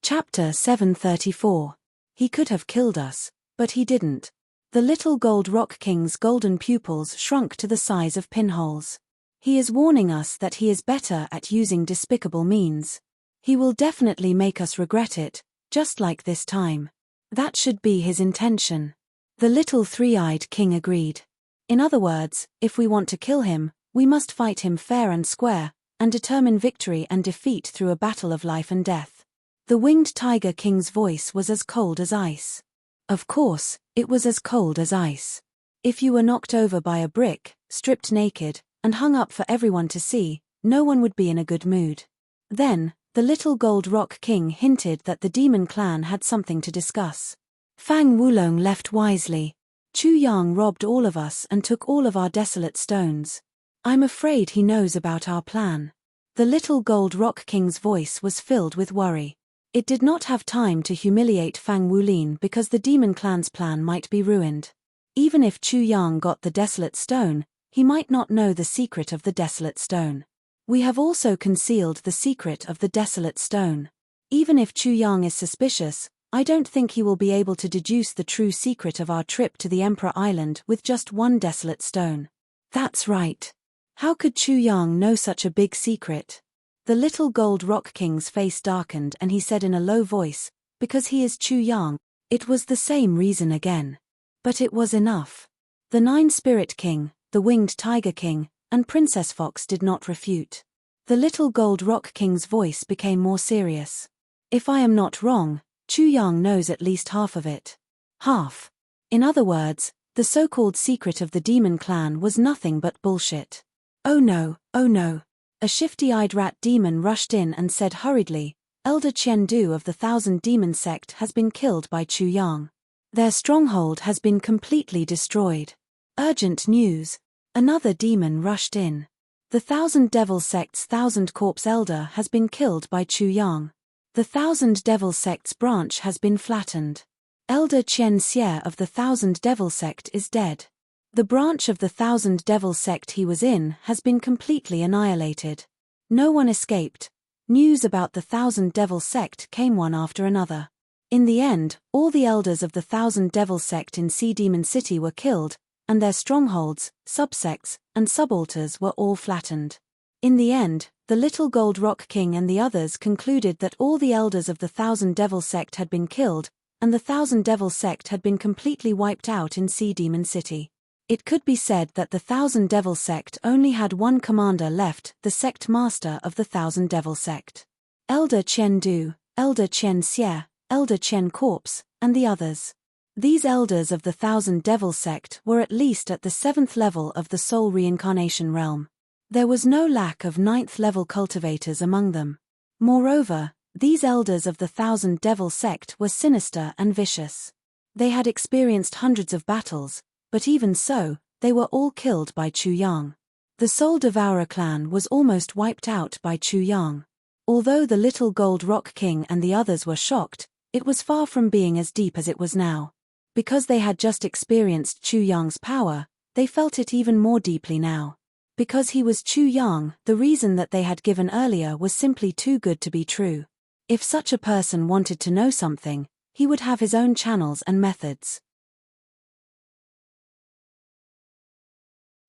Chapter 734. He could have killed us, but he didn't. The Little Gold Rock King's golden pupils shrunk to the size of pinholes. He is warning us that he is better at using despicable means. He will definitely make us regret it, just like this time. That should be his intention. The little three-eyed king agreed. In other words, if we want to kill him, we must fight him fair and square, and determine victory and defeat through a battle of life and death. The Winged Tiger King's voice was as cold as ice. Of course, it was as cold as ice. If you were knocked over by a brick, stripped naked, and hung up for everyone to see, no one would be in a good mood. Then, the Little Gold Rock King hinted that the demon clan had something to discuss. Fang Wulong left wisely. Chu Yang robbed all of us and took all of our desolate stones. I'm afraid he knows about our plan. The Little Gold Rock King's voice was filled with worry. It did not have time to humiliate Fang Wulin because the demon clan's plan might be ruined. Even if Chu Yang got the desolate stone, he might not know the secret of the desolate stone. We have also concealed the secret of the desolate stone. Even if Chu Yang is suspicious, I don't think he will be able to deduce the true secret of our trip to the Emperor Island with just one desolate stone. That's right. How could Chu Yang know such a big secret? The Little Gold Rock King's face darkened and he said in a low voice, because he is Chu Yang. It was the same reason again. But it was enough. The Nine Spirit King, the Winged Tiger King, and Princess Fox did not refute. The little gold rock king's voice became more serious. If I am not wrong, Chu Yang knows at least half of it. Half. In other words, the so-called secret of the demon clan was nothing but bullshit. Oh no, oh no. A shifty-eyed rat demon rushed in and said hurriedly, Elder Qian Du of the Thousand Demon Sect has been killed by Chu Yang. Their stronghold has been completely destroyed. Urgent news. Another demon rushed in. The Thousand Devil Sect's Thousand Corpse Elder has been killed by Chu Yang. The Thousand Devil Sect's branch has been flattened. Elder Qian Xie of the Thousand Devil Sect is dead. The branch of the Thousand Devil Sect he was in has been completely annihilated. No one escaped. News about the Thousand Devil Sect came one after another. In the end, all the elders of the Thousand Devil Sect in Sea Demon City were killed, and their strongholds, subsects, and subalters were all flattened. In the end, the Little Gold Rock King and the others concluded that all the elders of the Thousand Devil Sect had been killed, and the Thousand Devil Sect had been completely wiped out in Sea Demon City. It could be said that the Thousand Devil Sect only had one commander left, the sect master of the Thousand Devil Sect. Elder Qian Du, Elder Qian Xie, Elder Qian Corpse, and the others. These elders of the Thousand Devil Sect were at least at the 7th level of the soul reincarnation realm. There was no lack of 9th level cultivators among them. Moreover, these elders of the Thousand Devil Sect were sinister and vicious. They had experienced hundreds of battles, but even so, they were all killed by Chu Yang. The Soul Devourer clan was almost wiped out by Chu Yang. Although the Little Gold Rock King and the others were shocked, it was far from being as deep as it was now. Because they had just experienced Chu Yang's power, they felt it even more deeply now. Because he was Chu Yang, the reason that they had given earlier was simply too good to be true. If such a person wanted to know something, he would have his own channels and methods.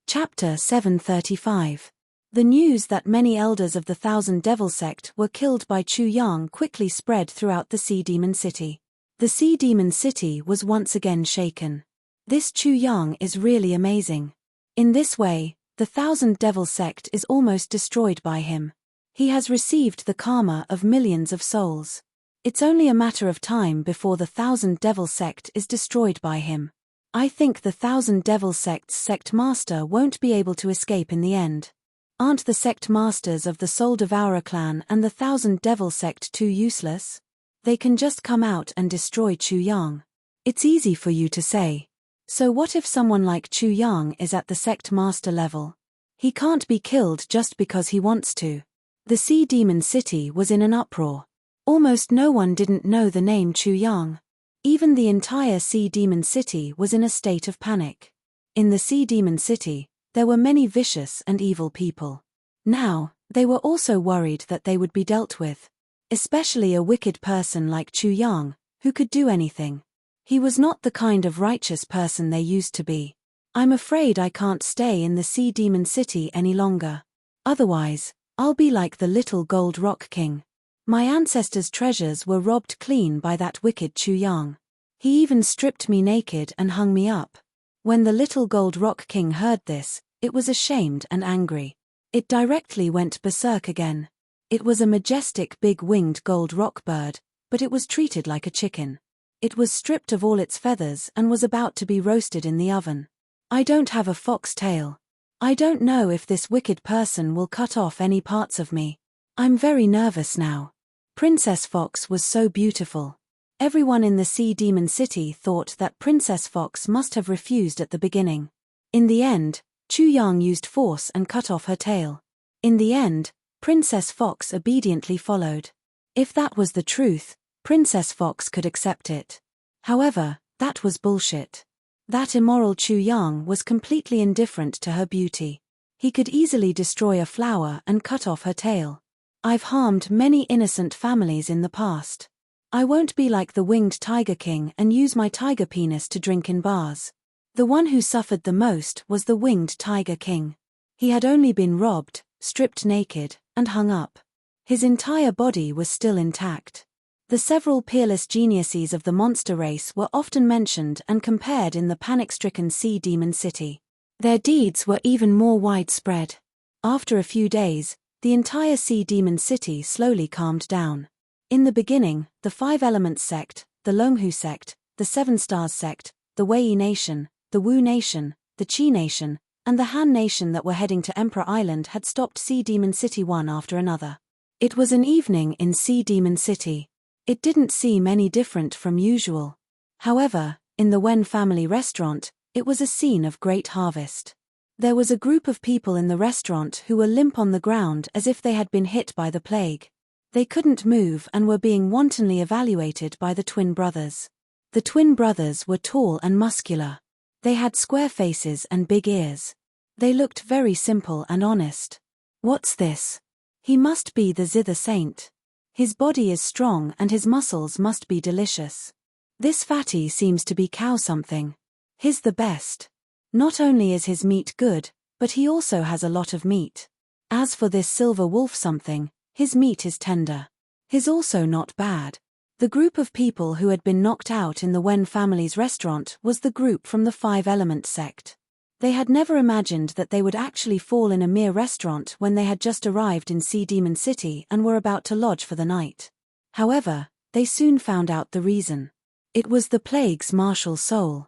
Chapter 735. The news that many elders of the Thousand Devil Sect were killed by Chu Yang quickly spread throughout the Sea Demon City. The Sea Demon City was once again shaken. This Chu Yang is really amazing. In this way, the Thousand Devil Sect is almost destroyed by him. He has received the karma of millions of souls. It's only a matter of time before the Thousand Devil Sect is destroyed by him. I think the Thousand Devil Sect's sect master won't be able to escape in the end. Aren't the sect masters of the Soul Devourer clan and the Thousand Devil Sect too useless? They can just come out and destroy Chu Yang. It's easy for you to say. So what if someone like Chu Yang is at the sect master level? He can't be killed just because he wants to. The Sea Demon City was in an uproar. Almost no one didn't know the name Chu Yang. Even the entire Sea Demon City was in a state of panic. In the Sea Demon City, there were many vicious and evil people. Now, they were also worried that they would be dealt with. Especially a wicked person like Chu Yang, who could do anything. He was not the kind of righteous person they used to be. I'm afraid I can't stay in the Sea Demon City any longer. Otherwise, I'll be like the Little Gold Rock King. My ancestors' treasures were robbed clean by that wicked Chu Yang. He even stripped me naked and hung me up. When the Little Gold Rock King heard this, it was ashamed and angry. It directly went berserk again. It was a majestic big-winged gold rock bird, but it was treated like a chicken. It was stripped of all its feathers and was about to be roasted in the oven. I don't have a fox tail. I don't know if this wicked person will cut off any parts of me. I'm very nervous now. Princess Fox was so beautiful. Everyone in the Sea Demon City thought that Princess Fox must have refused at the beginning. In the end, Chu Yang used force and cut off her tail. In the end, Princess Fox obediently followed. If that was the truth, Princess Fox could accept it. However, that was bullshit. That immoral Chu Yang was completely indifferent to her beauty. He could easily destroy a flower and cut off her tail. I've harmed many innocent families in the past. I won't be like the winged Tiger King and use my tiger penis to drink in bars. The one who suffered the most was the winged Tiger King. He had only been robbed, stripped naked, and hung up. His entire body was still intact. The several peerless geniuses of the monster race were often mentioned and compared in the panic-stricken Sea Demon City. Their deeds were even more widespread. After a few days, The entire sea demon city slowly calmed down. In the beginning, the 5 Elements sect, the Longhu sect, the 7 Stars sect, the Wei Nation, the Wu Nation, the Qi Nation, and the Han Nation that were heading to Emperor Island had stopped Sea Demon City one after another. It was an evening in Sea Demon City. It didn't seem any different from usual. However, in the Wen family restaurant, it was a scene of great harvest. There was a group of people in the restaurant who were limp on the ground as if they had been hit by the plague. They couldn't move and were being wantonly evaluated by the twin brothers. The twin brothers were tall and muscular. They had square faces and big ears. They looked very simple and honest. What's this? He must be the Zither Saint. His body is strong and his muscles must be delicious. This fatty seems to be cow something. He's the best. Not only is his meat good, but he also has a lot of meat. As for this silver wolf something, his meat is tender. He's also not bad. The group of people who had been knocked out in the Wen family's restaurant was the group from the 5 Element sect. They had never imagined that they would actually fall in a mere restaurant when they had just arrived in Sea Demon City and were about to lodge for the night. However, they soon found out the reason. It was the plague's martial soul.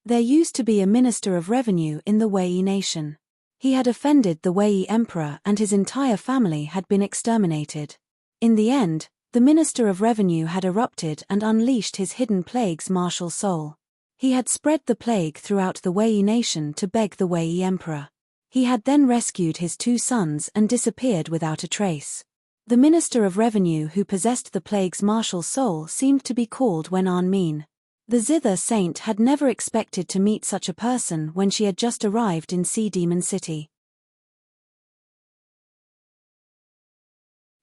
There used to be a minister of revenue in the Wei nation. He had offended the Wei emperor and his entire family had been exterminated. In the end, the Minister of Revenue had erupted and unleashed his hidden plague's martial soul. He had spread the plague throughout the Wei nation to beg the Wei emperor. He had then rescued his 2 sons and disappeared without a trace. The Minister of Revenue who possessed the plague's martial soul seemed to be called Wen Min. The Zither Saint had never expected to meet such a person when she had just arrived in Sea Demon City.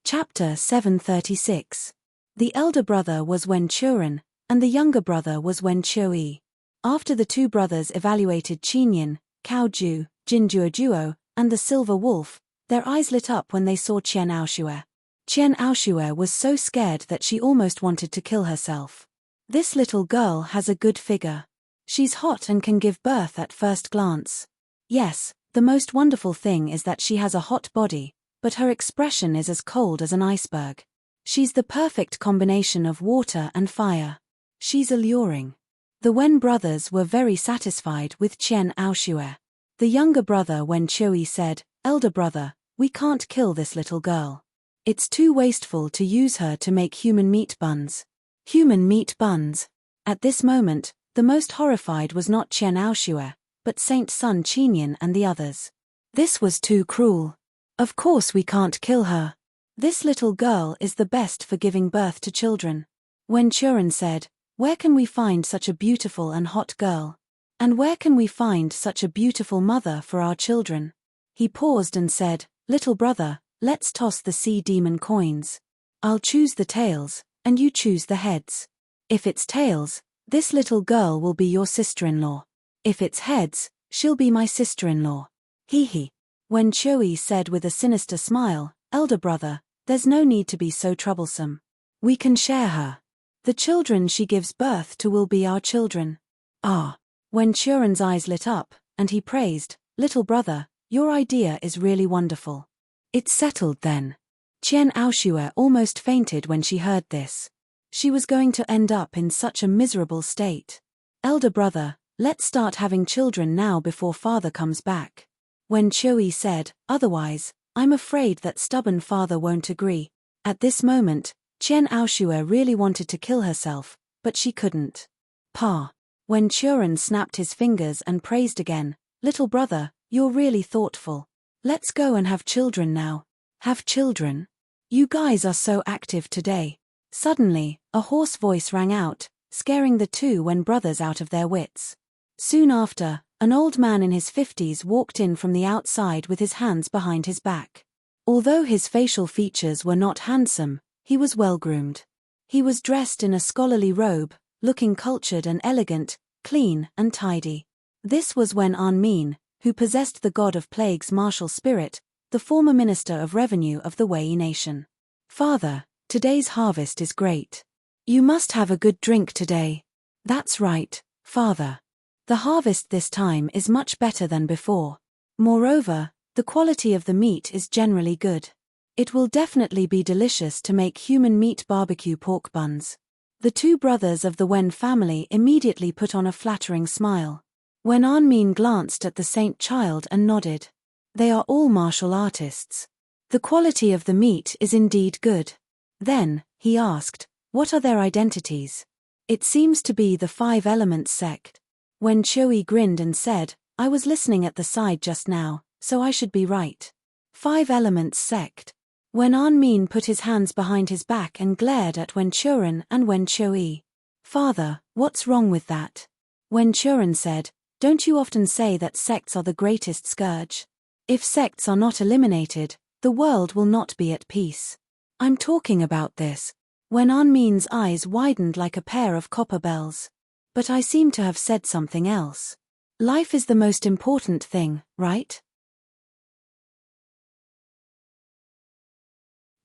Chapter 736. The elder brother was Wen Chuan, and the younger brother was Wen Chui. After the 2 brothers evaluated Qinyan, Cao Ju, Jin Duo, and the silver wolf, their eyes lit up when they saw Qian Aoshue. Qian Aoshue was so scared that she almost wanted to kill herself. This little girl has a good figure. She's hot and can give birth at first glance. Yes, the most wonderful thing is that she has a hot body, but her expression is as cold as an iceberg. She's the perfect combination of water and fire. She's alluring. The Wen brothers were very satisfied with Qian Aoshue. The younger brother Wen Chui said, "Elder brother, we can't kill this little girl. It's too wasteful to use her to make human meat buns." Human meat buns. At this moment, the most horrified was not Qian Aoshue, but Saint Sun Qinyan and the others. This was too cruel. Of course we can't kill her. This little girl is the best for giving birth to children. Wen Chuan said, "Where can we find such a beautiful and hot girl? And where can we find such a beautiful mother for our children?" He paused and said, "Little brother, let's toss the sea demon coins. I'll choose the tails, and you choose the heads. If it's tails, this little girl will be your sister-in-law. If it's heads, she'll be my sister-in-law." He. Wen Chui said with a sinister smile, "Elder brother, there's no need to be so troublesome. We can share her. The children she gives birth to will be our children." Ah. Wen Chuan's eyes lit up, and he praised, "Little brother, your idea is really wonderful." It's settled then. Qian Aoshue almost fainted when she heard this. She was going to end up in such a miserable state. "Elder brother, let's start having children now before father comes back." Wen Chui said, "Otherwise, I'm afraid that stubborn father won't agree." At this moment, Qian Aoshue really wanted to kill herself, but she couldn't. Pa. Wen Chuan snapped his fingers and praised again, "Little brother, you're really thoughtful. Let's go and have children now." Have children? You guys are so active today. Suddenly, a hoarse voice rang out, scaring the 2 Wen brothers out of their wits. Soon after, an old man in his 50s walked in from the outside with his hands behind his back. Although his facial features were not handsome, he was well-groomed. He was dressed in a scholarly robe, looking cultured and elegant, clean and tidy. This was Wen Min, who possessed the god of plague's martial spirit, the former Minister of Revenue of the Wei nation. "Father, today's harvest is great. You must have a good drink today." "That's right, father. The harvest this time is much better than before. Moreover, The quality of the meat is generally good. It will definitely be delicious to make human meat barbecue pork buns. The two brothers of the Wen family immediately put on a flattering smile. Wen Anmin glanced at the saint child and nodded. They are all martial artists. The quality of the meat is indeed good. Then, he asked, what are their identities? It seems to be the Five Elements sect. Wen Choi grinned and said, I was listening at the side just now, so I should be right. Five Elements sect. Wen Anmin put his hands behind his back and glared at Wen Churen and Wen Choi. Father, what's wrong with that? Wen Churen said, don't you often say that sects are the greatest scourge? If sects are not eliminated, the world will not be at peace. I'm talking about this. Wen Anmin's eyes widened like a pair of copper bells. But I seem to have said something else. Life is the most important thing, right?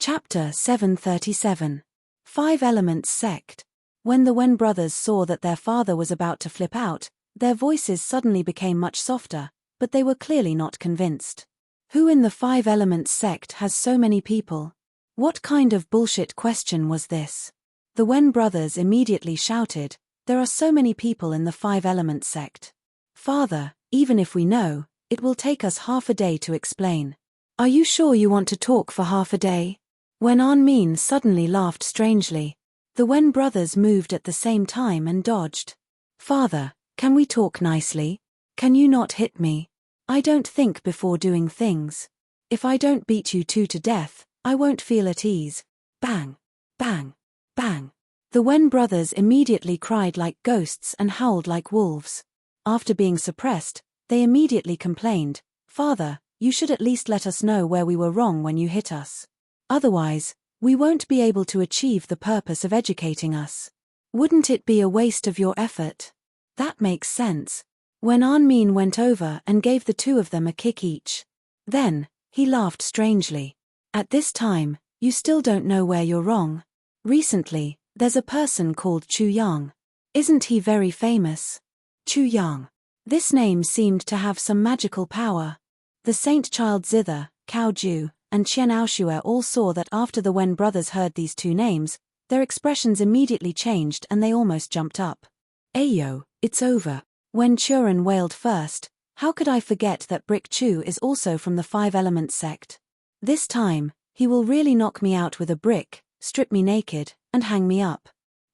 Chapter 737. Five Elements Sect. When the Wen brothers saw that their father was about to flip out, their voices suddenly became much softer, but they were clearly not convinced. Who in the Five Elements Sect has so many people? What kind of bullshit question was this? The Wen brothers immediately shouted, there are so many people in the Five Elements Sect. Father, even if we know, it will take us half a day to explain. Are you sure you want to talk for half a day? Wen Anmin suddenly laughed strangely. The Wen brothers moved at the same time and dodged. Father, can we talk nicely? Can you not hit me? I don't think before doing things. If I don't beat you two to death, I won't feel at ease. Bang! Bang! Bang! The Wen brothers immediately cried like ghosts and howled like wolves. After being suppressed, they immediately complained, Father, you should at least let us know where we were wrong when you hit us. Otherwise, we won't be able to achieve the purpose of educating us. Wouldn't it be a waste of your effort? That makes sense. Wen Anmin went over and gave the two of them a kick each. Then, he laughed strangely. At this time, you still don't know where you're wrong. Recently, there's a person called Chu Yang. Isn't he very famous? Chu Yang. This name seemed to have some magical power. The saint child Zither, Cao Ju, and Qian Aoshue all saw that after the Wen brothers heard these two names, their expressions immediately changed and they almost jumped up. Ayo, it's over. Wen Churen wailed first, how could I forget that Brick Chu is also from the Five Elements sect? This time, he will really knock me out with a brick, strip me naked, and hang me up.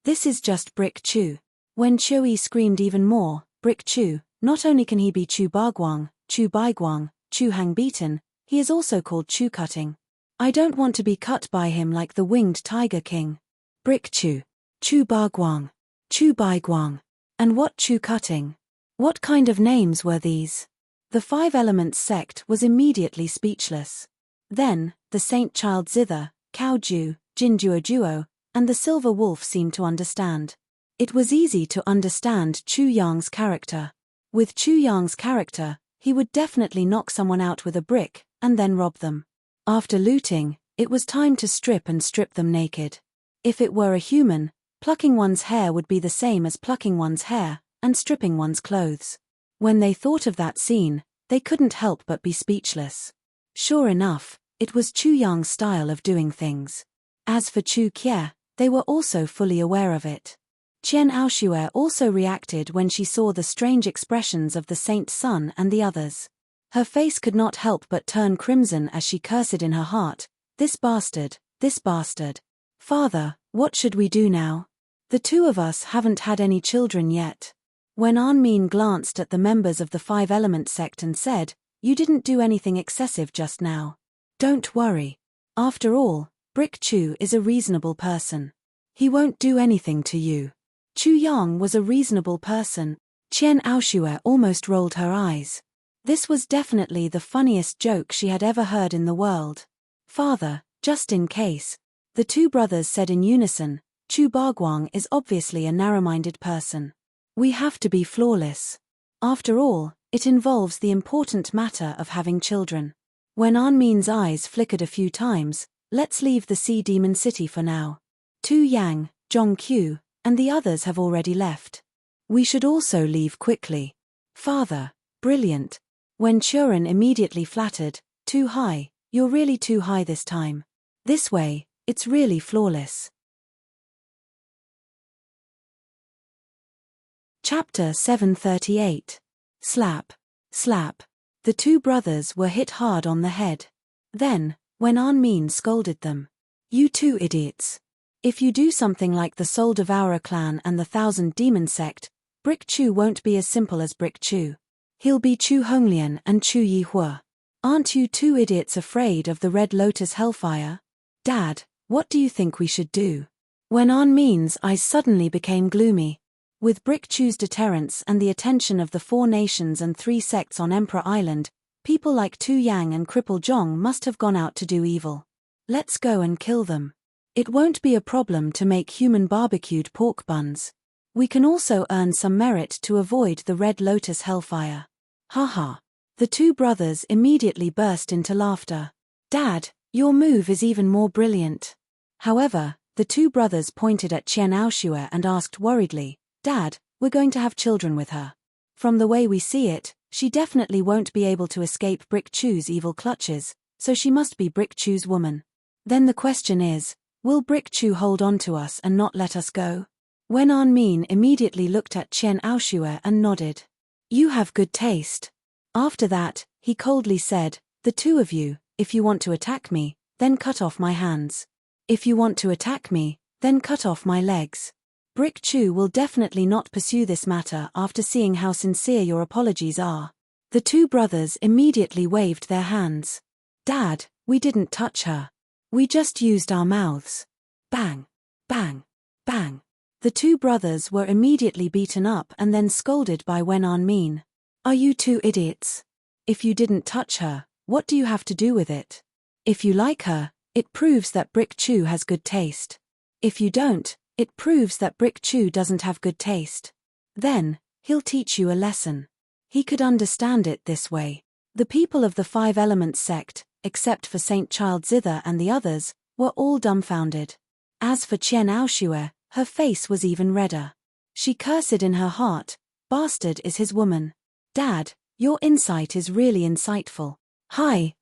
This is just Brick Chu. Wen Chui screamed even more, Brick Chu, not only can he be Chu Baguang, Chu Baiguang, Chu Hang Beaten, he is also called Chu Cutting. I don't want to be cut by him like the winged tiger king. Brick Chu, Chu Baguang, Chu Baiguang, and what Chu Cutting? What kind of names were these? The Five Elements sect was immediately speechless. Then, the saint child Zither, Cao Ju, Jin Duo, and the silver wolf seemed to understand. It was easy to understand Chu Yang's character. With Chu Yang's character, he would definitely knock someone out with a brick, and then rob them. After looting, it was time to strip and strip them naked. If it were a human, plucking one's hair would be the same as plucking one's hair, and stripping one's clothes. When they thought of that scene, they couldn't help but be speechless. Sure enough, it was Chu Yang's style of doing things. As for Chu Kie, they were also fully aware of it. Qian Aoshue also reacted when she saw the strange expressions of the saint's son and the others. Her face could not help but turn crimson as she cursed in her heart, this bastard, this bastard. Father, what should we do now? The two of us haven't had any children yet. When Anmin glanced at the members of the Five Elements sect and said, you didn't do anything excessive just now. Don't worry. After all, Brick Chu is a reasonable person. He won't do anything to you. Chu Yang was a reasonable person. Qian Aoshue almost rolled her eyes. This was definitely the funniest joke she had ever heard in the world. Father, just in case. The two brothers said in unison, Chu Baguang is obviously a narrow-minded person. We have to be flawless. After all, it involves the important matter of having children. When Anmin's eyes flickered a few times, let's leave the Sea Demon City for now. Tu Yang, Zhong Qiu, and the others have already left. We should also leave quickly. Father, brilliant. When Churen immediately flattered, Too high, you're really too high this time. This way, it's really flawless. Chapter 738. Slap. Slap. The two brothers were hit hard on the head. Then, when Min scolded them. You two idiots. If you do something like the Soul Devourer clan and the Thousand Demon sect, Brick Chu won't be as simple as Brick Chu. He'll be Chu Honglian and Chu Yihua. Aren't you two idiots afraid of the Red Lotus Hellfire? Dad, what do you think we should do? When Min's eyes suddenly became gloomy. With Brick Chu's deterrence and the attention of the 4 nations and 3 sects on Emperor Island, people like Tu Yang and Cripple Zhong must have gone out to do evil. Let's go and kill them. It won't be a problem to make human barbecued pork buns. We can also earn some merit to avoid the Red Lotus Hellfire. Haha. The two brothers immediately burst into laughter. Dad, your move is even more brilliant. However, the two brothers pointed at Qian Aoshue and asked worriedly, Dad, we're going to have children with her. From the way we see it, she definitely won't be able to escape Brick Chu's evil clutches, so she must be Brick Chu's woman. Then the question is, will Brick Chu hold on to us and not let us go? When Min immediately looked at Qian Aoshue and nodded. You have good taste. After that, he coldly said, the two of you, if you want to attack me, then cut off my hands. If you want to attack me, then cut off my legs. Brick Chu will definitely not pursue this matter after seeing how sincere your apologies are. The two brothers immediately waved their hands. Dad, we didn't touch her. We just used our mouths. Bang, bang, bang. The two brothers were immediately beaten up and then scolded by Wen Min. Are you two idiots? If you didn't touch her, what do you have to do with it? If you like her, it proves that Brick Chu has good taste. If you don't, it proves that Brick Chu doesn't have good taste. Then, he'll teach you a lesson. He could understand it this way. The people of the 5 Elements sect, except for Saint Child Zither and the others, were all dumbfounded. As for Qian Aoshue, her face was even redder. She cursed in her heart, bastard is his woman. Dad, your insight is really insightful. Hi,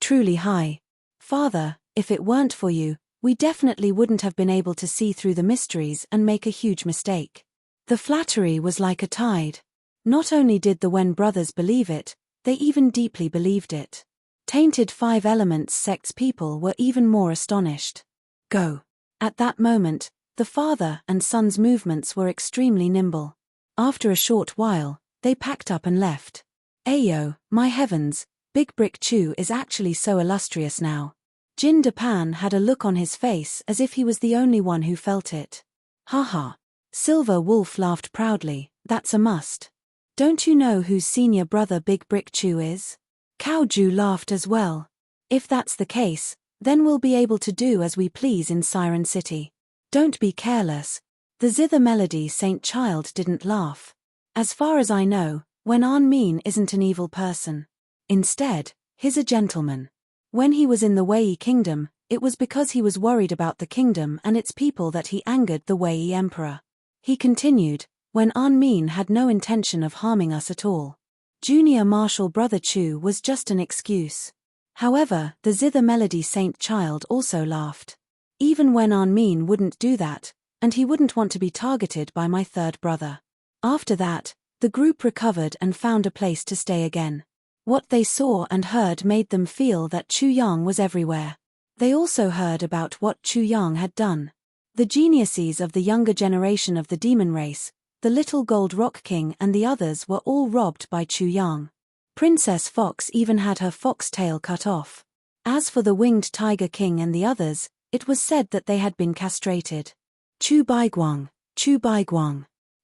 truly hi. Father, if it weren't for you, we definitely wouldn't have been able to see through the mysteries and make a huge mistake. The flattery was like a tide. Not only did the Wen brothers believe it, they even deeply believed it. Tainted 5 Elements sect's people were even more astonished. Go. At that moment, the father and son's movements were extremely nimble. After a short while, they packed up and left. Ayo, my heavens, Big Brick Chu is actually so illustrious now. Jin Depan had a look on his face as if he was the only one who felt it. Haha. Silver Wolf laughed proudly, that's a must. Don't you know whose senior brother Big Brick Chu is? Cao Ju laughed as well. If that's the case, then we'll be able to do as we please in Siren City. Don't be careless. The Zither Melody Saint Child didn't laugh. As far as I know, Wen Min isn't an evil person. Instead, he's a gentleman. When he was in the Wei Kingdom, it was because he was worried about the kingdom and its people that he angered the Wei Emperor. He continued, Wen Min had no intention of harming us at all. Junior Marshal Brother Chu was just an excuse. However, the Zither Melody Saint Child also laughed. Even Wen Min wouldn't do that, and he wouldn't want to be targeted by my third brother. After that, the group recovered and found a place to stay again. What they saw and heard made them feel that Chu Yang was everywhere. They also heard about what Chu Yang had done. The geniuses of the younger generation of the demon race, the Little Gold Rock King and the others were all robbed by Chu Yang. Princess Fox even had her fox tail cut off. As for the Winged Tiger King and the others, it was said that they had been castrated. Chu Baiguang.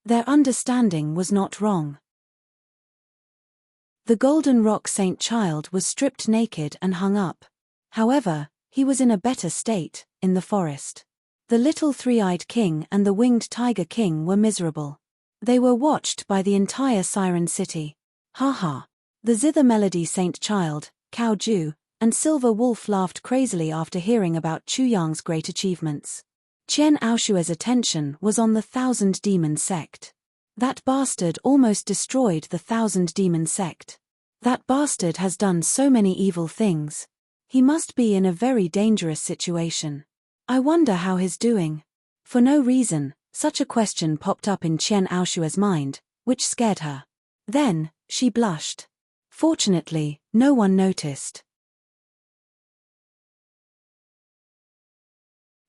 Their understanding was not wrong. The Golden Rock Saint Child was stripped naked and hung up. However, he was in a better state, in the forest. The Little Three-Eyed King and the Winged Tiger King were miserable. They were watched by the entire Siren City. Haha. The Zither Melody Saint Child, Cao Ju, and Silver Wolf laughed crazily after hearing about Chu Yang's great achievements. Qian Aoshue's attention was on the Thousand Demon sect. That bastard almost destroyed the Thousand Demon sect. That bastard has done so many evil things. He must be in a very dangerous situation. I wonder how he's doing. For no reason, such a question popped up in Qian Aoshua's mind, which scared her. Then, she blushed. Fortunately, no one noticed.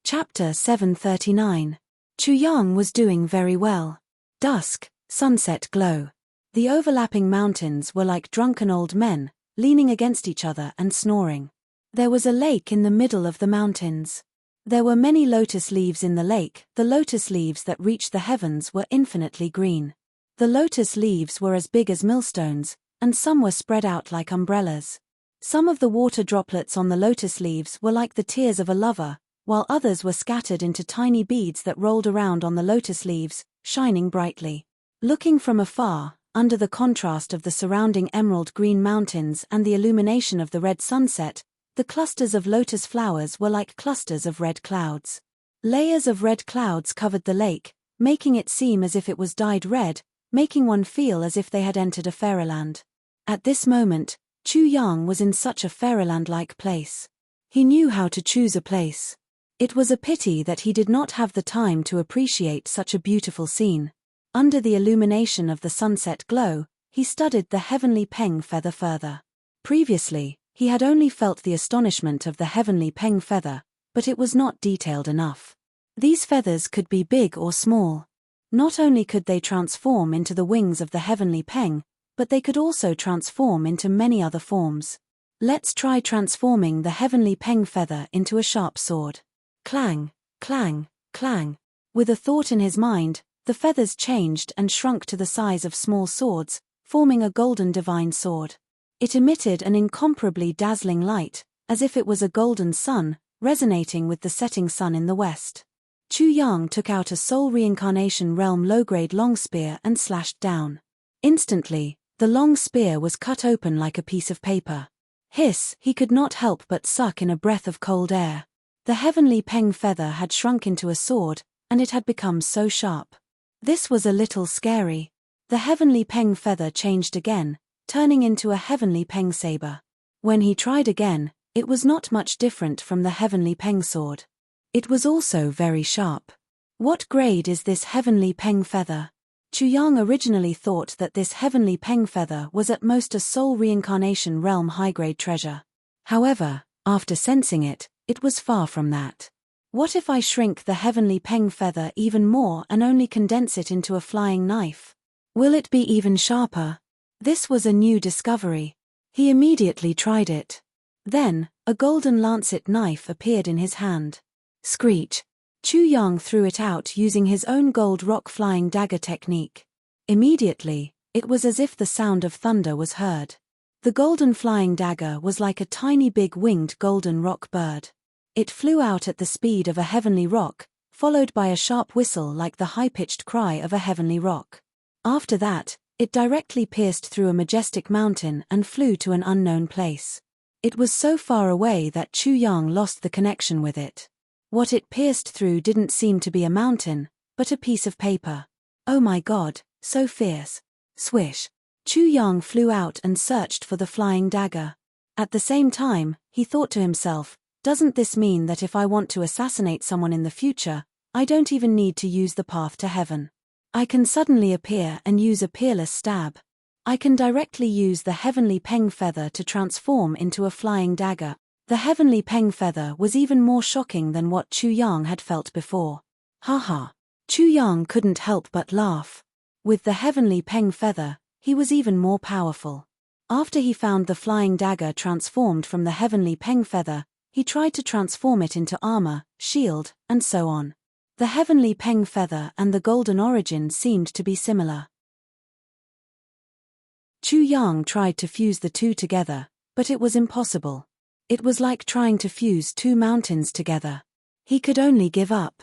Chapter 739. Chu Yang was doing very well. Dusk, sunset glow. The overlapping mountains were like drunken old men, leaning against each other and snoring. There was a lake in the middle of the mountains. There were many lotus leaves in the lake. The lotus leaves that reached the heavens were infinitely green. The lotus leaves were as big as millstones, and some were spread out like umbrellas. Some of the water droplets on the lotus leaves were like the tears of a lover, while others were scattered into tiny beads that rolled around on the lotus leaves, shining brightly. Looking from afar, under the contrast of the surrounding emerald green mountains and the illumination of the red sunset, the clusters of lotus flowers were like clusters of red clouds. Layers of red clouds covered the lake, making it seem as if it was dyed red, making one feel as if they had entered a fairyland. At this moment, Chu Yang was in such a fairyland-like place. He knew how to choose a place. It was a pity that he did not have the time to appreciate such a beautiful scene. Under the illumination of the sunset glow, he studied the heavenly peng feather further. Previously, he had only felt the astonishment of the heavenly peng feather, but it was not detailed enough. These feathers could be big or small. Not only could they transform into the wings of the heavenly peng, but they could also transform into many other forms. Let's try transforming the heavenly peng feather into a sharp sword. Clang, clang, clang. With a thought in his mind, the feathers changed and shrunk to the size of small swords, forming a golden divine sword. It emitted an incomparably dazzling light, as if it was a golden sun, resonating with the setting sun in the west. Chu Yang took out a soul reincarnation realm low-grade long spear and slashed down. Instantly, the long spear was cut open like a piece of paper. Hiss! He could not help but suck in a breath of cold air. The heavenly peng feather had shrunk into a sword, and it had become so sharp. This was a little scary. The heavenly peng feather changed again, turning into a heavenly peng saber. When he tried again, it was not much different from the heavenly peng sword. It was also very sharp. What grade is this heavenly peng feather? Chu Yang originally thought that this heavenly peng feather was at most a soul reincarnation realm high-grade treasure. However, after sensing it, it was far from that. What if I shrink the heavenly peng feather even more and only condense it into a flying knife? Will it be even sharper? This was a new discovery. He immediately tried it. Then, a golden lancet knife appeared in his hand. Screech! Chu Yang threw it out using his own gold rock flying dagger technique. Immediately, it was as if the sound of thunder was heard. The golden flying dagger was like a tiny big winged golden rock bird. It flew out at the speed of a heavenly rock, followed by a sharp whistle like the high-pitched cry of a heavenly rock. After that, it directly pierced through a majestic mountain and flew to an unknown place. It was so far away that Chu Yang lost the connection with it. What it pierced through didn't seem to be a mountain, but a piece of paper. Oh my God, so fierce. Swish! Chu Yang flew out and searched for the flying dagger. At the same time, he thought to himself, doesn't this mean that if I want to assassinate someone in the future, I don't even need to use the path to heaven? I can suddenly appear and use a peerless stab. I can directly use the heavenly peng feather to transform into a flying dagger. The heavenly peng feather was even more shocking than what Chu Yang had felt before. Haha! Chu Yang couldn't help but laugh. With the heavenly peng feather, he was even more powerful. After he found the flying dagger transformed from the heavenly peng feather, he tried to transform it into armor, shield, and so on. The heavenly peng feather and the golden origin seemed to be similar. Chu Yang tried to fuse the two together, but it was impossible. It was like trying to fuse two mountains together. He could only give up.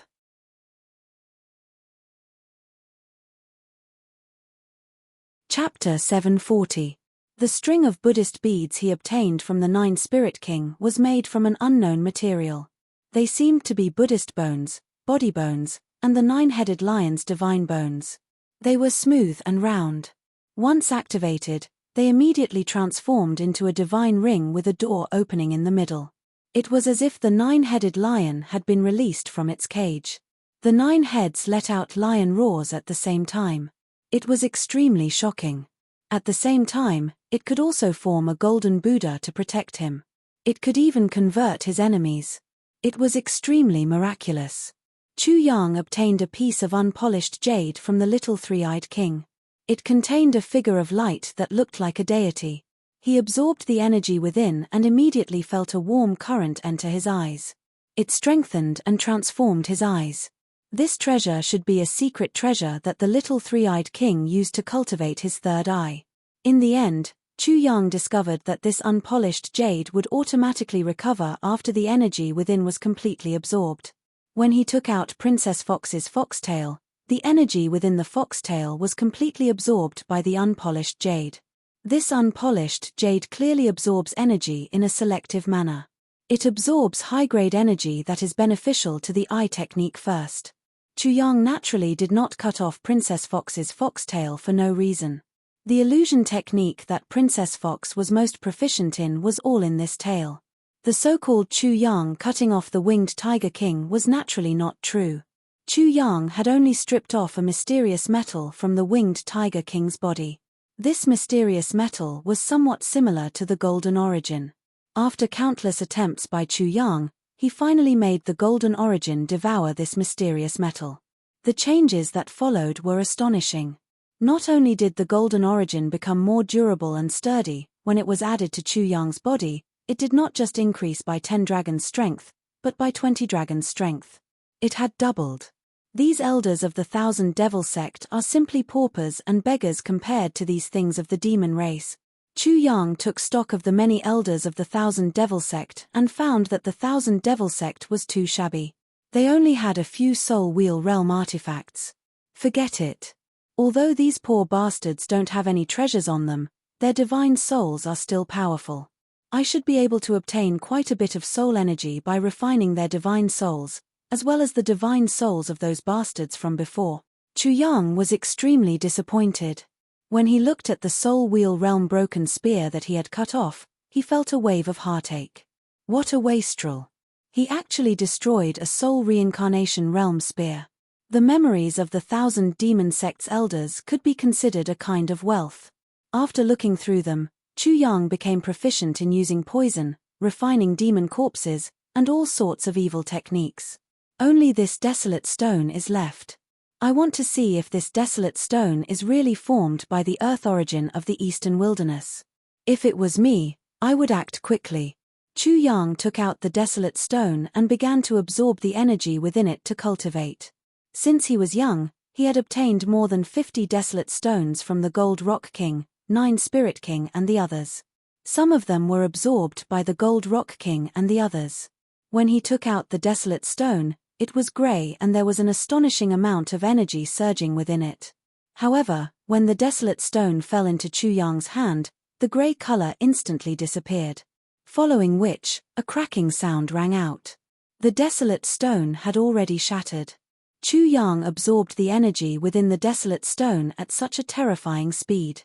Chapter 740. The string of Buddhist beads he obtained from the 9 Spirit King was made from an unknown material. They seemed to be Buddhist bones, body bones, and the 9-headed lion's divine bones. They were smooth and round. Once activated, they immediately transformed into a divine ring with a door opening in the middle. It was as if the 9-headed lion had been released from its cage. The 9 heads let out lion roars at the same time. It was extremely shocking. At the same time, it could also form a golden Buddha to protect him. It could even convert his enemies. It was extremely miraculous. Chu Yang obtained a piece of unpolished jade from the little three-eyed king. It contained a figure of light that looked like a deity. He absorbed the energy within and immediately felt a warm current enter his eyes. It strengthened and transformed his eyes. This treasure should be a secret treasure that the little three-eyed king used to cultivate his third eye. In the end, Chu Yang discovered that this unpolished jade would automatically recover after the energy within was completely absorbed. When he took out Princess Fox's foxtail, the energy within the foxtail was completely absorbed by the unpolished jade. This unpolished jade clearly absorbs energy in a selective manner. It absorbs high-grade energy that is beneficial to the eye technique first. Chu Yang naturally did not cut off Princess Fox's foxtail for no reason. The illusion technique that Princess Fox was most proficient in was all in this tail. The so-called Chu Yang cutting off the winged Tiger King was naturally not true. Chu Yang had only stripped off a mysterious metal from the winged Tiger King's body. This mysterious metal was somewhat similar to the golden origin. After countless attempts by Chu Yang, he finally made the golden origin devour this mysterious metal. The changes that followed were astonishing. Not only did the golden origin become more durable and sturdy, when it was added to Chu Yang's body, it did not just increase by 10 dragons' strength, but by 20 dragons' strength. It had doubled. These elders of the Thousand Devil sect are simply paupers and beggars compared to these things of the demon race. Chu Yang took stock of the many elders of the Thousand Devil sect and found that the Thousand Devil sect was too shabby. They only had a few soul wheel realm artifacts. Forget it. Although these poor bastards don't have any treasures on them, their divine souls are still powerful. I should be able to obtain quite a bit of soul energy by refining their divine souls, as well as the divine souls of those bastards from before. Chu Yang was extremely disappointed. When he looked at the soul wheel realm broken spear that he had cut off, he felt a wave of heartache. What a wastrel. He actually destroyed a soul reincarnation realm spear. The memories of the Thousand Demon Sect's elders could be considered a kind of wealth. After looking through them, Chu Yang became proficient in using poison, refining demon corpses, and all sorts of evil techniques. Only this desolate stone is left. I want to see if this desolate stone is really formed by the earth origin of the eastern wilderness. If it was me, I would act quickly. Chu Yang took out the desolate stone and began to absorb the energy within it to cultivate. Since he was young, he had obtained more than 50 desolate stones from the Gold Rock King, 9 Spirit King and the others. Some of them were absorbed by the Gold Rock King and the others. When he took out the desolate stone, it was grey and there was an astonishing amount of energy surging within it. However, when the desolate stone fell into Chu Yang's hand, the grey colour instantly disappeared. Following which, a cracking sound rang out. The desolate stone had already shattered. Chu Yang absorbed the energy within the desolate stone at such a terrifying speed.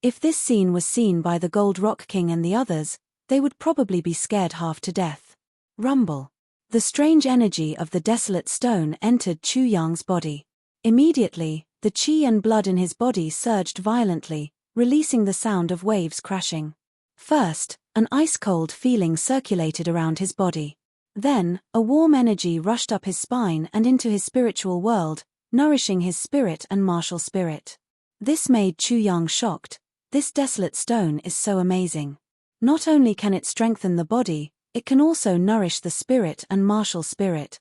If this scene was seen by the Gold Rock King and the others, they would probably be scared half to death. Rumble. The strange energy of the desolate stone entered Chu Yang's body. Immediately, the qi and blood in his body surged violently, releasing the sound of waves crashing. First, an ice-cold feeling circulated around his body. Then, a warm energy rushed up his spine and into his spiritual world, nourishing his spirit and martial spirit. This made Chu Yang shocked. This desolate stone is so amazing. Not only can it strengthen the body, it can also nourish the spirit and martial spirit.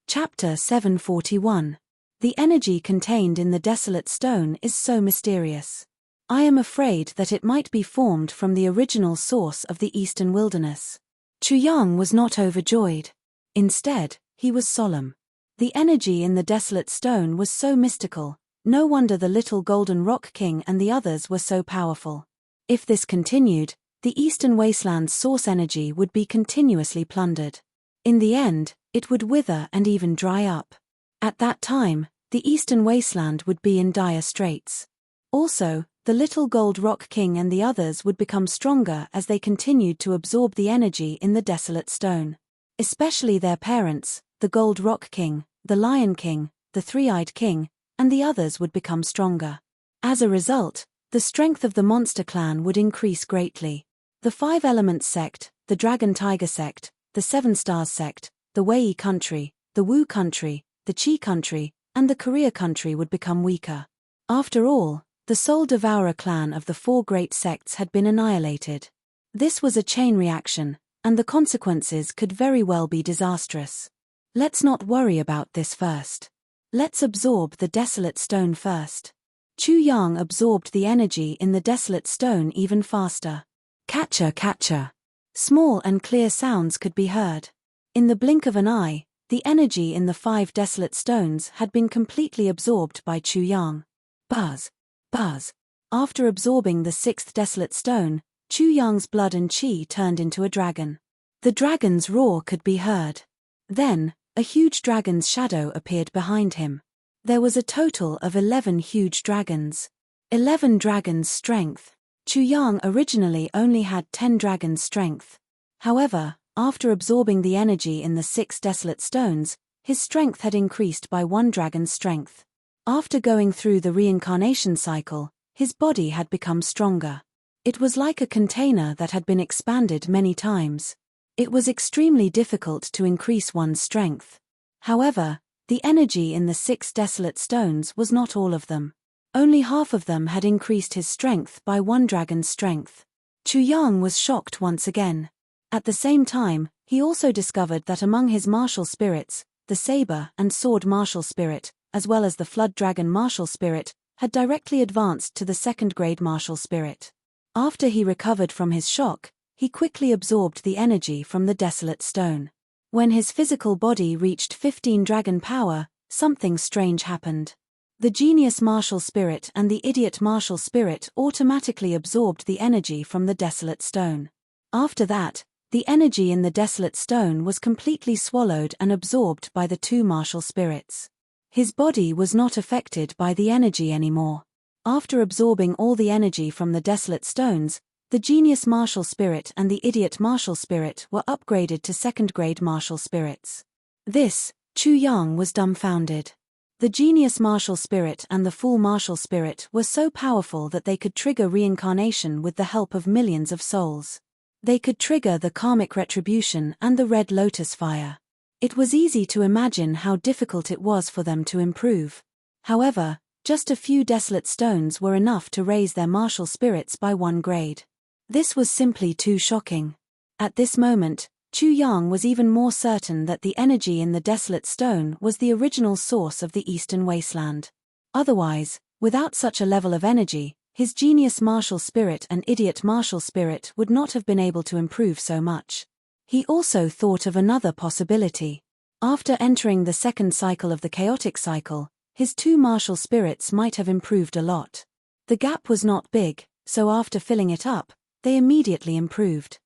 Chapter 741. The energy contained in the desolate stone is so mysterious. I am afraid that it might be formed from the original source of the eastern wilderness. Chu Yang was not overjoyed. Instead, he was solemn. The energy in the desolate stone was so mystical, no wonder the little Golden Rock King and the others were so powerful. If this continued, the eastern wasteland's source energy would be continuously plundered. In the end, it would wither and even dry up. At that time, the Eastern Wasteland would be in dire straits. Also, the little Gold Rock King and the others would become stronger as they continued to absorb the energy in the desolate stone. Especially their parents, the Gold Rock King, the Lion King, the Three-Eyed King, and the others would become stronger. As a result, the strength of the monster clan would increase greatly. The Five Elements sect, the Dragon Tiger sect, the Seven Stars sect, the Wei country, the Wu country, the Qi country, and the Korea country would become weaker. After all, the Soul Devourer clan of the four great sects had been annihilated. This was a chain reaction, and the consequences could very well be disastrous. Let's not worry about this first. Let's absorb the desolate stone first. Chu Yang absorbed the energy in the desolate stone even faster. Catcher, catcher. Small and clear sounds could be heard. In the blink of an eye, the energy in the 5 desolate stones had been completely absorbed by Chu Yang. Buzz, buzz. After absorbing the 6th desolate stone, Chu Yang's blood and qi turned into a dragon. The dragon's roar could be heard. Then, a huge dragon's shadow appeared behind him. There was a total of 11 huge dragons. 11 dragons' strength. Chu Yang originally only had 10 dragons' strength. However, after absorbing the energy in the 6 desolate stones, his strength had increased by 1 dragon's strength. After going through the reincarnation cycle, his body had become stronger. It was like a container that had been expanded many times. It was extremely difficult to increase one's strength. However, the energy in the 6 desolate stones was not all of them. Only half of them had increased his strength by 1 dragon's strength. Chu Yang was shocked once again. At the same time, he also discovered that among his martial spirits, the saber and sword martial spirit, as well as the flood dragon martial spirit, had directly advanced to the 2nd grade martial spirit. After he recovered from his shock, he quickly absorbed the energy from the desolate stone. When his physical body reached 15 dragon power, something strange happened. The genius martial spirit and the idiot martial spirit automatically absorbed the energy from the desolate stone. After that, the energy in the desolate stone was completely swallowed and absorbed by the 2 martial spirits. His body was not affected by the energy anymore. After absorbing all the energy from the desolate stones, the genius martial spirit and the idiot martial spirit were upgraded to 2nd grade martial spirits. This, Chu Yang was dumbfounded. The genius martial spirit and the fool martial spirit were so powerful that they could trigger reincarnation with the help of millions of souls. They could trigger the karmic retribution and the red lotus fire. It was easy to imagine how difficult it was for them to improve. However, just a few desolate stones were enough to raise their martial spirits by 1 grade. This was simply too shocking. At this moment, Chu Yang was even more certain that the energy in the desolate stone was the original source of the Eastern Wasteland. Otherwise, without such a level of energy, his genius martial spirit and idiot martial spirit would not have been able to improve so much. He also thought of another possibility. After entering the 2nd cycle of the chaotic cycle, his 2 martial spirits might have improved a lot. The gap was not big, so after filling it up, they immediately improved.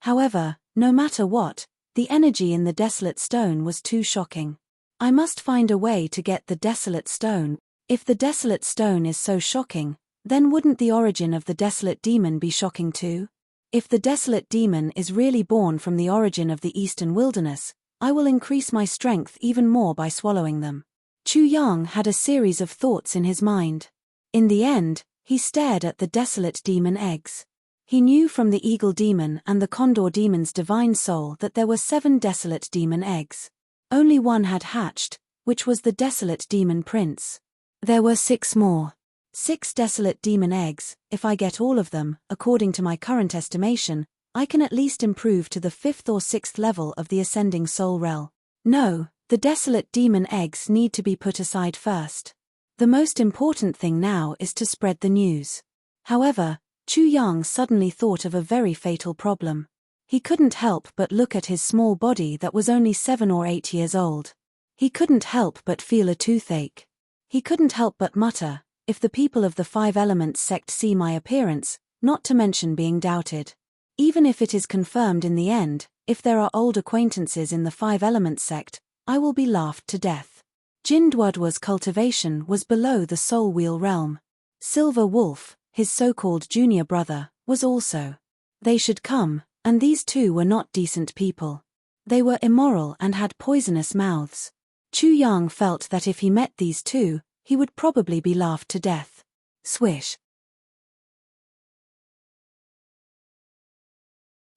However, no matter what, the energy in the desolate stone was too shocking. I must find a way to get the desolate stone. If the desolate stone is so shocking, then wouldn't the origin of the desolate demon be shocking too? If the desolate demon is really born from the origin of the eastern wilderness, I will increase my strength even more by swallowing them. Chu Yang had a series of thoughts in his mind. In the end, he stared at the desolate demon eggs. He knew from the eagle demon and the condor demon's divine soul that there were 7 desolate demon eggs. Only one had hatched, which was the desolate demon prince. There were 6 more. 6 desolate demon eggs. If I get all of them, according to my current estimation, I can at least improve to the 5th or 6th level of the ascending soul realm. No, the desolate demon eggs need to be put aside first. The most important thing now is to spread the news. However, Chu Yang suddenly thought of a very fatal problem. He couldn't help but look at his small body that was only 7 or 8 years old. He couldn't help but feel a toothache. He couldn't help but mutter, if the people of the 5 Elements sect see my appearance, not to mention being doubted. Even if it is confirmed in the end, if there are old acquaintances in the 5 Elements sect, I will be laughed to death. Jindwadwa's cultivation was below the soul wheel realm. Silver Wolf, his so-called junior brother, was also. They should come, and these two were not decent people. They were immoral and had poisonous mouths. Chu Yang felt that if he met these two, he would probably be laughed to death. Swish.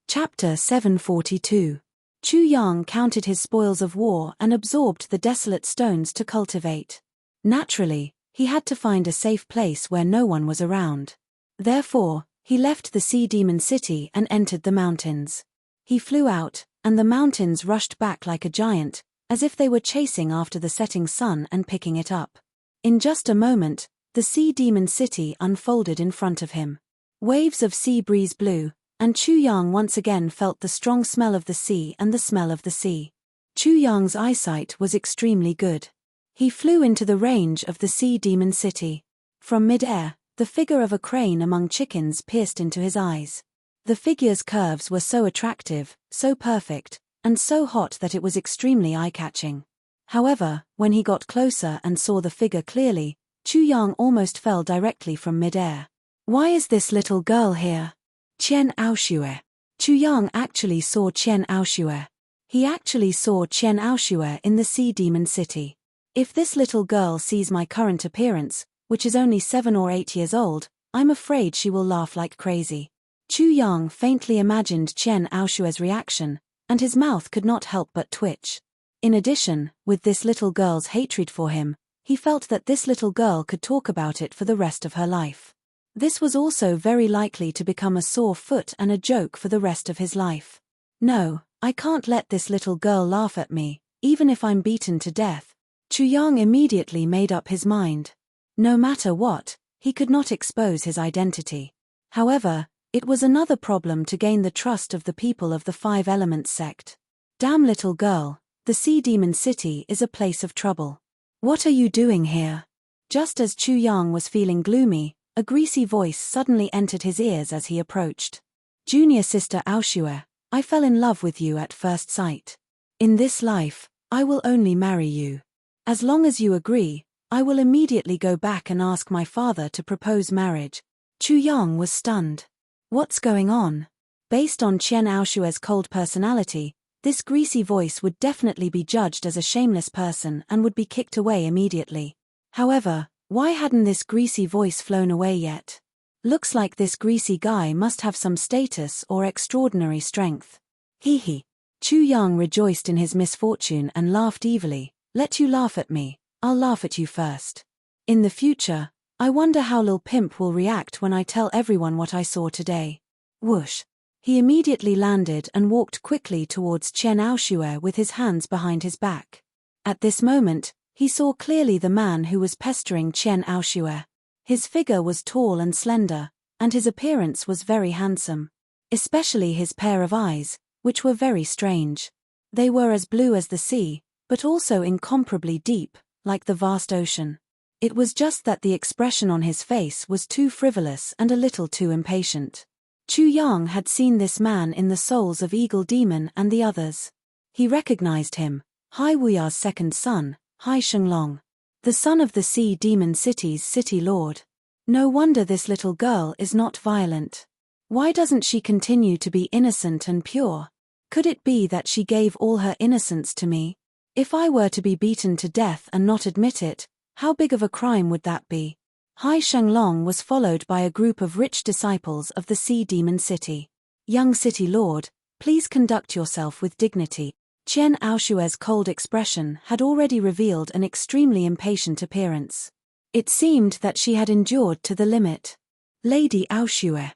Chapter 742. Chu Yang counted his spoils of war and absorbed the desolate stones to cultivate. Naturally, he had to find a safe place where no one was around. Therefore, he left the sea demon city and entered the mountains. He flew out, and the mountains rushed back like a giant, as if they were chasing after the setting sun and picking it up. In just a moment, the sea demon city unfolded in front of him. Waves of sea breeze blew, and Chu Yang once again felt the strong smell of the sea and the smell of the sea. Chu Yang's eyesight was extremely good. He flew into the range of the sea demon city. From mid-air, the figure of a crane among chickens pierced into his eyes. The figure's curves were so attractive, so perfect, and so hot that it was extremely eye-catching. However, when he got closer and saw the figure clearly, Chu Yang almost fell directly from mid-air. Why is this little girl here? Qian Aoshue. Chu Yang actually saw Qian Aoshue. He actually saw Qian Aoshue in the sea demon city. If this little girl sees my current appearance, which is only 7 or 8 years old, I'm afraid she will laugh like crazy. Chu Yang faintly imagined Qian Aoshue's reaction, and his mouth could not help but twitch. In addition, with this little girl's hatred for him, he felt that this little girl could talk about it for the rest of her life. This was also very likely to become a sore foot and a joke for the rest of his life. No, I can't let this little girl laugh at me, even if I'm beaten to death. Chu Yang immediately made up his mind. No matter what, he could not expose his identity. However, it was another problem to gain the trust of the people of the Five Elements sect. Damn little girl, the Sea Demon City is a place of trouble. What are you doing here? Just as Chu Yang was feeling gloomy, a greasy voice suddenly entered his ears as he approached. Junior sister Aoshue, I fell in love with you at first sight. In this life, I will only marry you. As long as you agree, I will immediately go back and ask my father to propose marriage. Chu Yang was stunned. What's going on? Based on Qian Aoshue's cold personality, this greasy voice would definitely be judged as a shameless person and would be kicked away immediately. However, why hadn't this greasy voice flown away yet? Looks like this greasy guy must have some status or extraordinary strength. Hee hee. Chu Yang rejoiced in his misfortune and laughed evilly. Let you laugh at me, I'll laugh at you first. In the future, I wonder how Lil Pimp will react when I tell everyone what I saw today. Whoosh. He immediately landed and walked quickly towards Qian Aoshue with his hands behind his back. At this moment, he saw clearly the man who was pestering Qian Aoshue. His figure was tall and slender, and his appearance was very handsome. Especially his pair of eyes, which were very strange. They were as blue as the sea, but also incomparably deep, like the vast ocean. It was just that the expression on his face was too frivolous and a little too impatient. Chu Yang had seen this man in the souls of Eagle Demon and the others. He recognized him, Hai Wuya's second son, Hai Shenglong, the son of the Sea Demon City's city lord. No wonder this little girl is not violent. Why doesn't she continue to be innocent and pure? Could it be that she gave all her innocence to me? If I were to be beaten to death and not admit it, how big of a crime would that be? Hai Shenglong was followed by a group of rich disciples of the Sea Demon City. Young City Lord, please conduct yourself with dignity. Qian Aoshue's cold expression had already revealed an extremely impatient appearance. It seemed that she had endured to the limit. Lady Aoshue.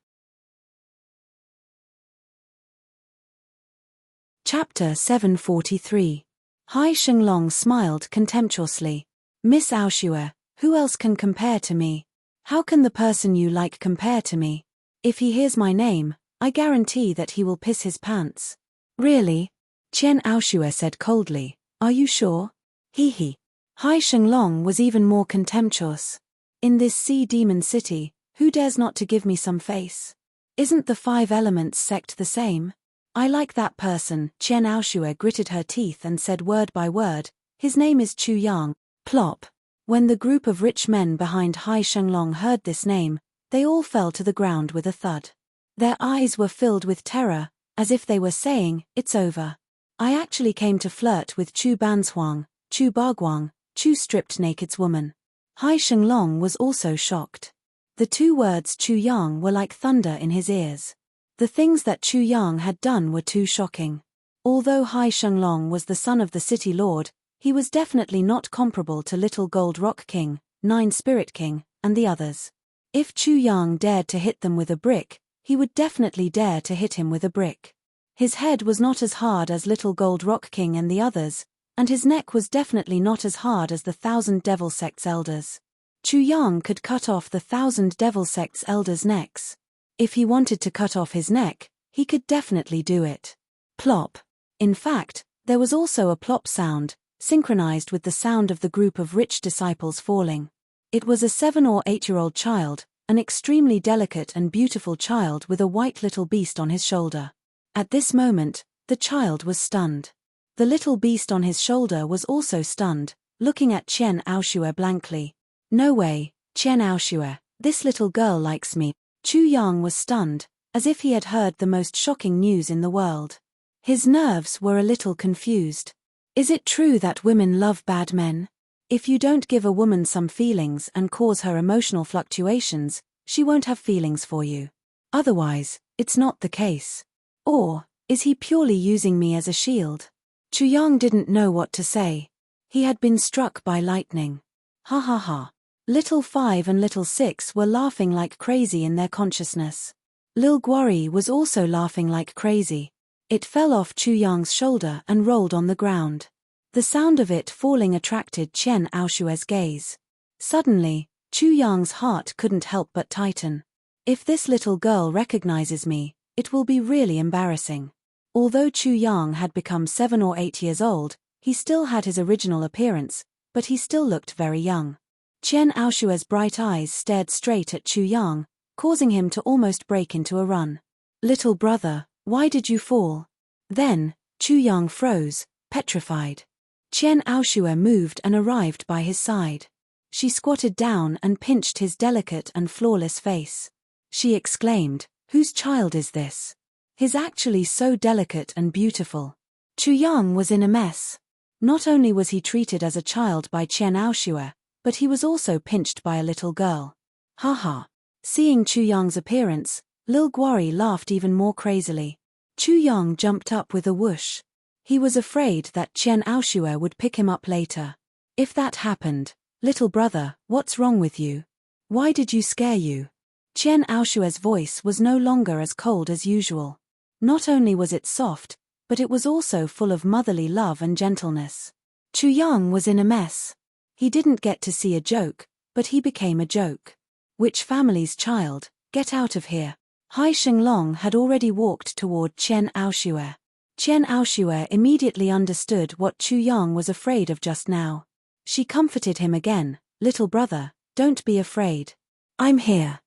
Chapter 743. Hai Shenglong smiled contemptuously. Miss Aoshue, who else can compare to me? How can the person you like compare to me? If he hears my name, I guarantee that he will piss his pants. Really? Qian Aoshue said coldly, are you sure? Hee hee. Hai Shenglong was even more contemptuous. In this Sea Demon City, who dares not to give me some face? Isn't the Five Elements sect the same? I like that person. Qian Aoshue gritted her teeth and said word by word, his name is Chu Yang. Plop. When the group of rich men behind Hai Shenglong heard this name, they all fell to the ground with a thud. Their eyes were filled with terror, as if they were saying, "It's over. I actually came to flirt with Chu Banzhuang, Chu Bagwang, Chu stripped naked's woman." Hai Shenglong was also shocked. The two words Chu Yang were like thunder in his ears. The things that Chu Yang had done were too shocking. Although Hai Shenglong was the son of the city lord, he was definitely not comparable to Little Gold Rock King, Nine Spirit King, and the others. If Chu Yang dared to hit them with a brick, he would definitely dare to hit him with a brick. His head was not as hard as Little Gold Rock King and the others, and his neck was definitely not as hard as the 1,000 Devil Sect's elders. Chu Yang could cut off the 1,000 Devil Sect's elders' necks. If he wanted to cut off his neck, he could definitely do it. Plop. In fact, there was also a plop sound, synchronized with the sound of the group of rich disciples falling. It was a 7 or 8-year-old child, an extremely delicate and beautiful child with a white little beast on his shoulder. At this moment, the child was stunned. The little beast on his shoulder was also stunned, looking at Qian Aoshue blankly. "No way, Qian Aoshue, this little girl likes me." Chu Yang was stunned, as if he had heard the most shocking news in the world. His nerves were a little confused. Is it true that women love bad men? If you don't give a woman some feelings and cause her emotional fluctuations, she won't have feelings for you. Otherwise, it's not the case. Or, is he purely using me as a shield? Chu Yang didn't know what to say. He had been struck by lightning. Ha ha ha. Little 5 and Little 6 were laughing like crazy in their consciousness. Lil Guori was also laughing like crazy. It fell off Chu Yang's shoulder and rolled on the ground. The sound of it falling attracted Qian Aoshue's gaze. Suddenly, Chu Yang's heart couldn't help but tighten. If this little girl recognizes me, it will be really embarrassing. Although Chu Yang had become 7 or 8 years old, he still had his original appearance, but he still looked very young. Qian Aoshue's bright eyes stared straight at Chu Yang, causing him to almost break into a run. "Little brother, why did you fall?" Then, Chu Yang froze, petrified. Qian Aoshue moved and arrived by his side. She squatted down and pinched his delicate and flawless face. She exclaimed, "Whose child is this? He's actually so delicate and beautiful." Chu Yang was in a mess. Not only was he treated as a child by Qian Aoshue, but he was also pinched by a little girl. Haha. Seeing Chu Yang's appearance, Lil Guori laughed even more crazily. Chu Yang jumped up with a whoosh. He was afraid that Qian Aoshue would pick him up later. If that happened, "Little brother, what's wrong with you? Why did you scare you?" Qian Aoshue's voice was no longer as cold as usual. Not only was it soft, but it was also full of motherly love and gentleness. Chu Yang was in a mess. He didn't get to see a joke, but he became a joke. Which family's child? Get out of here. Hai Shenglong had already walked toward Qian Aoshue. Qian Aoshue immediately understood what Chu Yang was afraid of just now. She comforted him again, "Little brother, don't be afraid. I'm here."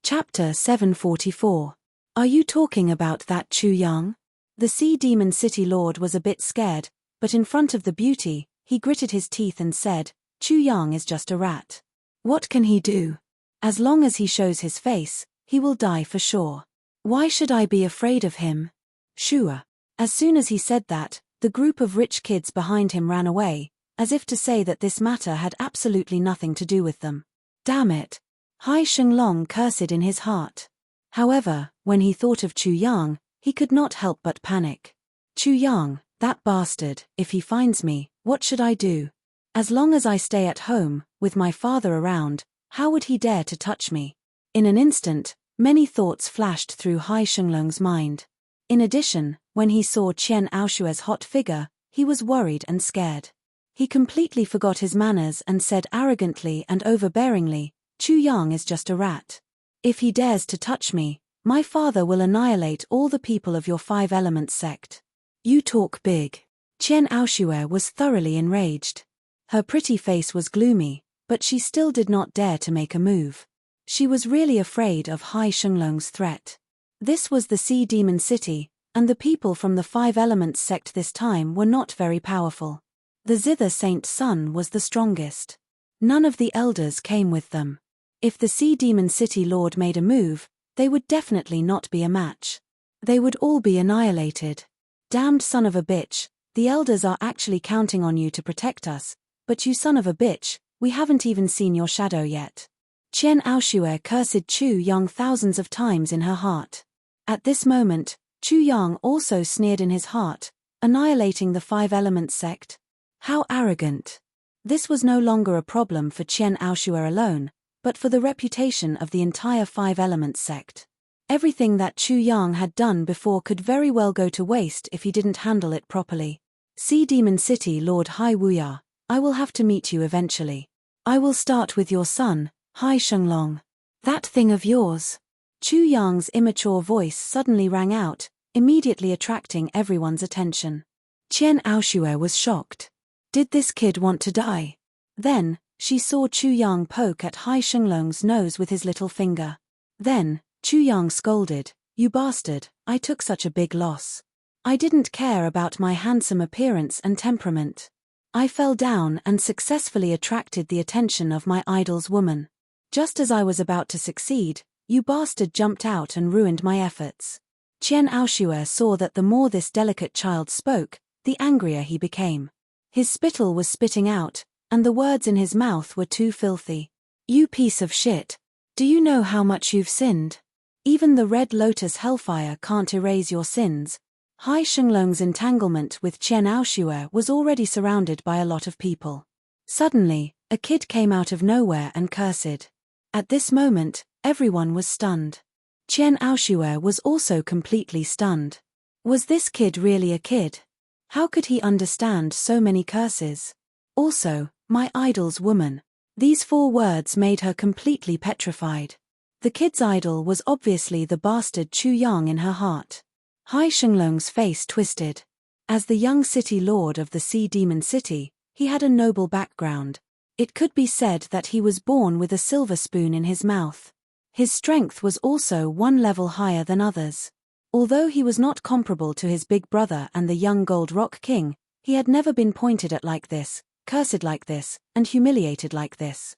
Chapter 744. Are you talking about that Chu Yang? The Sea Demon City Lord was a bit scared, but in front of the beauty, he gritted his teeth and said, "Chu Yang is just a rat. What can he do? As long as he shows his face, he will die for sure. Why should I be afraid of him?" Sure. As soon as he said that, the group of rich kids behind him ran away, as if to say that this matter had absolutely nothing to do with them. Damn it. Hai Shenglong cursed in his heart. However, when he thought of Chu Yang, he could not help but panic. Chu Yang, that bastard, if he finds me, what should I do? As long as I stay at home, with my father around, how would he dare to touch me? In an instant, many thoughts flashed through Hai Shenglong's mind. In addition, when he saw Qian Aoshue's hot figure, he was worried and scared. He completely forgot his manners and said arrogantly and overbearingly, "Chu Yang is just a rat. If he dares to touch me, my father will annihilate all the people of your 5 Elements sect." You talk big. Qian Aoshue was thoroughly enraged. Her pretty face was gloomy, but she still did not dare to make a move. She was really afraid of Hai Shenglong's threat. This was the Sea Demon City, And the people from the Five Elements sect this time were not very powerful. The Zither Saint Sun was the strongest. None of the elders came with them. If the Sea Demon City Lord made a move, they would definitely not be a match. They would all be annihilated. Damned son of a bitch, the elders are actually counting on you to protect us, but you son of a bitch, we haven't even seen your shadow yet. Qian Aoshue cursed Chu Yang thousands of times in her heart. At this moment, Chu Yang also sneered in his heart, annihilating the Five Elements sect. How arrogant. This was no longer a problem for Qian Aoshue alone, but for the reputation of the entire Five Elements sect. Everything that Chu Yang had done before could very well go to waste if he didn't handle it properly. Sea Demon City Lord Hai Wuya, I will have to meet you eventually. I will start with your son, Hai Shenglong. That thing of yours. Chu Yang's immature voice suddenly rang out, immediately attracting everyone's attention. Qian Aoshue was shocked. Did this kid want to die? Then, she saw Chu Yang poke at Hai Shenglong's nose with his little finger. Then, Chu Yang scolded, "You bastard, I took such a big loss. I didn't care about my handsome appearance and temperament. I fell down and successfully attracted the attention of my idol's woman. Just as I was about to succeed, you bastard jumped out and ruined my efforts." Qian Aoshue saw that the more this delicate child spoke, the angrier he became. His spittle was spitting out, and the words in his mouth were too filthy. "You piece of shit. Do you know how much you've sinned? Even the Red Lotus Hellfire can't erase your sins." Hai Shenglong's entanglement with Qian Aoshue was already surrounded by a lot of people. Suddenly, a kid came out of nowhere and cursed. At this moment, everyone was stunned. Qian Aoshue was also completely stunned. Was this kid really a kid? How could he understand so many curses? Also, my idol's woman. These 4 words made her completely petrified. The kid's idol was obviously the bastard Chu Yang in her heart. Hai Shenglong's face twisted. As the young city lord of the Sea Demon City, he had a noble background. It could be said that he was born with a silver spoon in his mouth. His strength was also one level higher than others. Although he was not comparable to his big brother and the young Gold Rock King, he had never been pointed at like this, cursed like this, and humiliated like this.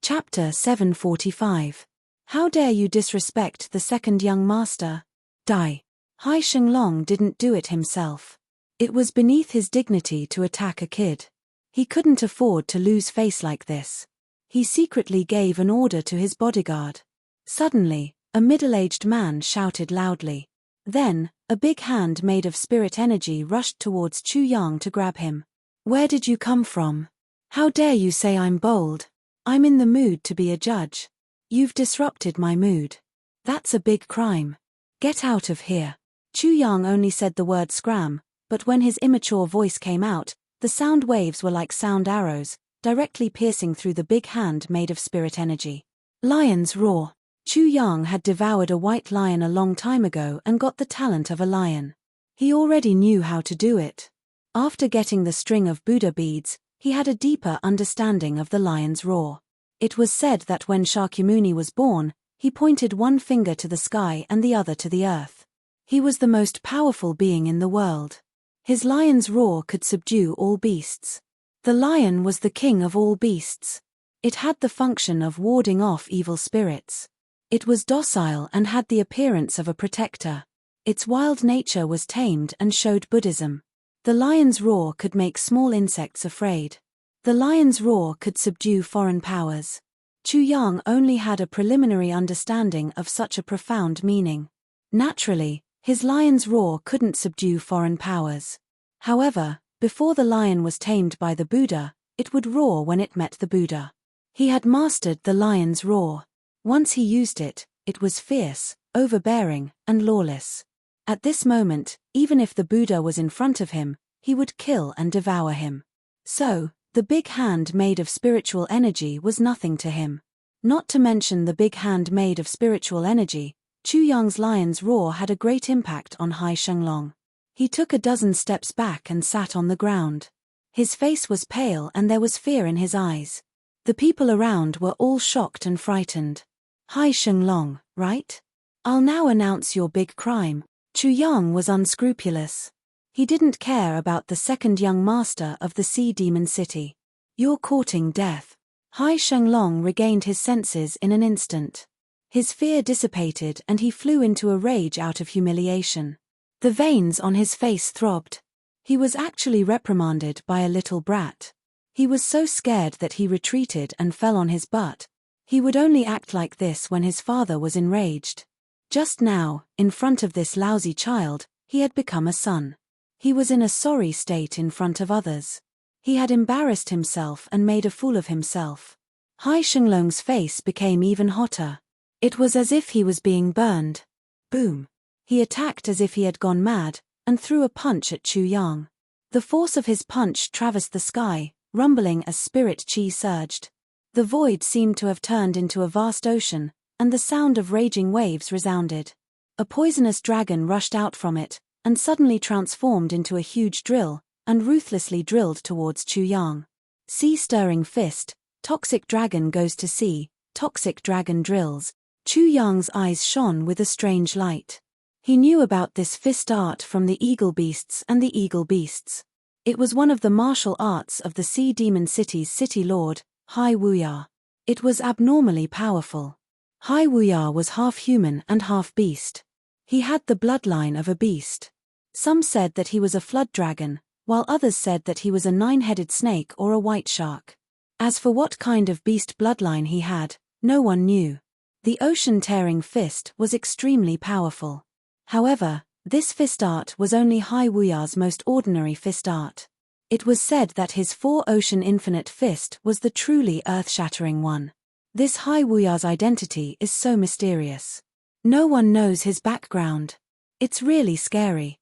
Chapter 745. How dare you disrespect the second young master? Die. Hai Shenglong didn't do it himself. It was beneath his dignity to attack a kid. He couldn't afford to lose face like this. He secretly gave an order to his bodyguard. Suddenly, a middle-aged man shouted loudly. Then, a big hand made of spirit energy rushed towards Chu Yang to grab him. "Where did you come from? How dare you say I'm bold? I'm in the mood to be a judge. You've disrupted my mood. That's a big crime. Get out of here." Chu Yang only said the word scram, but when his immature voice came out, the sound waves were like sound arrows, directly piercing through the big hand made of spirit energy. Lion's roar. Chu Yang had devoured a white lion a long time ago and got the talent of a lion. He already knew how to do it. After getting the string of Buddha beads, he had a deeper understanding of the lion's roar. It was said that when Shakyamuni was born, he pointed one finger to the sky and the other to the earth. He was the most powerful being in the world. His lion's roar could subdue all beasts. The lion was the king of all beasts. It had the function of warding off evil spirits. It was docile and had the appearance of a protector. Its wild nature was tamed and showed Buddhism. The lion's roar could make small insects afraid. The lion's roar could subdue foreign powers. Chu Yang only had a preliminary understanding of such a profound meaning. Naturally, his lion's roar couldn't subdue foreign powers. However, before the lion was tamed by the Buddha, it would roar when it met the Buddha. He had mastered the lion's roar. Once he used it, it was fierce, overbearing, and lawless. At this moment, even if the Buddha was in front of him, he would kill and devour him. So, the big hand made of spiritual energy was nothing to him. Not to mention the big hand made of spiritual energy, Chu Yang's lion's roar had a great impact on Hai Shenglong. He took a dozen steps back and sat on the ground. His face was pale and there was fear in his eyes. The people around were all shocked and frightened. Hai Shenglong, right? I'll now announce your big crime. Chu Yang was unscrupulous. He didn't care about the second young master of the Sea Demon City. You're courting death. Hai Shenglong regained his senses in an instant. His fear dissipated and he flew into a rage out of humiliation. The veins on his face throbbed. He was actually reprimanded by a little brat. He was so scared that he retreated and fell on his butt. He would only act like this when his father was enraged. Just now, in front of this lousy child, he had become a son. He was in a sorry state in front of others. He had embarrassed himself and made a fool of himself. Hai Shenglong's face became even hotter. It was as if he was being burned. Boom. He attacked as if he had gone mad, and threw a punch at Chu Yang. The force of his punch traversed the sky, rumbling as spirit chi surged. The void seemed to have turned into a vast ocean, and the sound of raging waves resounded. A poisonous dragon rushed out from it, and suddenly transformed into a huge drill, and ruthlessly drilled towards Chu Yang. Sea-stirring fist, toxic dragon goes to sea, toxic dragon drills. Chu Yang's eyes shone with a strange light. He knew about this fist art from the Eagle Beasts and the Eagle Beasts. It was one of the martial arts of the Sea Demon City's city lord, Hai Wuya. It was abnormally powerful. Hai Wuya was half human and half beast. He had the bloodline of a beast. Some said that he was a flood dragon, while others said that he was a 9-headed snake or a white shark. As for what kind of beast bloodline he had, no one knew. The ocean-tearing fist was extremely powerful. However, this fist art was only Hai Wuya's most ordinary fist art. It was said that his 4-ocean infinite fist was the truly earth-shattering one. This Hai Wuya's identity is so mysterious. No one knows his background. It's really scary.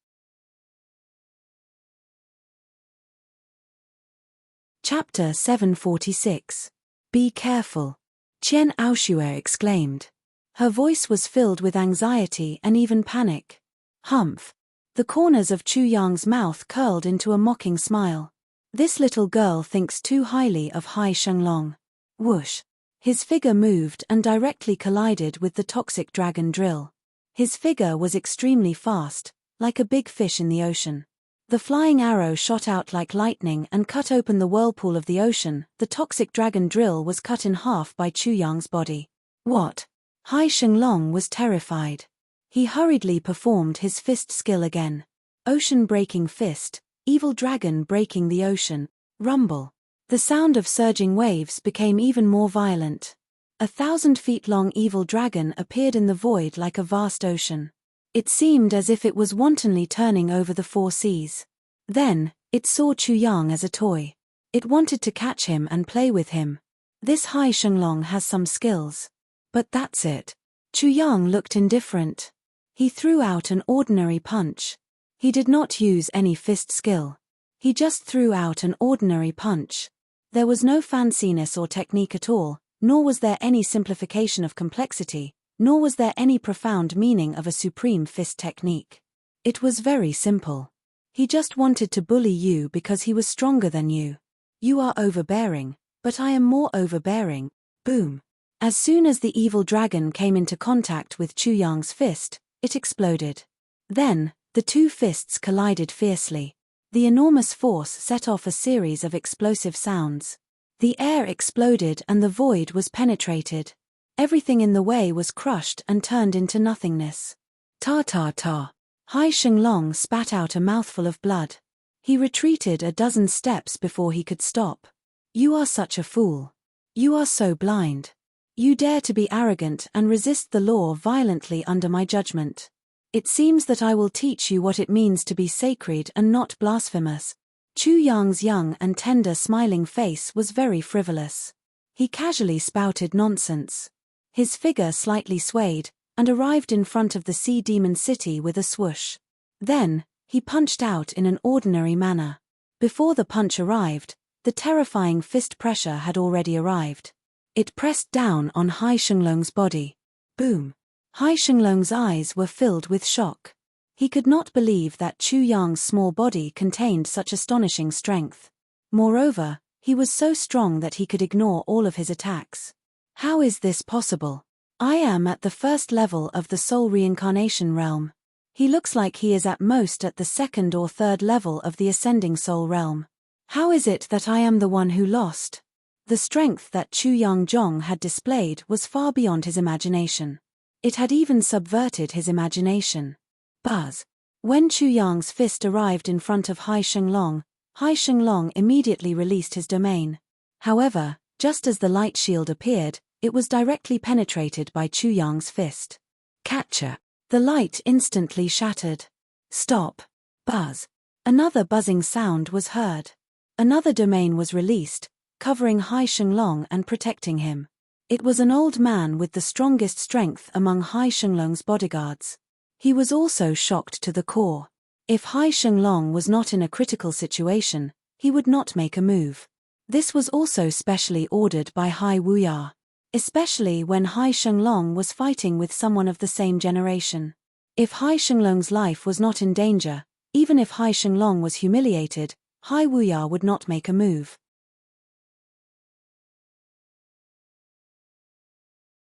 Chapter 746. Be careful. Qian Aoshue exclaimed. Her voice was filled with anxiety and even panic. Humph. The corners of Chu Yang's mouth curled into a mocking smile. This little girl thinks too highly of Hai Shenglong. Whoosh. His figure moved and directly collided with the toxic dragon drill. His figure was extremely fast, like a big fish in the ocean. The flying arrow shot out like lightning and cut open the whirlpool of the ocean. The toxic dragon drill was cut in half by Chu Yang's body. What? Hai Shenglong was terrified. He hurriedly performed his fist skill again. Ocean-breaking fist, evil dragon breaking the ocean, rumble. The sound of surging waves became even more violent. 1,000-feet-long evil dragon appeared in the void like a vast ocean. It seemed as if it was wantonly turning over the 4 seas. Then, it saw Chu Yang as a toy. It wanted to catch him and play with him. This Hai Shenglong has some skills. But that's it. Chu Yang looked indifferent. He threw out an ordinary punch. He did not use any fist skill. He just threw out an ordinary punch. There was no fanciness or technique at all, nor was there any simplification of complexity, nor was there any profound meaning of a supreme fist technique. It was very simple. He just wanted to bully you because he was stronger than you. You are overbearing, but I am more overbearing. Boom. As soon as the evil dragon came into contact with Chu Yang's fist, it exploded. Then, the 2 fists collided fiercely. The enormous force set off a series of explosive sounds. The air exploded and the void was penetrated. Everything in the way was crushed and turned into nothingness. Ta ta ta. Hai Shenglong spat out a mouthful of blood. He retreated a dozen steps before he could stop. You are such a fool. You are so blind. You dare to be arrogant and resist the law violently under my judgment. It seems that I will teach you what it means to be sacred and not blasphemous. Chu Yang's young and tender smiling face was very frivolous. He casually spouted nonsense. His figure slightly swayed, and arrived in front of the Sea Demon City with a swoosh. Then, he punched out in an ordinary manner. Before the punch arrived, the terrifying fist pressure had already arrived. It pressed down on Hai Shenglong's body. Boom. Hai Shenglong's eyes were filled with shock. He could not believe that Chu Yang's small body contained such astonishing strength. Moreover, he was so strong that he could ignore all of his attacks. How is this possible? I am at the first level of the soul reincarnation realm. He looks like he is at most at the second or third level of the ascending soul realm. How is it that I am the one who lost? The strength that Chu Yang had displayed was far beyond his imagination. It had even subverted his imagination. Buzz. When Chu Yang's fist arrived in front of Hai Shenglong immediately released his domain. However, just as the light shield appeared, it was directly penetrated by Chu Yang's fist. Catcher. The light instantly shattered. Stop. Buzz. Another buzzing sound was heard. Another domain was released, covering Hai Shenglong and protecting him. It was an old man with the strongest strength among Hai Shenglong's bodyguards. He was also shocked to the core. If Hai Shenglong was not in a critical situation, he would not make a move. This was also specially ordered by Hai Wuya. Especially when Hai Shenglong was fighting with someone of the same generation. If Hai Shenglong's life was not in danger, even if Hai Shenglong was humiliated, Hai Wuya would not make a move.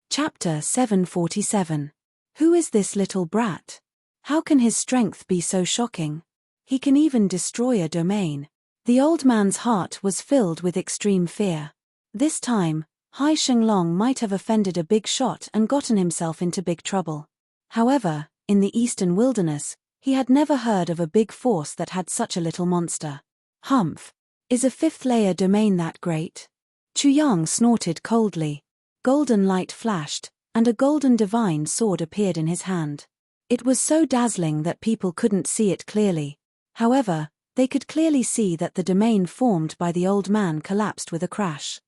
Chapter 747. Who is this little brat? How can his strength be so shocking? He can even destroy a domain. The old man's heart was filled with extreme fear. This time, Hai Shenglong might have offended a big shot and gotten himself into big trouble. However, in the eastern wilderness, he had never heard of a big force that had such a little monster. Humph! Is a fifth-layer domain that great? Chu Yang snorted coldly. Golden light flashed, and a golden divine sword appeared in his hand. It was so dazzling that people couldn't see it clearly. However, they could clearly see that the domain formed by the old man collapsed with a crash.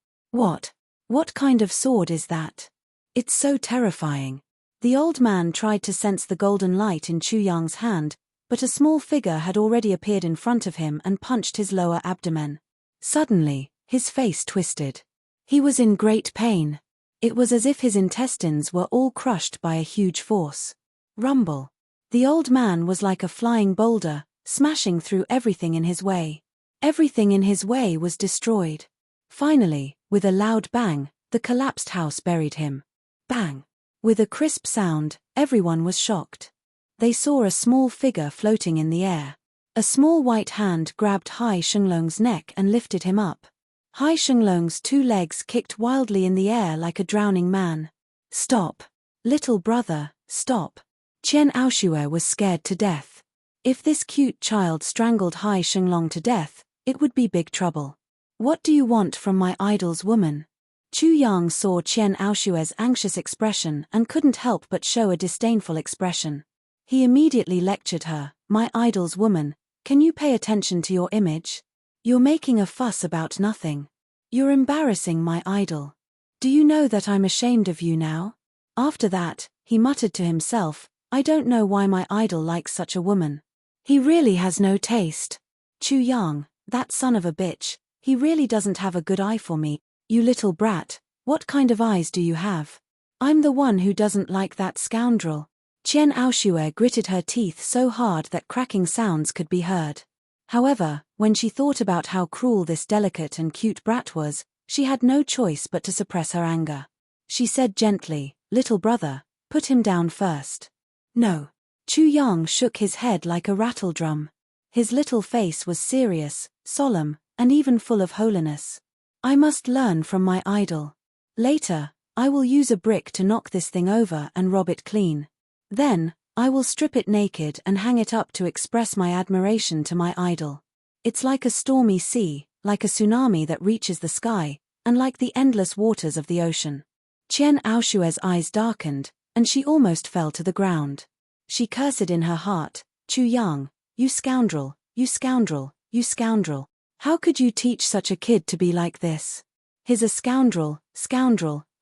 What kind of sword is that? It's so terrifying. The old man tried to sense the golden light in Chu Yang's hand, but a small figure had already appeared in front of him and punched his lower abdomen. Suddenly, his face twisted. He was in great pain. It was as if his intestines were all crushed by a huge force. Rumble. The old man was like a flying boulder, smashing through everything in his way. Everything in his way was destroyed. Finally, with a loud bang, the collapsed house buried him. Bang! With a crisp sound, everyone was shocked. They saw a small figure floating in the air. A small white hand grabbed Hai Shenglong's neck and lifted him up. Hai Shenglong's two legs kicked wildly in the air like a drowning man. Stop! Little brother, stop! Qian Aoshue was scared to death. If this cute child strangled Hai Shenglong to death, it would be big trouble. What do you want from my idol's woman? Chu Yang saw Qian Aoshue's anxious expression and couldn't help but show a disdainful expression. He immediately lectured her, "My idol's woman, can you pay attention to your image? You're making a fuss about nothing. You're embarrassing my idol. Do you know that I'm ashamed of you now?" After that, he muttered to himself, "I don't know why my idol likes such a woman. He really has no taste. Chu Yang, that son of a bitch, he really doesn't have a good eye for me. You little brat, what kind of eyes do you have? I'm the one who doesn't like that scoundrel." Qian Aoshue gritted her teeth so hard that cracking sounds could be heard. However, when she thought about how cruel this delicate and cute brat was, she had no choice but to suppress her anger. She said gently, "Little brother, put him down first." "No." Chu Yang shook his head like a rattledrum. His little face was serious, solemn, and even full of holiness. "I must learn from my idol. Later, I will use a brick to knock this thing over and rob it clean. Then, I will strip it naked and hang it up to express my admiration to my idol. It's like a stormy sea, like a tsunami that reaches the sky, and like the endless waters of the ocean." Qian Aoshue's eyes darkened, and she almost fell to the ground. She cursed in her heart, "Chu Yang, you scoundrel, you scoundrel, you scoundrel. How could you teach such a kid to be like this? He's a scoundrel,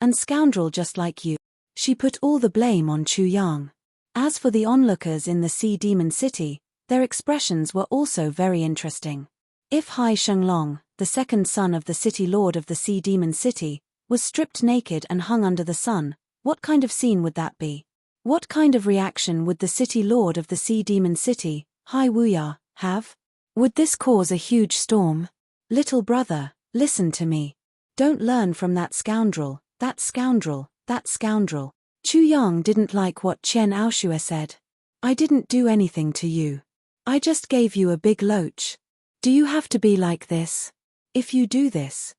and scoundrel just like you." She put all the blame on Chu Yang. As for the onlookers in the Sea Demon City, their expressions were also very interesting. If Hai Shenglong, the second son of the city lord of the Sea Demon City, was stripped naked and hung under the sun, what kind of scene would that be? What kind of reaction would the city lord of the Sea Demon City, Hai Wuya, have? Would this cause a huge storm? "Little brother, listen to me. Don't learn from that scoundrel, that scoundrel, that scoundrel. Chu Yang didn't like what Chen Aoshue said. I didn't do anything to you. I just gave you a big loach. Do you have to be like this? If you do this.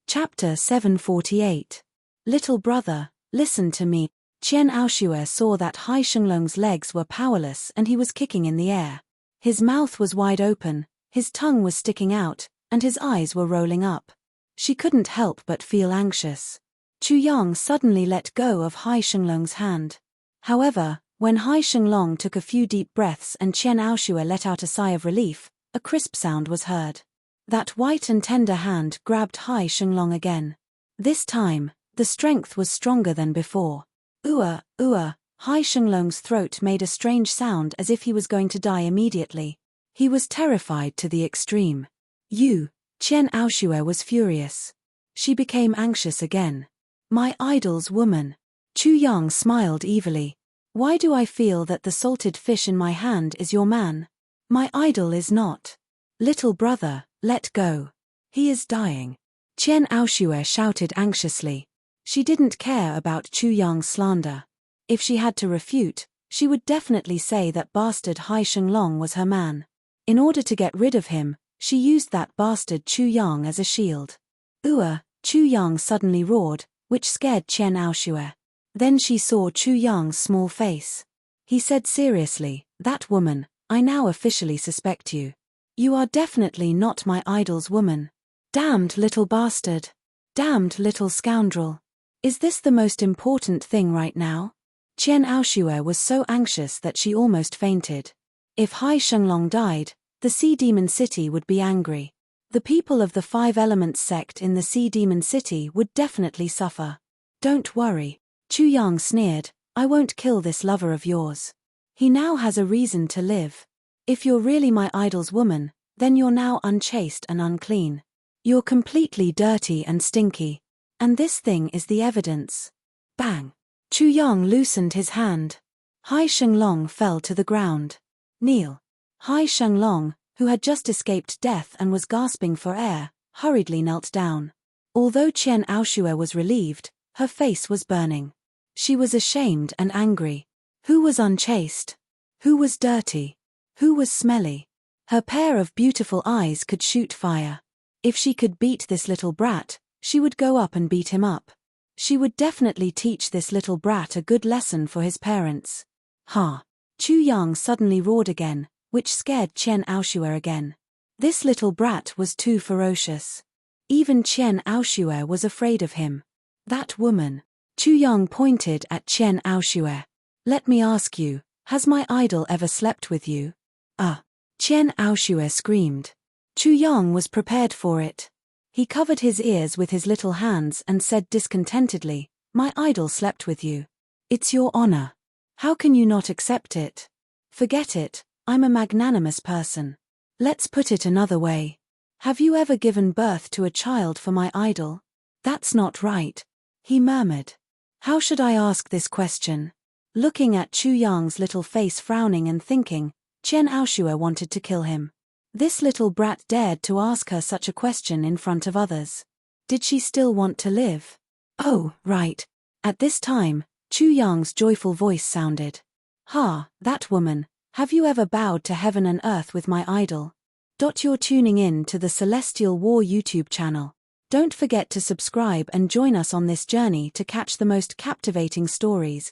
Chapter 748. Little brother, listen to me. Chen Aoshue saw that Hai Shenglong's legs were powerless and he was kicking in the air. His mouth was wide open, his tongue was sticking out, and his eyes were rolling up. She couldn't help but feel anxious. Chu Yang suddenly let go of Hai Shenglong's hand. However, when Hai Shenglong took a few deep breaths and Chen Aoshue let out a sigh of relief, a crisp sound was heard. That white and tender hand grabbed Hai Shenglong again. This time, the strength was stronger than before. Ua, ua, Hai Shenglong's throat made a strange sound as if he was going to die immediately. He was terrified to the extreme. Chen Aoshue was furious. She became anxious again. My idol's woman. Chu Yang smiled evilly. Why do I feel that the salted fish in my hand is your man? My idol is not. Little brother, let go. He is dying. Chen Aoshue shouted anxiously. She didn't care about Chu Yang's slander. If she had to refute, she would definitely say that bastard Hai Shenglong was her man. In order to get rid of him, she used that bastard Chu Yang as a shield. Chu Yang suddenly roared, which scared Chen Aoshue. Then she saw Chu Yang's small face. He said seriously, that woman, I now officially suspect you. You are definitely not my idol's woman. Damned little bastard. Damned little scoundrel. Is this the most important thing right now? Chen Aoshue was so anxious that she almost fainted. If Hai Shenglong died, the Sea Demon City would be angry. The people of the Five Elements sect in the Sea Demon City would definitely suffer. Don't worry, Chu Yang sneered, I won't kill this lover of yours. He now has a reason to live. If you're really my idol's woman, then you're now unchaste and unclean. You're completely dirty and stinky. And this thing is the evidence. Bang! Chu Yang loosened his hand. Hai Shenglong fell to the ground. Kneel. Hai Shenglong, who had just escaped death and was gasping for air, hurriedly knelt down. Although Chen Aoshue was relieved, her face was burning. She was ashamed and angry. Who was unchaste? Who was dirty? Who was smelly? Her pair of beautiful eyes could shoot fire. If she could beat this little brat, she would go up and beat him up. She would definitely teach this little brat a good lesson for his parents. Ha! Chu Yang suddenly roared again, which scared Chen Aoshue again. This little brat was too ferocious. Even Chen Aoshue was afraid of him. That woman. Chu Yang pointed at Chen Aoshue. Let me ask you, has my idol ever slept with you? Chen Aoshue screamed. Chu Yang was prepared for it. He covered his ears with his little hands and said discontentedly, my idol slept with you. It's your honor. How can you not accept it? Forget it, I'm a magnanimous person. Let's put it another way. Have you ever given birth to a child for my idol? That's not right, he murmured. How should I ask this question? Looking at Chu Yang's little face frowning and thinking, Chen Aoshue wanted to kill him. This little brat dared to ask her such a question in front of others. Did she still want to live? Oh, right. At this time, Chu Yang's joyful voice sounded. Ha, that woman, have you ever bowed to heaven and earth with my idol? You're tuning in to the Celestial War YouTube channel. Don't forget to subscribe and join us on this journey to catch the most captivating stories.